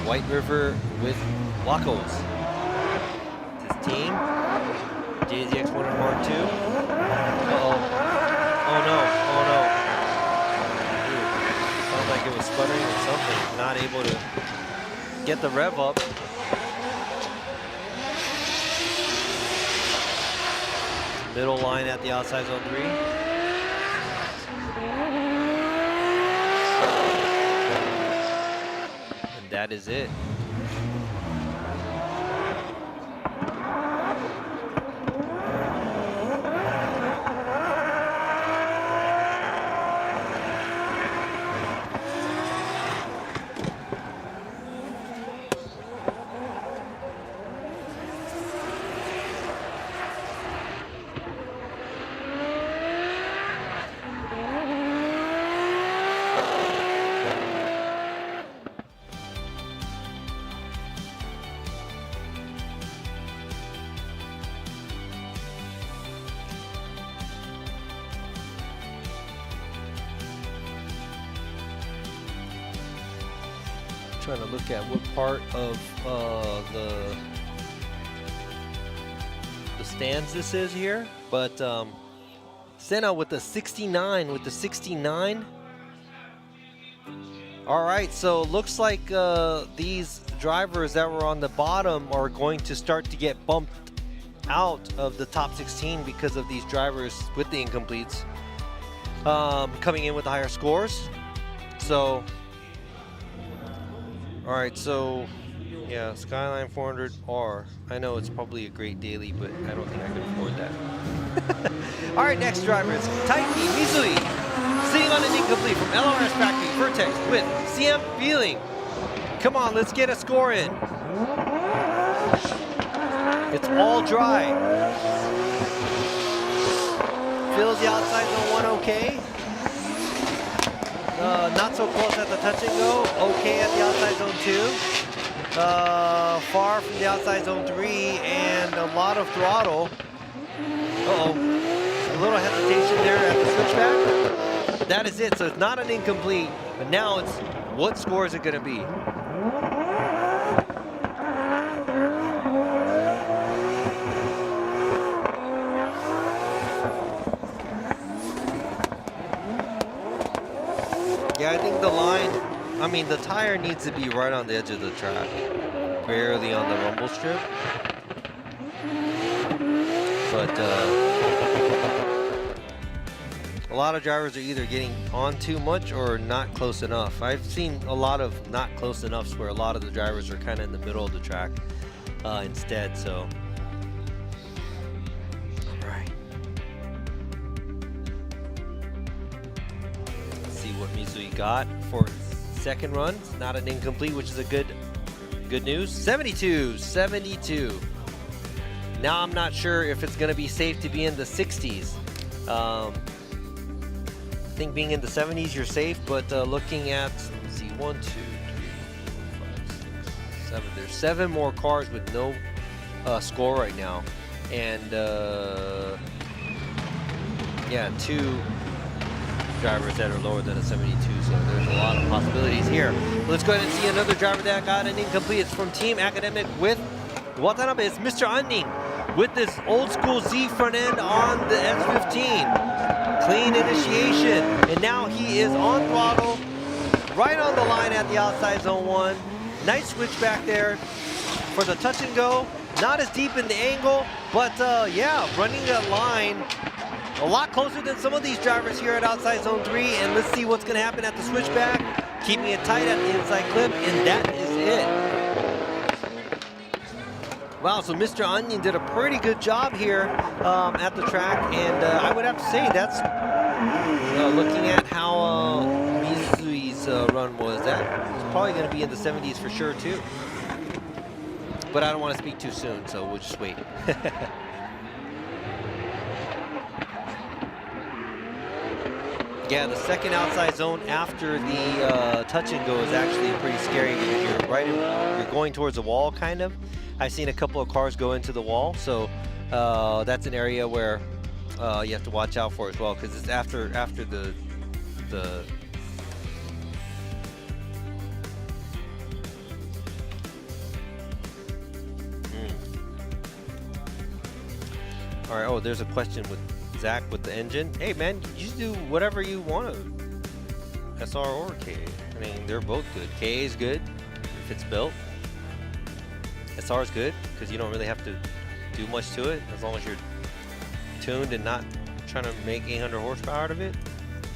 White River with Wacos. His team, JZX1 and Mark II. Uh-oh. Oh no, oh no. Dude, sounds like it was sputtering or something. Not able to get the rev up. Middle line at the outside zone 3. That is it. Trying to look at what part of the stands this is here, but Senna with the 69, with the 69. All right, so looks like these drivers that were on the bottom are going to start to get bumped out of the top 16 because of these drivers with the incompletes coming in with the higher scores. So all right, so yeah, Skyline 400R. I know it's probably a great daily, but I don't think I can afford that. All right, next driver is Taiki Mizui, sitting on an incomplete from LRS Factory Vertex with CM Feeling. Come on, let's get a score in. It's all dry. Fills the outside zone 1 okay. not so close at the touch and go. Okay at the outside zone 2. Far from the outside zone 3, and a lot of throttle. Uh-oh. A little hesitation there at the switchback. That is it. So it's not an incomplete, but now it's what score is it going to be? Yeah, I think the line, I mean, the tire needs to be right on the edge of the track, barely on the rumble strip. But a lot of drivers are either getting on too much or not close enough. I've seen a lot of not close enoughs where a lot of the drivers are kind of in the middle of the track instead, so. All right. Let's see what Mizui got for second run. It's not an incomplete, which is a good news. 72. Now I'm not sure if it's going to be safe to be in the 60s. I think being in the 70s you're safe, but looking at, let's see, 1, 2, 3, 4, 5, 6, 7. There's 7 more cars with no score right now, and yeah, 2 drivers that are lower than a 72. So there's a lot of possibilities here. Let's go ahead and see another driver that got an incomplete. It's from Team Academic with Watanabe. It's Mr. Anning with this old school Z front end on the S15. Clean initiation, and now he is on throttle, right on the line at the outside zone 1. Nice switch back there for the touch and go. Not as deep in the angle, but yeah, running that line a lot closer than some of these drivers here at outside zone 3. And let's see what's going to happen at the switchback. Keeping it tight at the inside clip, and that is it. Wow, so Mr. Onion did a pretty good job here at the track, and I would have to say that's looking at how Mizui's run was. That was probably going to be in the 70s for sure too. But I don't want to speak too soon, so we'll just wait. Yeah, the second outside zone after the touch and go is actually pretty scary because you're going towards the wall, kind of. I've seen a couple of cars go into the wall, so that's an area where you have to watch out for as well, because it's after the All right. Oh, there's a question with Zach with the engine. Hey man, you do whatever you want to, SR or K. I mean, they're both good. K is good if it's built. SR is good because you don't really have to do much to it as long as you're tuned and not trying to make 800 horsepower out of it.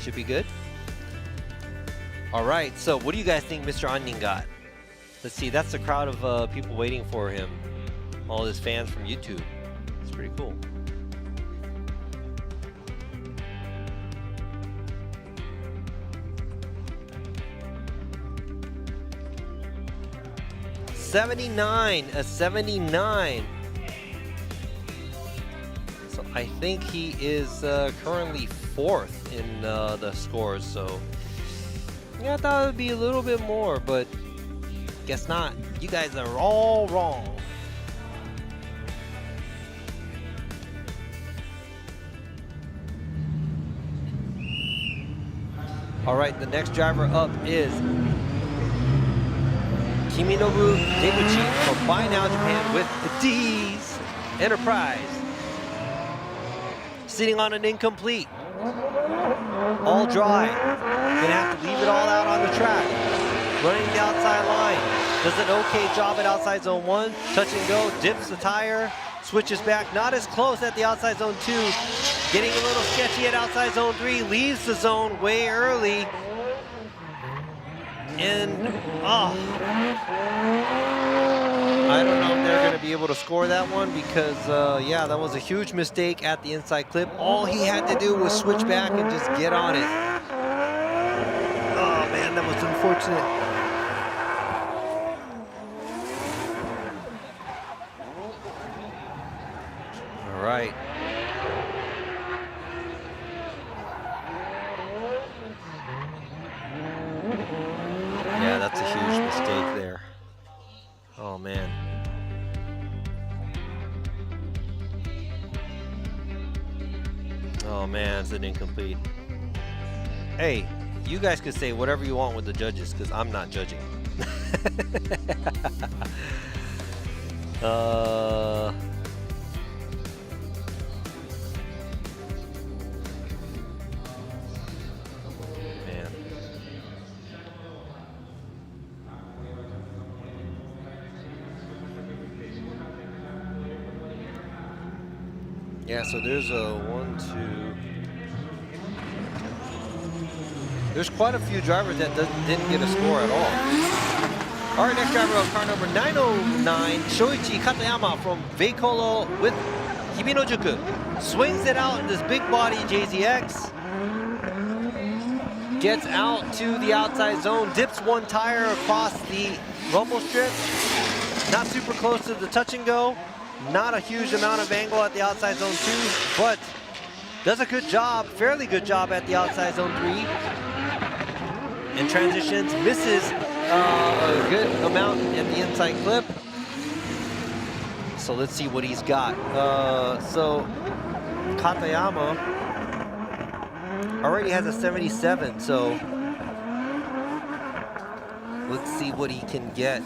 Should be good. All right, so what do you guys think Mr. Onion got? Let's see, that's the crowd of people waiting for him. All his fans from YouTube. It's pretty cool. A 79. So I think he is currently 4th in the scores. So yeah, I thought it would be a little bit more, but guess not. You guys are all wrong. All right, the next driver up is Kiminobu Deguchi from Buy Now Japan with the D's Enterprise. Sitting on an incomplete. All dry. Gonna have to leave it all out on the track. Running the outside line. Does an okay job at outside zone 1. Touch and go, dips the tire, switches back. Not as close at the outside zone 2. Getting a little sketchy at outside zone 3. Leaves the zone way early. And, I don't know if they're going to be able to score that one because, yeah, that was a huge mistake at the inside clip. All he had to do was switch back and just get on it. Oh, man, that was unfortunate. All right. an incomplete. Hey, you guys could say whatever you want with the judges because I'm not judging. Man. Yeah, so there's a 1, 2. There's quite a few drivers that didn't get a score at all. All right, next driver of car number 909, Shoichi Katayama from Veikolo with Hibinojuku. Swings it out in this big body JZX. Gets out to the outside zone, dips one tire across the rumble strip. Not super close to the touch and go. Not a huge amount of angle at the outside zone 2, but does a good job, fairly good job at the outside zone 3. And transitions, misses a good amount at the inside clip. So let's see what he's got. So Katayama already has a 77, so let's see what he can get.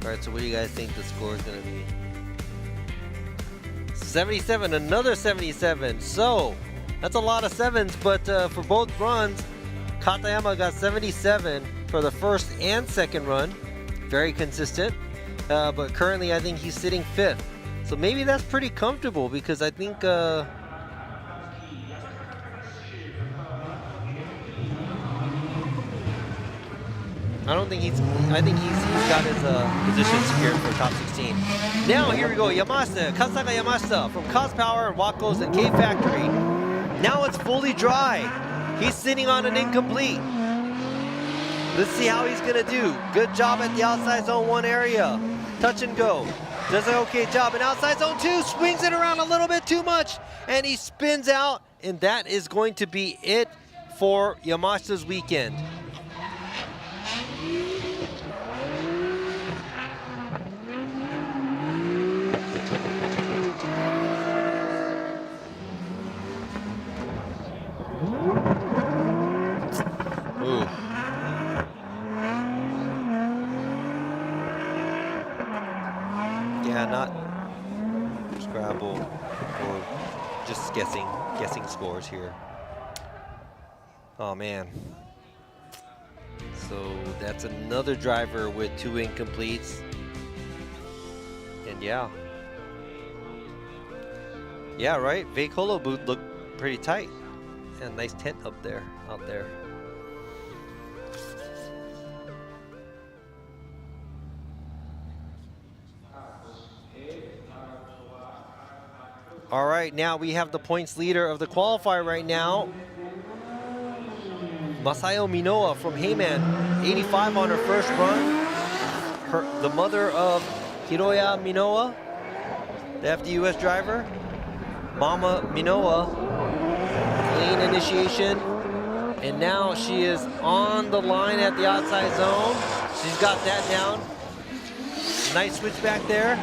All right, so what do you guys think the score is going to be? 77, another 77. So that's a lot of sevens, but for both runs, Katayama got 77 for the first and second run. Very consistent, but currently I think he's sitting 5th. So maybe that's pretty comfortable because I think I think he's got his position secured for top 16. Now here we go, Yamashita, Kasaka Yamashita from Cos Power and Watkos and K Factory. Now it's fully dry. He's sitting on an incomplete. Let's see how he's gonna do. Good job at the outside zone 1 area. Touch and go. Does an okay job in outside zone 2. Swings it around a little bit too much and he spins out, and that is going to be it for Yamashita's weekend. Ooh. Yeah, not Scrabble or just guessing scores here. Oh man. So that's another driver with 2 incompletes. And yeah. Yeah, right? Veikolo boot looked pretty tight. And nice tent up there, out there. All right, now we have the points leader of the qualifier right now. Masayo Minoa from Heyman, 85 on her first run. The mother of Hiroya Minoa, the FDUS driver. Mama Minoa, clean initiation. And now she is on the line at the outside zone. She's got that down. Nice switch back there.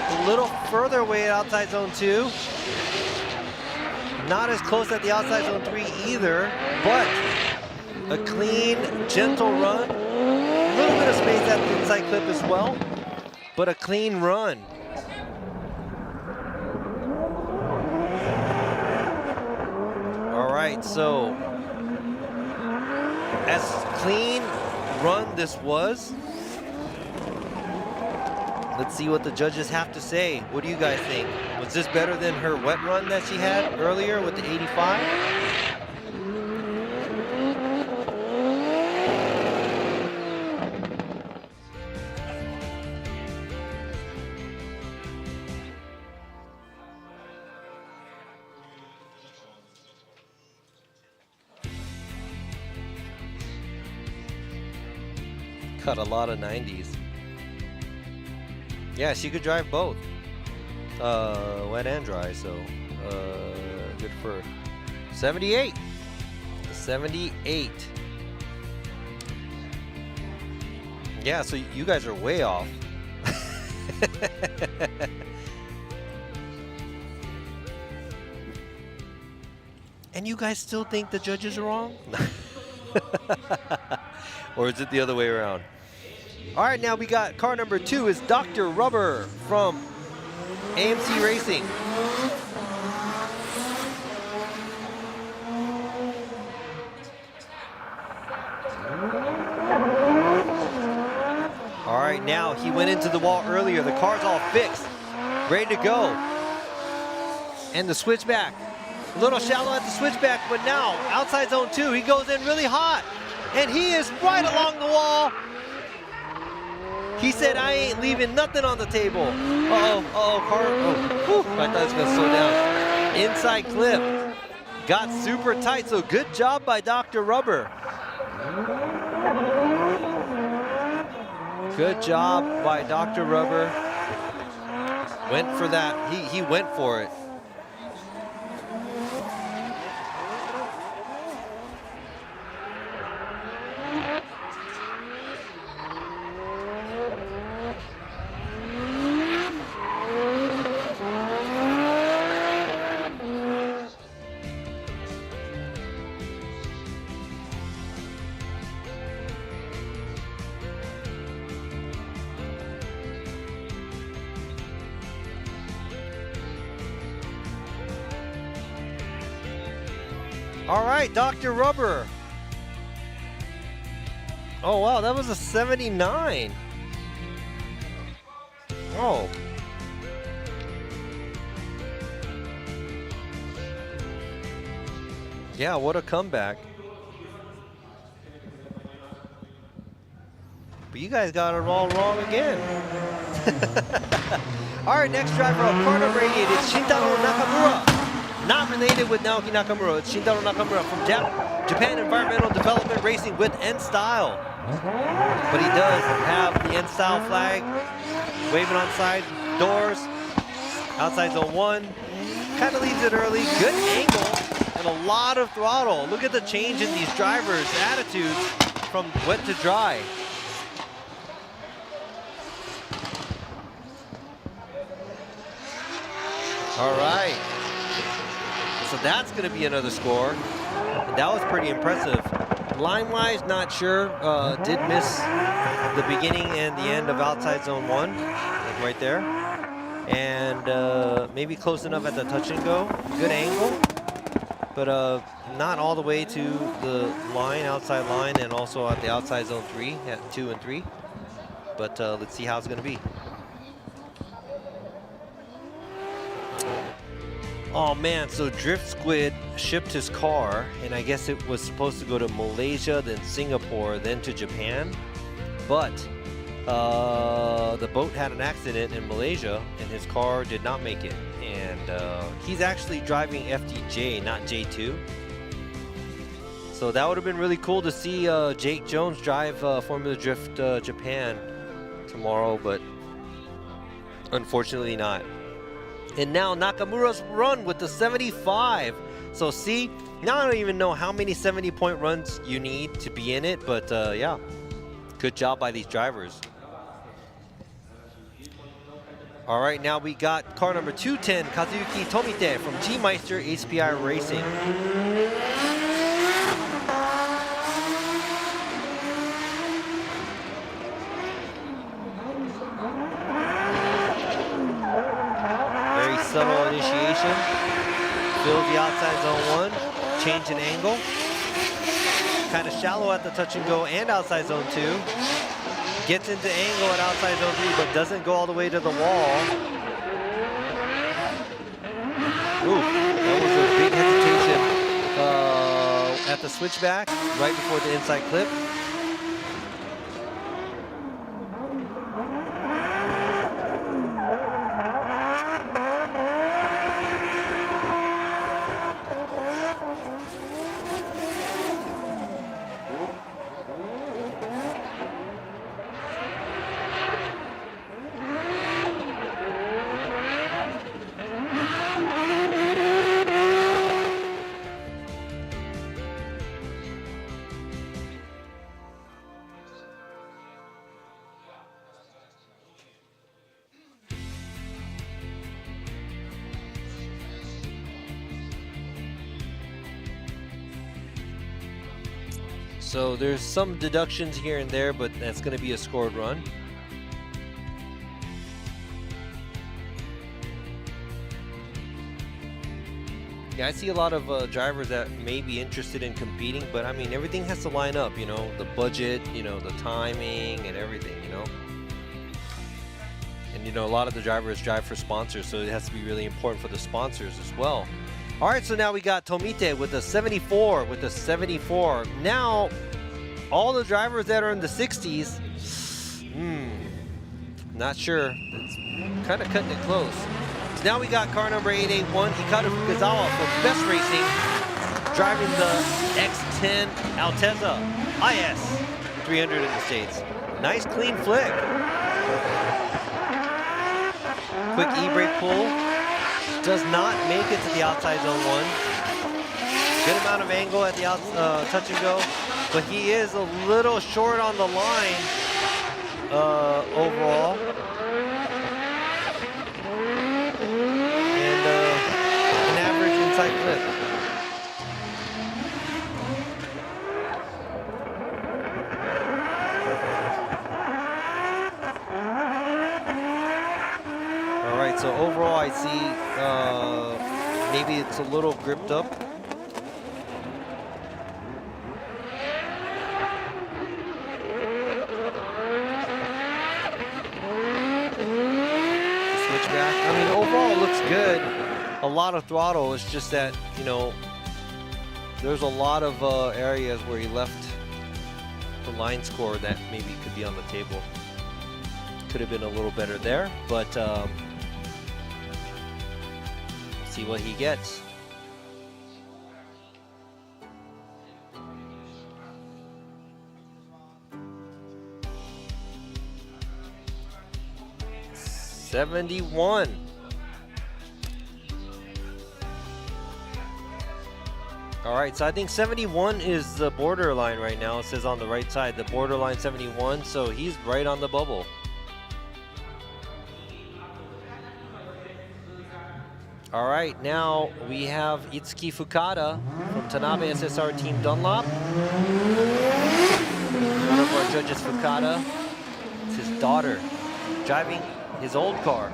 A little further away at outside zone 2. Not as close at the outside zone 3 either, but a clean, gentle run. A little bit of space at the inside clip as well, but a clean run. All right, so as clean run this was, let's see what the judges have to say. What do you guys think? Was this better than her wet run that she had earlier with the 85? Got a lot of 90s. Yeah, she could drive both. Wet and dry, so good for her. 78. 78. Yeah, so you guys are way off. And you guys still think the judges are wrong? Or is it the other way around? All right, now we got car number 2 is Dr. Rubber from AMC Racing. All right, now he went into the wall earlier. The car's all fixed, ready to go. And the switchback. A little shallow at the switchback, but now outside zone 2, he goes in really hot. And he is right along the wall. He said, I ain't leaving nothing on the table. Car. Oh, I thought it was gonna slow down. Inside clip. Got super tight, so good job by Dr. Rubber. Good job by Dr. Rubber. Went for that, he went for it. All right, Dr. Rubber. Oh, wow, that was a 79. Oh. Yeah, what a comeback. But you guys got it all wrong again. All right, next driver of car number 88 is Shintaro Nakamura. Not related with Naoki Nakamura, it's Shintaro Nakamura from Japan Environmental Development Racing with N-Style. But he does have the N-Style flag waving on side doors, outside zone 1. Kind of leaves it early, good angle, and a lot of throttle. Look at the change in these drivers' attitudes from wet to dry. All right. So that's going to be another score. And that was pretty impressive. Line-wise, not sure. Did miss the beginning and the end of outside zone 1, like right there. And maybe close enough at the touch and go. Good angle, but not all the way to the line, outside line, and also at the outside zone 3 at 2 and 3. But let's see how it's going to be. Oh man, so Drift Squid shipped his car, and I guess it was supposed to go to Malaysia, then Singapore, then to Japan. But the boat had an accident in Malaysia, and his car did not make it. And he's actually driving FDJ, not J2. So that would have been really cool to see Jake Jones drive Formula Drift Japan tomorrow, but unfortunately not. And now Nakamura's run with the 75. So see, now I don't even know how many 70-point runs you need to be in it, but yeah, good job by these drivers. All right, now we got car number 210, Kazuyuki Tomite from G-Meister HPI Racing. Subtle initiation, fills the outside zone 1, change in angle, kind of shallow at the touch and go and outside zone 2, gets into angle at outside zone 3 but doesn't go all the way to the wall. Ooh, that was a big hesitation at the switchback right before the inside clip. So there's some deductions here and there, but that's going to be a scored run. Yeah, I see a lot of drivers that may be interested in competing, but I mean, everything has to line up, you know, the budget, you know, the timing and everything, you know. And, you know, a lot of the drivers drive for sponsors, so it has to be really important for the sponsors as well. All right, so now we got Tomite with a 74, Now, all the drivers that are in the 60s, not sure. It's kind of cutting it close. So now we got car number 881, Hikaru Fukazawa from Best Racing, driving the X10 Altezza IS 300 in the States. Nice clean flick. Quick e-brake pull. Does not make it to the outside zone 1. Good amount of angle at the touch and go, but he is a little short on the line overall. And an average inside flip. All right, so overall I see maybe it's a little gripped up. Switchback. I mean, overall it looks good. A lot of throttle. It's just that, you know, there's a lot of areas where he left the line score that maybe could be on the table. Could have been a little better there, but see what he gets. '71. All right, so I think 71 is the borderline right now. It says on the right side, the borderline 71, so he's right on the bubble. All right, now we have Itsuki Fukada from Tanabe SSR Team Dunlop. One of our judges, Fukada. It's his daughter driving his old car.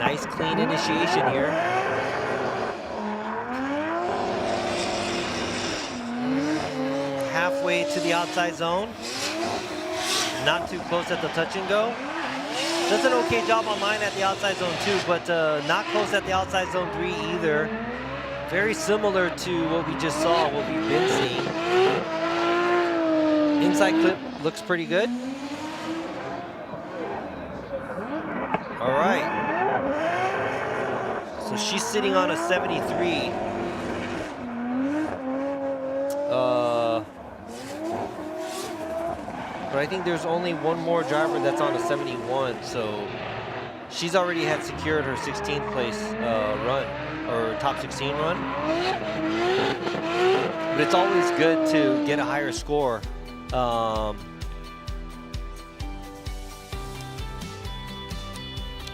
Nice clean initiation here. Halfway to the outside zone. Not too close at the touch and go. Does an okay job on mine at the outside zone 2, but not close at the outside zone 3 either. Very similar to what we just saw, what we've been seeing. Inside clip looks pretty good. All right. So she's sitting on a 73. But I think there's only one more driver that's on a 71, so she's already had secured her 16th place run, or top 16 run. But it's always good to get a higher score. A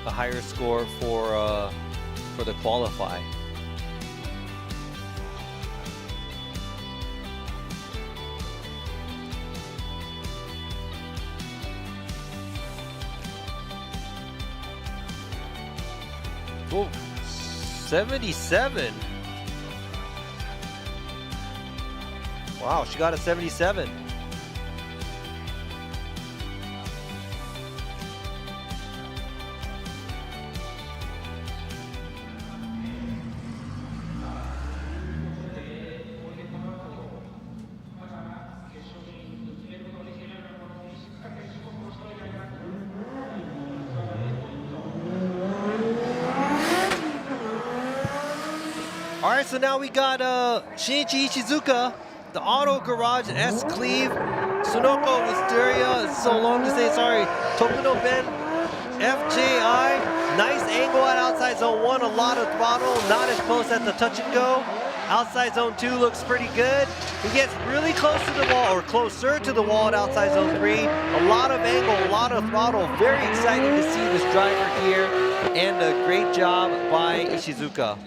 higher score for the qualify. Oh, 77. Wow, she got a 77. All right, so now we got Shinichi Ishizuka, the Auto Garage S Cleve, Sunoko Wisteria, it's so long to say sorry, Tokuno Ben, FJI, nice angle at outside zone 1, a lot of throttle, not as close at the touch and go. Outside zone 2 looks pretty good. He gets really close to the wall, or closer to the wall at outside zone 3. A lot of angle, a lot of throttle. Very exciting to see this driver here, and a great job by Ishizuka.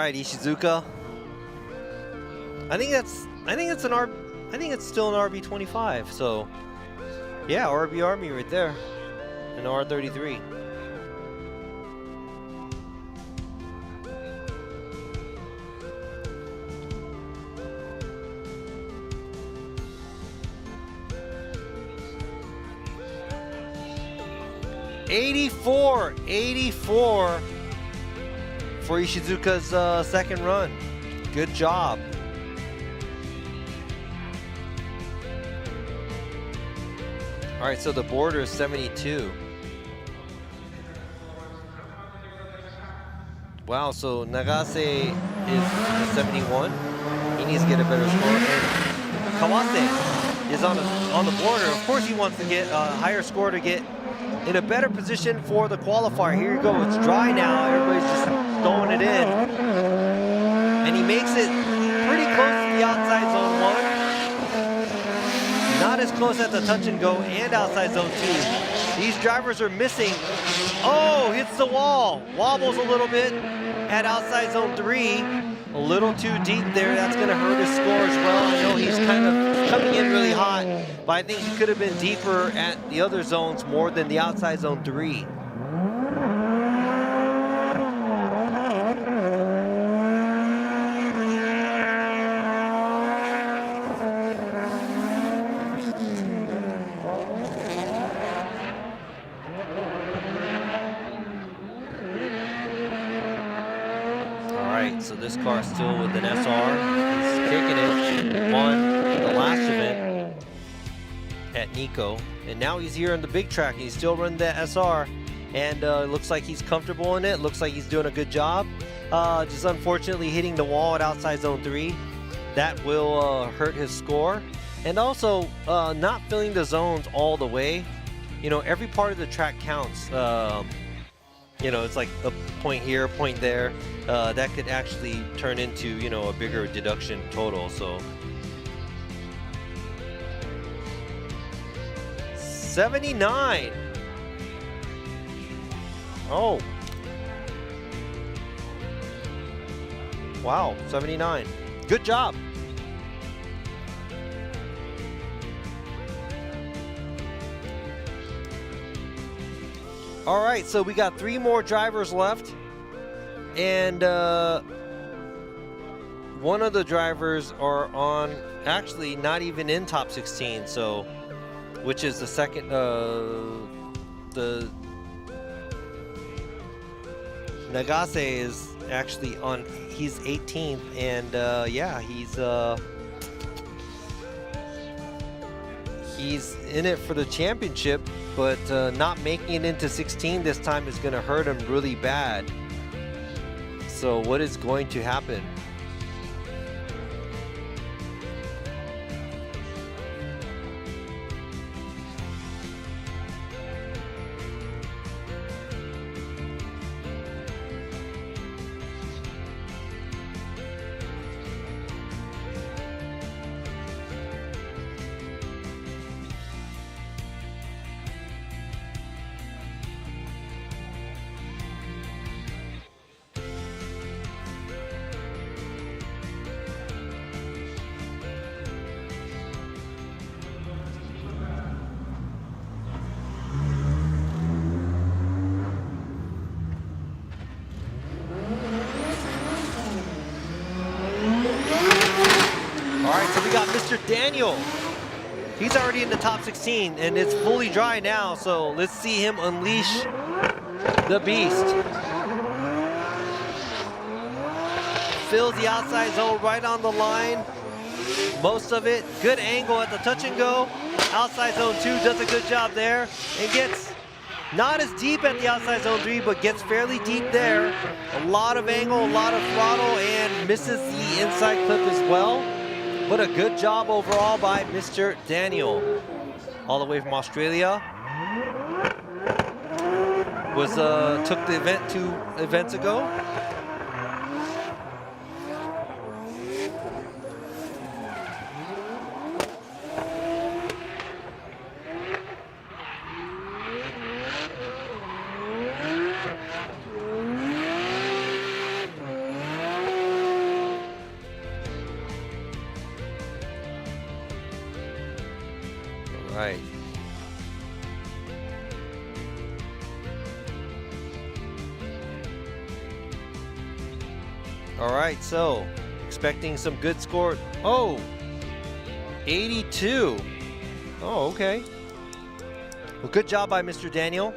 right, Ishizuka. I think it's still an RB25. So yeah, RB Army right there, an R33. '84 for Ishizuka's second run. Good job. All right, so the border is 72. Wow, so Nagase is 71. He needs to get a better score. And Kawase is on the border. Of course, he wants to get a higher score to get in a better position for the qualifier. Here you go, it's dry now. Everybody's just throwing it in. And he makes it pretty close to the outside zone 1. Not as close at the touch and go and outside zone 2. These drivers are missing. Oh, hits the wall. Wobbles a little bit at outside zone 3. A little too deep there. That's going to hurt his score as well. I know he's kind of coming in really hot, but I think he could have been deeper at the other zones more than the outside zone 3. So this car is still with an SR. He's kicking it. Won the last event at Nico. And now he's here on the big track. He's still running the SR. And looks like he's comfortable in it. Looks like he's doing a good job. Just unfortunately hitting the wall at outside zone 3. That will hurt his score. And also not filling the zones all the way. You know, every part of the track counts. You know, it's like a point here, a point there. That could actually turn into, you know, a bigger deduction total. So 79. Oh. Wow, 79. Good job. All right, so we got 3 more drivers left. And one of the drivers are on, actually not even in top 16, so, which is the second, the Nagase is actually on, he's 18th, and yeah, he's in it for the championship, but not making it into 16 this time is going to hurt him really bad. So what is going to happen? Mr. Daniel, he's already in the top 16 and it's fully dry now, so let's see him unleash the beast. Fills the outside zone right on the line, most of it. Good angle at the touch and go. Outside zone 2 does a good job there and gets not as deep at the outside zone 3, but gets fairly deep there. A lot of angle, a lot of throttle, and misses the inside clip as well. But a good job overall by Mr. Daniel. All the way from Australia. Took the event 2 events ago. right. All right, so expecting some good score. Oh, 82. Oh, okay. Well, good job by Mr. Daniel.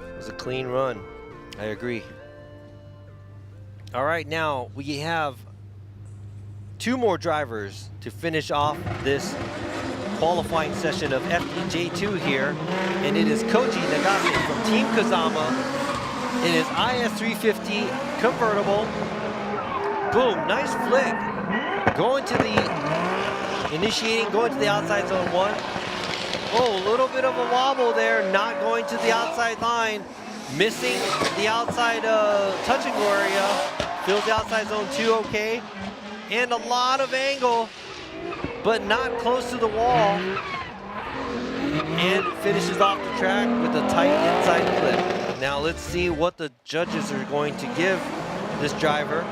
It was a clean run. I agree. All right, now we have 2 more drivers to finish off this qualifying session of FDJ2 here, and it is Koji Nagase from Team Kazama in his IS350 convertible. Boom, nice flick. Going to the outside zone 1. Oh, a little bit of a wobble there, not going to the outside line, missing the outside touching area. Fills the outside zone 2 okay, and a lot of angle, but not close to the wall, and finishes off the track with a tight inside clip. Now let's see what the judges are going to give this driver.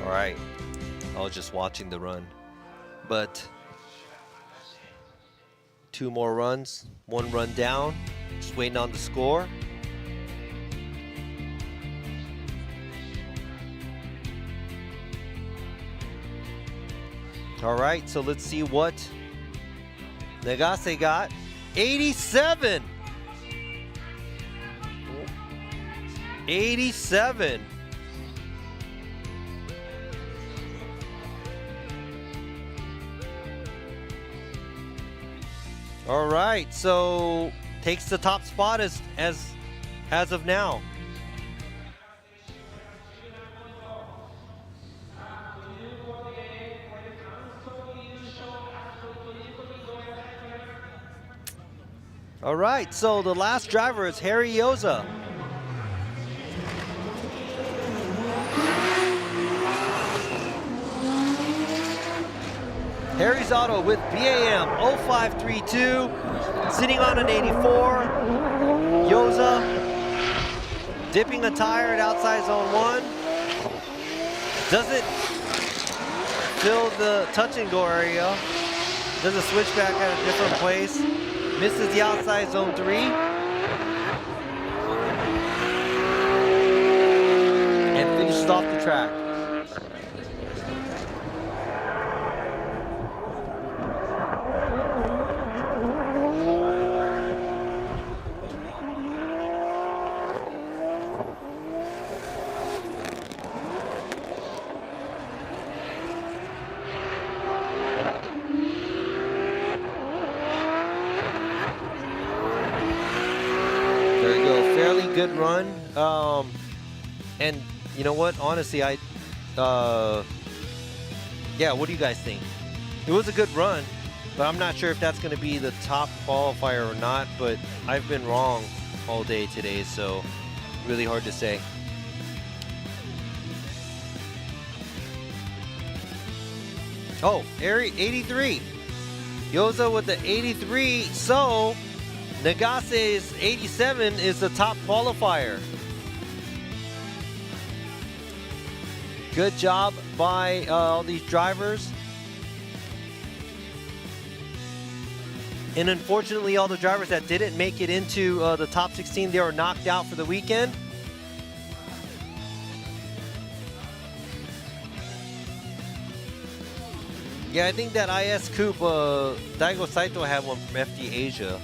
All right, I was just watching the run, but 2 more runs, 1 run down, just waiting on the score. All right, so let's see what Nagase got. 87. 87. All right, so takes the top spot as of now. All right, so the last driver is Harry Yoza. Harry's Auto with BAM 0532, sitting on an 84. Yoza dipping a tire at outside zone 1. Doesn't fill the touch and go area. Does a switchback at a different place. Misses the outside zone 3. And finishes off the track. Good run, and you know what, honestly, yeah, what do you guys think? It was a good run, but I'm not sure if that's going to be the top qualifier or not, but I've been wrong all day today, so really hard to say. Oh, 83. Yoza with the 83, so Nagase's 87 is the top qualifier. Good job by all these drivers. And unfortunately, all the drivers that didn't make it into the top 16, they were knocked out for the weekend. Yeah, I think that IS Coupe, Daigo Saito had one from FD Asia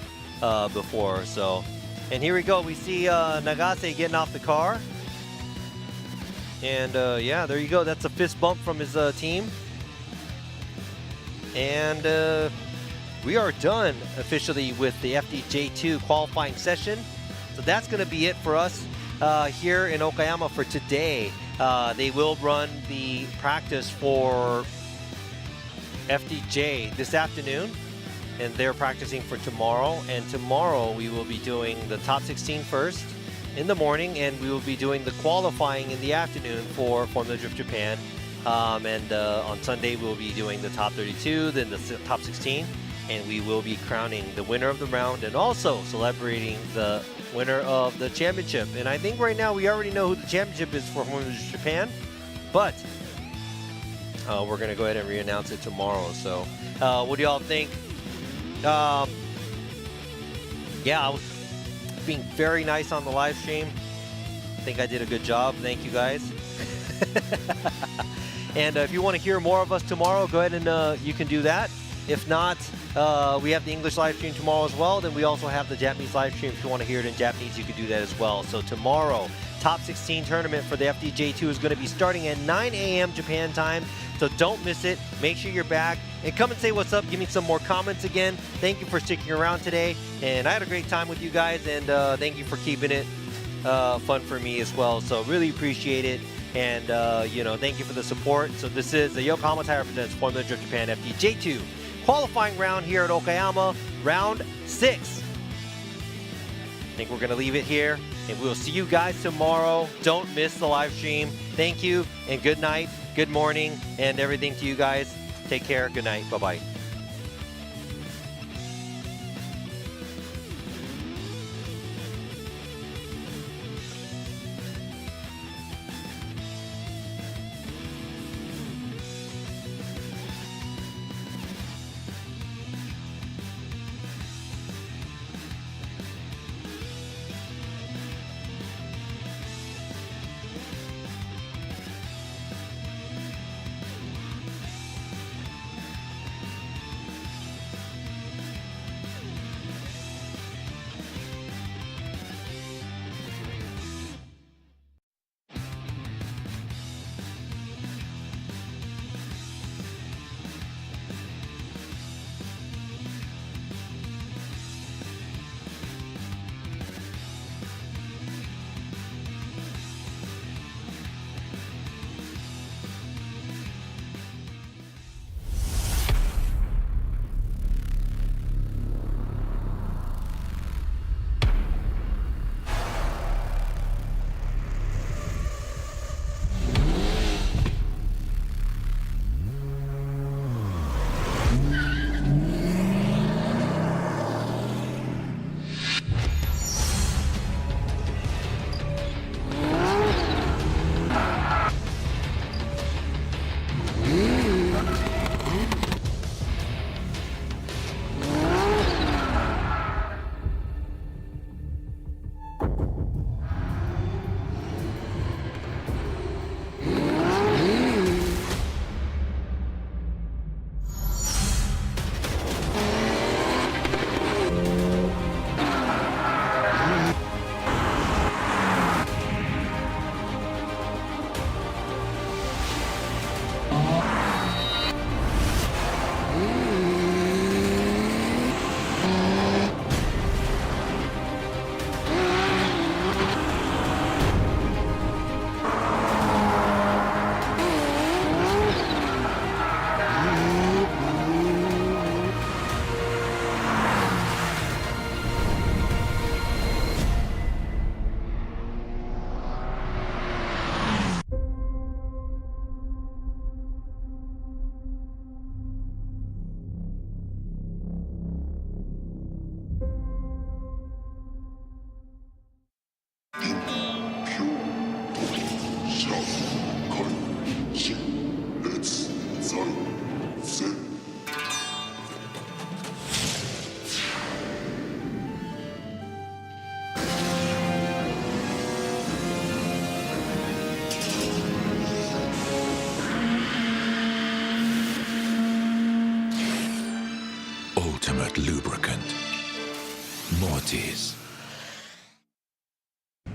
before, so. And here we go, we see Nagase getting off the car. And yeah, there you go, that's a fist bump from his team. And we are done officially with the FDJ2 qualifying session. So that's gonna be it for us here in Okayama for today. They will run the practice for FDJ this afternoon, and they're practicing for tomorrow. And tomorrow we will be doing the top 16 first in the morning, and we will be doing the qualifying in the afternoon for Formula Drift Japan. And on Sunday we'll be doing the top 32, then the top 16, and we will be crowning the winner of the round and also celebrating the winner of the championship. And I think right now we already know who the championship is for Formula Drift Japan, but we're gonna go ahead and re-announce it tomorrow. So what do y'all think? Yeah, I was being very nice on the live stream. I think I did a good job. Thank you guys. And if you want to hear more of us tomorrow, go ahead and you can do that. If not, we have the English live stream tomorrow as well. Then we also have the Japanese live stream. If you want to hear it in Japanese, you can do that as well. So tomorrow, top 16 tournament for the FDJ2 is going to be starting at 9 a.m. Japan time. So don't miss it. Make sure you're back and come and say what's up. Give me some more comments again. Thank you for sticking around today. And I had a great time with you guys, and thank you for keeping it fun for me as well. So really appreciate it. And, you know, thank you for the support. So this is the Yokohama Tire presents Formula Drift Japan FDJ2 qualifying round here at Okayama, round 6. I think we're going to leave it here, and we'll see you guys tomorrow. Don't miss the live stream. Thank you, and good night, good morning, and everything to you guys. Take care. Good night. Bye-bye. ultimate lubricant. Mortis.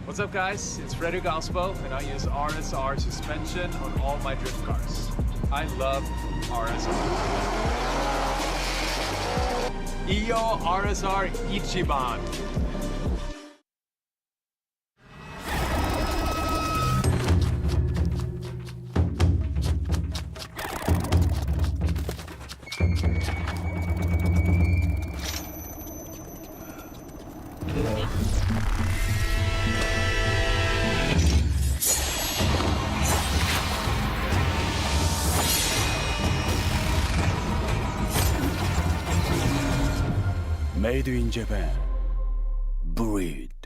What's up guys, it's Frederick Ospo and I use RSR suspension on all my drift cars. I love RSR. Iyo RSR Ichiban. Made in Japan. Breed.